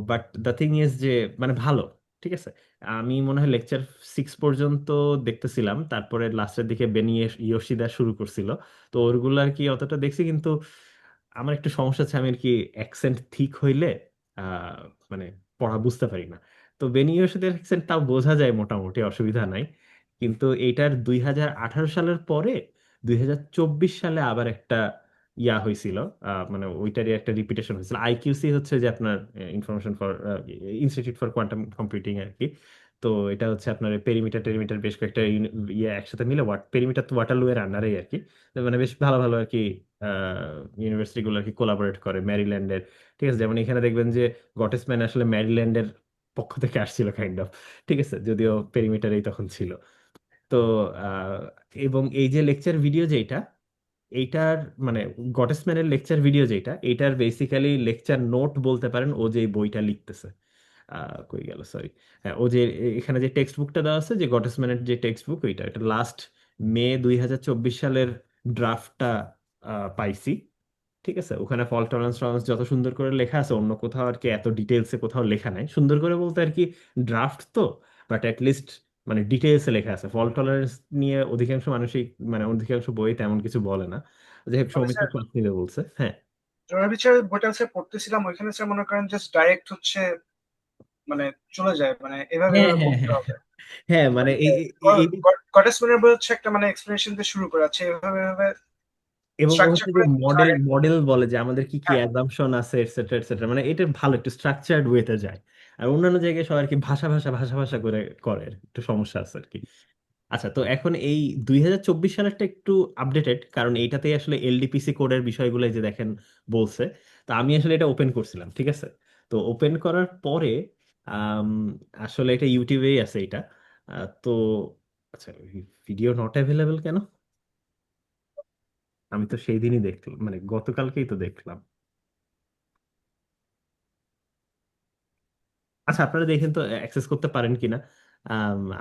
বাট দ্য থিং ইজ যে মানে ভালো। ঠিক আছে, আমি মনে হয় লেকচার 6 পর্যন্ত দেখতেছিলাম, তারপরে লাস্টের দিকে বেনি ইয়োশিদা শুরু করছিল। তো ওরগুলো আর কি অতটা দেখছি, কিন্তু আমার একটু সমস্যা আছে, আমি আর কি অ্যাকসেন্ট ঠিক হইলে আহ, মানে পড়া বুঝতে পারি না। তো বেনিয়ের সাথে অ্যাকসেন্ট তাও বোঝা যায় মোটামুটি, অসুবিধা নাই। কিন্তু এইটার 2018 সালের পরে 2024 সালে আবার একটা ইয়া হয়েছিল, মানে ওইটারই একটা রিপিটেশন হয়েছিল। আইকিউসি হচ্ছে যে আপনার information for institute for quantum computing আর কি। তো এটা হচ্ছে আপনার পেরিমিটার টেরিমিটার বেশ কয়েকটা ইয়ে একসাথে মিলে, পেরিমিটার তো ওয়াটারলু এর আন্ডারেই আর কি। তো মানে বেশ ভালো ভালো আর কি ইউনিভার্সিটি গুলো আর কি কোলাবোরেট করে ম্যারিল্যান্ডের। ঠিক আছে, যেমন এখানে দেখবেন যে গটেসম্যান আসলে ম্যারিল্যান্ডের পক্ষ থেকে আসছিল কাইন্ড অফ। ঠিক আছে, যদিও পেরিমিটারেই তখন ছিল। তো আহ, এবং এই যে লেকচার ভিডিও যেটা, এইটার মানে গটেসম্যানের লেকচার ভিডিও যেটা, এইটার বেসিক্যালি লেকচার নোট বলতে পারেন, ও যে বইটা লিখতেছে। কই গেল, সরি। হ্যাঁ, ও যে এখানে যে টেক্সট বুকটা দেওয়া আছে, যে গটেসম্যানের যে টেক্সট বুক, ওইটা এটা লাস্ট মে 2024 সালের ড্রাফটটা পাইছি। ঠিক আছে, ওখানে ফল্ট টলারেন্স টলারেন্স যত সুন্দর করে লেখা আছে, অন্য কোথাও আর কি এত ডিটেলসে কোথাও লেখা নাই। সুন্দর করে বলতে আর কি ড্রাফট তো, বাট লিস্ট মানে ডিটেলসে লেখা আছে। ফল্ট টলারেন্স নিয়ে অধিকাংশ মানুষই মানে অধিকাংশ বই তেমন কিছু বলে না। যাই হোক, মানে সৌমিত্র স্যার ক্লাস নিতে বলছে, হ্যাঁ। জয়ের বিচারের বইটা স্যার পড়তেছিলাম, ওইখানে স্যার মনে করেন জাস্ট ডাইরেক্ট হচ্ছে মানে চলে যায়, মানে এভাবে হ্যাঁ, এভাবে হ্যাঁ, পড়তে হ্যাঁ, হবে। হ্যাঁ, মানে মানে এই গডেসম্যানের বই হচ্ছে একটা মানে এক্সপ্লেনেশন দিয়ে শুরু করে আছে, এভাবে এভাবে এবং ও স্ট্রাকচার হচ্ছে যে করে মডেল আগে। মডেল বলে যে আমাদের কি কি হ্যাঁ, অ্যাজাম্পশন আছে, এটসেট্রা এটসেট্রা। মানে এটা ভালো, একটু স্ট্রাকচার্ড ওয়েতে যায়। আর অন্যান্য জায়গায় সবাই আর কি ভাষা ভাষা ভাষা ভাষা করে করে, একটু সমস্যা আছে আর কি। আচ্ছা, তো এখন এই 2024 সালেরটা একটু আপডেটেড, কারণ এইটাতেই আসলে এলডিপিসি কোডের বিষয়গুলো এই যে দেখেন বলছে। তো আমি আসলে এটা ওপেন করছিলাম, ঠিক আছে। তো ওপেন করার পরে আম, আসলে এটা ইউটিউবেই আছে এটা। তো আচ্ছা, ভিডিও নট অ্যাভেলেবেল কেন? আমি তো সেই দিনই দেখলাম, মানে গতকালকেই তো দেখলাম। আচ্ছা, আপনারা দেখেন তো অ্যাক্সেস করতে পারেন কিনা।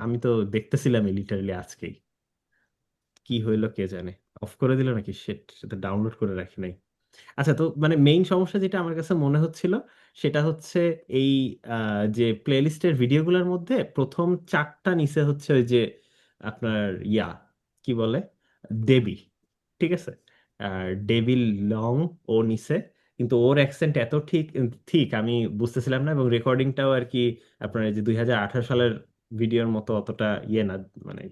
আমি তো দেখতেছিলাম লিটারালি আজকেই। কি হইলো কে জানে, অফ করে দিল নাকি, সেটা ডাউনলোড করে রাখি নাই। আচ্ছা, তো মানে মেইন সমস্যা যেটা আমার কাছে মনে হচ্ছিল, সেটা হচ্ছে এই যে প্লেলিস্টের ভিডিওগুলোর মধ্যে প্রথম চারটা নিচে হচ্ছে ওই যে আপনার কি বলে, দেবী। ঠিক আছে, আর ডেভি লং ও নিচে। কিন্তু ওর অ্যাকসেন্ট এত ঠিক ঠিক আমি বুঝতেছিলাম না, এবং রেকর্ডিংটাও আর কি আপনার এই যে 2018 সালের ভিডিওর মতো অতটা না, মানে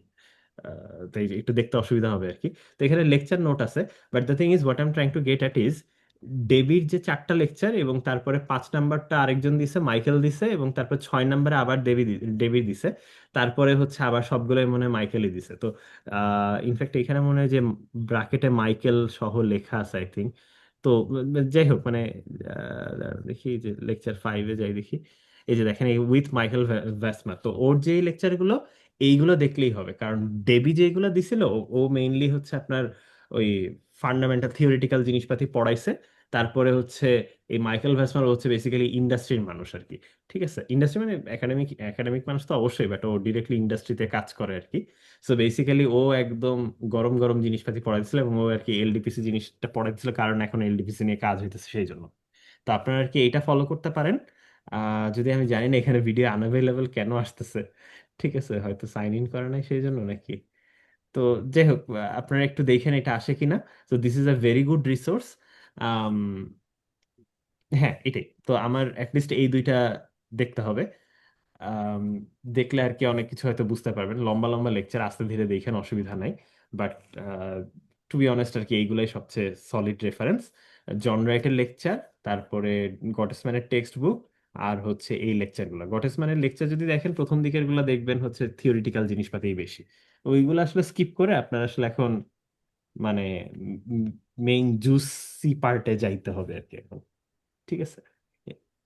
তাই একটু দেখতে অসুবিধা হবে আর কি। তো এখানে লেকচার নোট আছে, but the thing is what I am trying to get at is ডেভির যে চারটা লেকচার, এবং তারপরে 5 নাম্বারটা আরেকজন দিছে, মাইকেল দিছে, এবং তারপর 6 নাম্বারে আবার ডেভি দিছে। তারপরে হচ্ছে আবার সবগুলোই মনে হয় মাইকেলই দিছে। তো ইনফ্যাক্ট এখানে মনে হয় যে ব্রাকেটে মাইকেল সহ লেখা আছে, আই থিঙ্ক। তো যাই হোক, মানে দেখি যে লেকচার 5-এ যাই দেখি। এই যে দেখেন, উইথ মাইকেল ভ্যাসমা, তো ওর যে লেকচারগুলো, এইগুলো দেখলেই হবে। কারণ ডেবি যেগুলো দিছিল, ও মেইনলি হচ্ছে আপনার ওই ফান্ডামেন্টাল থিওরিটিক্যাল জিনিসপাতি পড়াইছে। তারপরে হচ্ছে এই মাইকেল ভ্যাসমার হচ্ছে বেসিক্যালি ইন্ডাস্ট্রির মানুষ আর কি। ঠিক আছে, ইন্ডাস্ট্রি মানে একাডেমিক একাডেমিক মানুষ তো অবশ্যই, বাট ও ডিরেক্টলি ইন্ডাস্ট্রিতে কাজ করে আর কি। সো বেসিক্যালি ও একদম গরম গরম জিনিসপাতি পড়াইছিল, এবং ও আর কি এলডিপিসি জিনিসটা পড়াইছিল, কারণ এখন এলডিপিসি নিয়ে কাজ হইতেছে সেই জন্য। তো আপনারা আর কি এটা ফলো করতে পারেন। যদি আমি জানি না এখানে ভিডিও আনঅ্যাভেলেবল কেন আসতেছে। ঠিক আছে, হয়তো সাইন ইন করে নাই সেই জন্য নাকি। তো যাই হোক, আপনারা একটু দেখেন এটা আসে কিনা। তো this is a very good resource. হ্যাঁ, এটাই তো আমার অ্যাটলিস্ট এই দুইটা দেখতে হবে। আম, দেখলে আর কি অনেক কিছু হয়তো বুঝতে পারবেন। লম্বা লম্বা লেকচার আস্তে ধীরে দেখেন, অসুবিধা নাই। বাট টু বি অনেস্ট আর কি এইগুলাই সবচেয়ে সলিড রেফারেন্স। জন রাইটের লেকচার, তারপরে গটেসম্যানের টেক্সট বুক, আর হচ্ছে এই লেকচারগুলো। গটেসম্যানের লেকচার যদি দেখেন প্রথম দিকের গুলো, দেখবেন হচ্ছে থিওরিটিক্যাল জিনিসপাতিই বেশি। ওইগুলো আসলে স্কিপ করে আপনার আসলে এখন মানে মেইন জুসি পার্টে যাইতে হবে আর কি এখন। ঠিক আছে,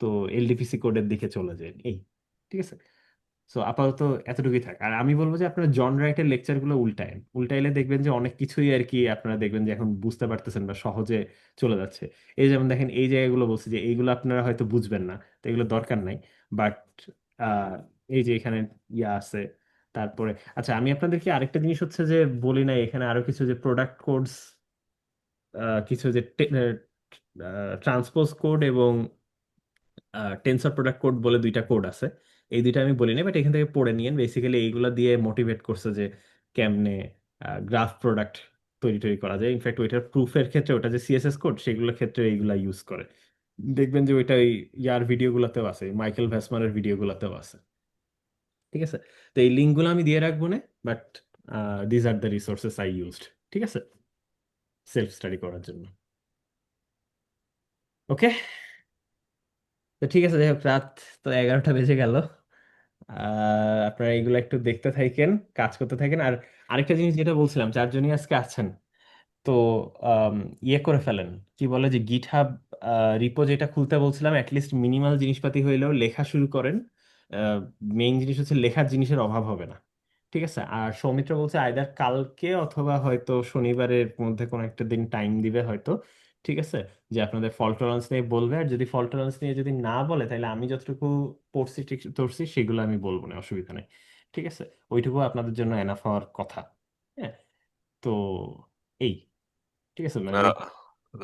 তো এলডিপিসি কোডের দিকে চলে যায় এই। ঠিক আছে, সো আপাতত এতটুকুই থাক। আর আমি বলবো যে আপনারা জন রাইটের লেকচারগুলো উল্টায়েন, উল্টাইলে দেখবেন যে অনেক কিছুই আর কি আপনারা দেখবেন যে এখন বুঝতে পারতেছেন বা সহজে চলে যাচ্ছে। এই যেমন দেখেন, এই জায়গাগুলো বলছি যে এইগুলো আপনারা হয়তো বুঝবেন না, তো এগুলো দরকার নাই। বাট এই যে এখানে আছে। তারপরে আচ্ছা, আমি আপনাদেরকে আরেকটা জিনিস হচ্ছে যে বলি নাই, এখানে আরো কিছু যে প্রোডাক্ট কোডস, কিছু যে ট্রান্সপোজ কোড এবং টেনসর প্রোডাক্ট কোড বলে দুইটা কোড আছে। এই দুইটা আমি বলি না, বাট এখান থেকে পড়ে নিয়েন। বেসিক্যালি এইগুলো দিয়ে মোটিভেট করছে যে কেমনে গ্রাফ প্রোডাক্ট তৈরি তৈরি করা যায়। ইনফ্যাক্ট ওইটার প্রুফের ক্ষেত্রে, ওটা যে সিএসএস কোড, সেগুলোর ক্ষেত্রে এইগুলা ইউজ করে। দেখবেন যে ওইটা ওই ভিডিওগুলোতেও আছে, মাইকেল ভ্যাসমারের ভিডিওগুলোতেও আছে। ঠিক আছে, তো এই লিঙ্কগুলো আমি দিয়ে রাখবো না। But these are the resources I used. ঠিক আছে, সেলফ স্টাডি করার জন্য। ওকে, তো ঠিক আছে, যাই হোক, রাত তো 11টা বেজে গেল। আপনারা এগুলো একটু দেখতে থাকেন, কাজ করতে থাকেন। আর আরেকটা জিনিস যেটা বলছিলাম, 4জনই আজকে আছেন, তো আম, ইয়ে করে ফেলেন, কি বলে যে গিটহাব রিপো যেটা খুলতে বলছিলাম, অ্যাটলিস্ট মিনিমাল জিনিসপাতি হইলেও লেখা শুরু করেন। মেইন জিনিস হচ্ছে লেখার জিনিসের অভাব হবে না। ঠিক আছে। আর সৌমিত্র বলছে আইদার কালকে অথবা হয়তো শনিবারের মধ্যে কোনো একটা দিন টাইম দিবে হয়তো। ঠিক আছে, যে আপনাদের ফল্ট টলারেন্স নিয়ে বলবে, আর যদি ফল্ট টলারেন্স নিয়ে যদি না বলে তাহলে আমি যতটুকু পড়ছি টরছি সেগুলো আমি বলবো না, অসুবিধা নেই। ঠিক আছে, ওইটুকু আপনাদের জন্য এনাফ হওয়ার কথা। হ্যাঁ। তো এই, ঠিক আছে মানে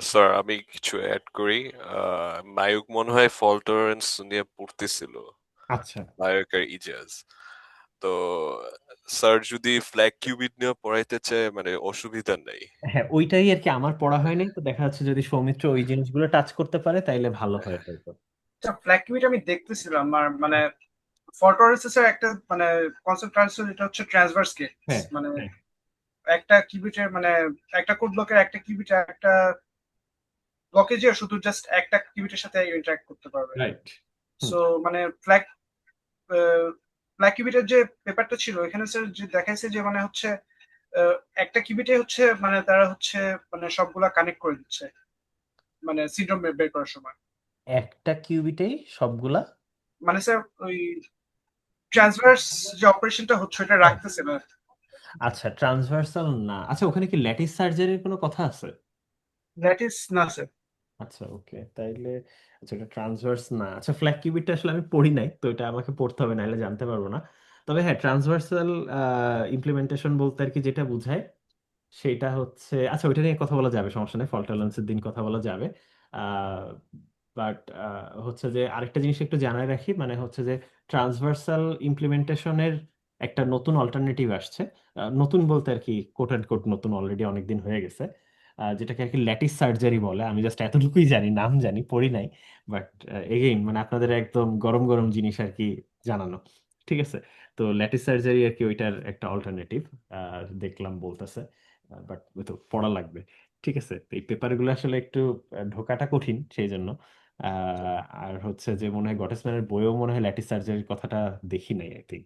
স্যার আমি কিছু অ্যাড করি। মায়ুক মনে হয় ফল্ট টলারেন্স নিয়ে পড়তেছিল, আচ্ছা। মায়ুক আর ইজাজ। তো স্যার যদি ফ্ল্যাগ কিউবিট নিয়ে পড়াইতে চায় মানে অসুবিধা নেই। হ্যাঁ, ওইটাই আর কি আমার পড়া হয়নি, তো দেখা যাচ্ছে যদি সৌমিত্র ওই জিনিসগুলো টাচ করতে পারে তাইলে ভালো হয় হয়তো। আচ্ছা, ফ্ল্যাগ কিউবিট আমি দেখতেছিলাম, আর মানে ফটোরেসিসের একটা মানে কনসেপ্ট আছে যেটা হচ্ছে ট্রান্সভার্স গেট। হ্যাঁ। মানে হ্যাঁ। একটা কিউবিটের মানে একটা কোড ব্লকের একটা কিউবিটের একটা ব্লকেজে শুধু জাস্ট একটা কিউবিটের সাথে ইন্টারঅ্যাক্ট করতে পারবে। রাইট। হুম। সো মানে ফ্ল্যাগ কিউবিটের যে পেপারটা ছিল এখানে স্যার যে দেখাইছে যে মানে হচ্ছে আহ, একটা কিউবিটে হচ্ছে মানে তারা হচ্ছে মানে সবগুলা কানেক্ট করে দিচ্ছে মানে সিনড্রোম বের করার সময়। একটা কিউবিটেই সবগুলা। মানে স্যার ওই ট্রান্সভার্স যে অপারেশনটা হচ্ছে এটা হ্যাঁ। রাখতেছে না। আচ্ছা, ট্রান্সভার্সাল না, আচ্ছা ওখানে কি ল্যাটিস সার্জারির কোনো কথা আছে? দ্যাট ইজ না স্যার। আচ্ছা ওকে, তাইলে আচ্ছা এটা ট্রান্সভার্স না। আচ্ছা, ফ্ল্যাগ কিউবিটটা আসলে আমি পড়ি নাই, তো এটা আমাকে পড়তে হবে, নাহলে জানতে পারবো না। তবে হ্যাঁ, ট্রান্সভার্সাল ইমপ্লিমেন্টেশন বলতে আর কি যেটা বোঝায় সেটা হচ্ছে, আচ্ছা ওইটা নিয়ে কথা বলা যাবে, সমস্যা নেই, ফল্ট টলারেন্সের দিন কথা বলা যাবে। বাট হচ্ছে যে আরেকটা জিনিস একটু জানাই রাখি, মানে হচ্ছে যে ট্রান্সভার্সাল ইমপ্লিমেন্টেশনের একটা নতুন অল্টারনেটিভ আসছে। নতুন বলতে আর কি কোট অ্যান্ড কোট নতুন, অলরেডি অনেকদিন হয়ে গেছে। যেটাকে আর কি ল্যাটিস সার্জারি বলে, আমি জাস্ট এতটুকুই জানি, নাম জানি, পড়ি নাই। বাট এগেইন মানে আপনাদের একদম গরম গরম জিনিস আর কি জানানো। ঠিক আছে। তো ল্যাটিস সার্জারি আর কি ওইটার একটা অল্টারনেটিভ দেখলাম বলতেছে, বাট তো পড়া লাগবে। ঠিক আছে, তো এই পেপারগুলো আসলে একটু ঢোকাটা কঠিন সেই জন্য। আর হচ্ছে যে মনে হয় গটেসম্যানের বইয়েও মনে হয় ল্যাটিস সার্জারির কথাটা দেখি নাই আই থিঙ্ক।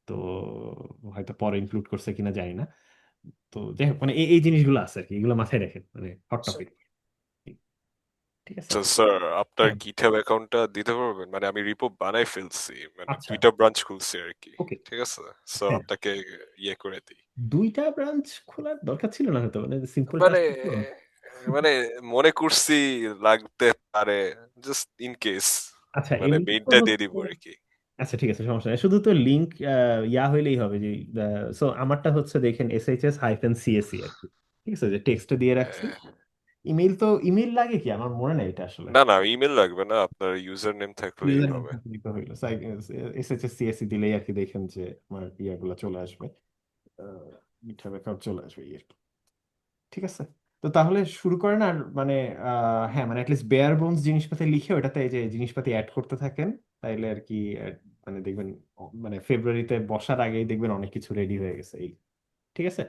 তো হয়তো পরে ইনক্লুড করছে কিনা জানি না। তো যাই হোক, মানে এই এই জিনিসগুলো আছে আর কি, এগুলো মাথায় রাখেন, মানে হট টপিক। ঠিক আছে। আচ্ছা স্যার, আপনার হ্যাঁ। গিটহাব অ্যাকাউন্টটা দিতে পারবেন? মানে আমি রিপো বানাই ফেলছি, মানে আচ্ছা। দুইটা ব্রাঞ্চ খুলছি আর কি। ওকে। ঠিক আছে, সো হ্যাঁ, আপনাকে ইয়ে করে দিই। দুইটা ব্রাঞ্চ খোলার দরকার ছিল না হয়তো, মানে সিম্পল মানে টাস্ক ছিল। মানে মনে করছি লাগতে পারে, জাস্ট ইন কেস, আচ্ছা, মানে এমনি তো মেইনটা দিয়ে হচ্ছে, দিব আর কি। আচ্ছা ঠিক আছে, সমস্যা নেই, শুধু তো লিঙ্ক ইয়া হইলেই হবে যে, সো আমারটা হচ্ছে দেখেন SHS-CSE আর কি। ঠিক আছে, যে টেক্সটে দিয়ে রাখছি। ইমেইল তো, ইমেইল লাগে কি আমার মনে নেই এটা আসলে। না না, ইমেল লাগবে না, আপনার ইউজার নেম থাকলেই ইউজার নেম হবে। দিতে হইলো, SHS-CSE দিলেই আর কি দেখেন যে আমার ইয়াগুলো চলে আসবে, গিটহাব অ্যাকাউন্ট চলে আসবে এই আর কি। ঠিক আছে। তো তাহলে শুরু করেন, আর মানে হ্যাঁ মানে অ্যাটলিস্ট বেয়ার বোনস জিনিসপাতি লিখে ওটাতে এই যে জিনিসপাতি অ্যাড করতে থাকেন, তাইলে আর কি মানে দেখবেন মানে ফেব্রুয়ারিতে বসার আগেই দেখবেন অনেক কিছু রেডি হয়ে গেছে এই। ঠিক আছে।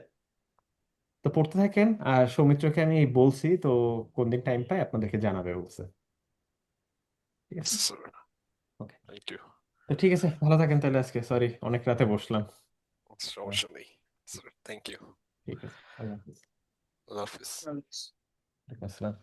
তো পড়তে থাকেন, আর সৌমিত্রকে আমি বলছি তো কোন দিন টাইম পাই আপনাদেরকে জানাবে বলছে। ঠিক আছে। Sir, okay. Thank you. তো ঠিক আছে, ভালো থাকেন তাহলে, আজকে সরি অনেক রাতে বসলাম। সমস্যা নেই স্যার, থ্যাংক ইউ। ঠিক আছে, আল্লাহ হাফিজ। আল্লাহ হাফিজ। ওয়ালাইকুম আসসালাম।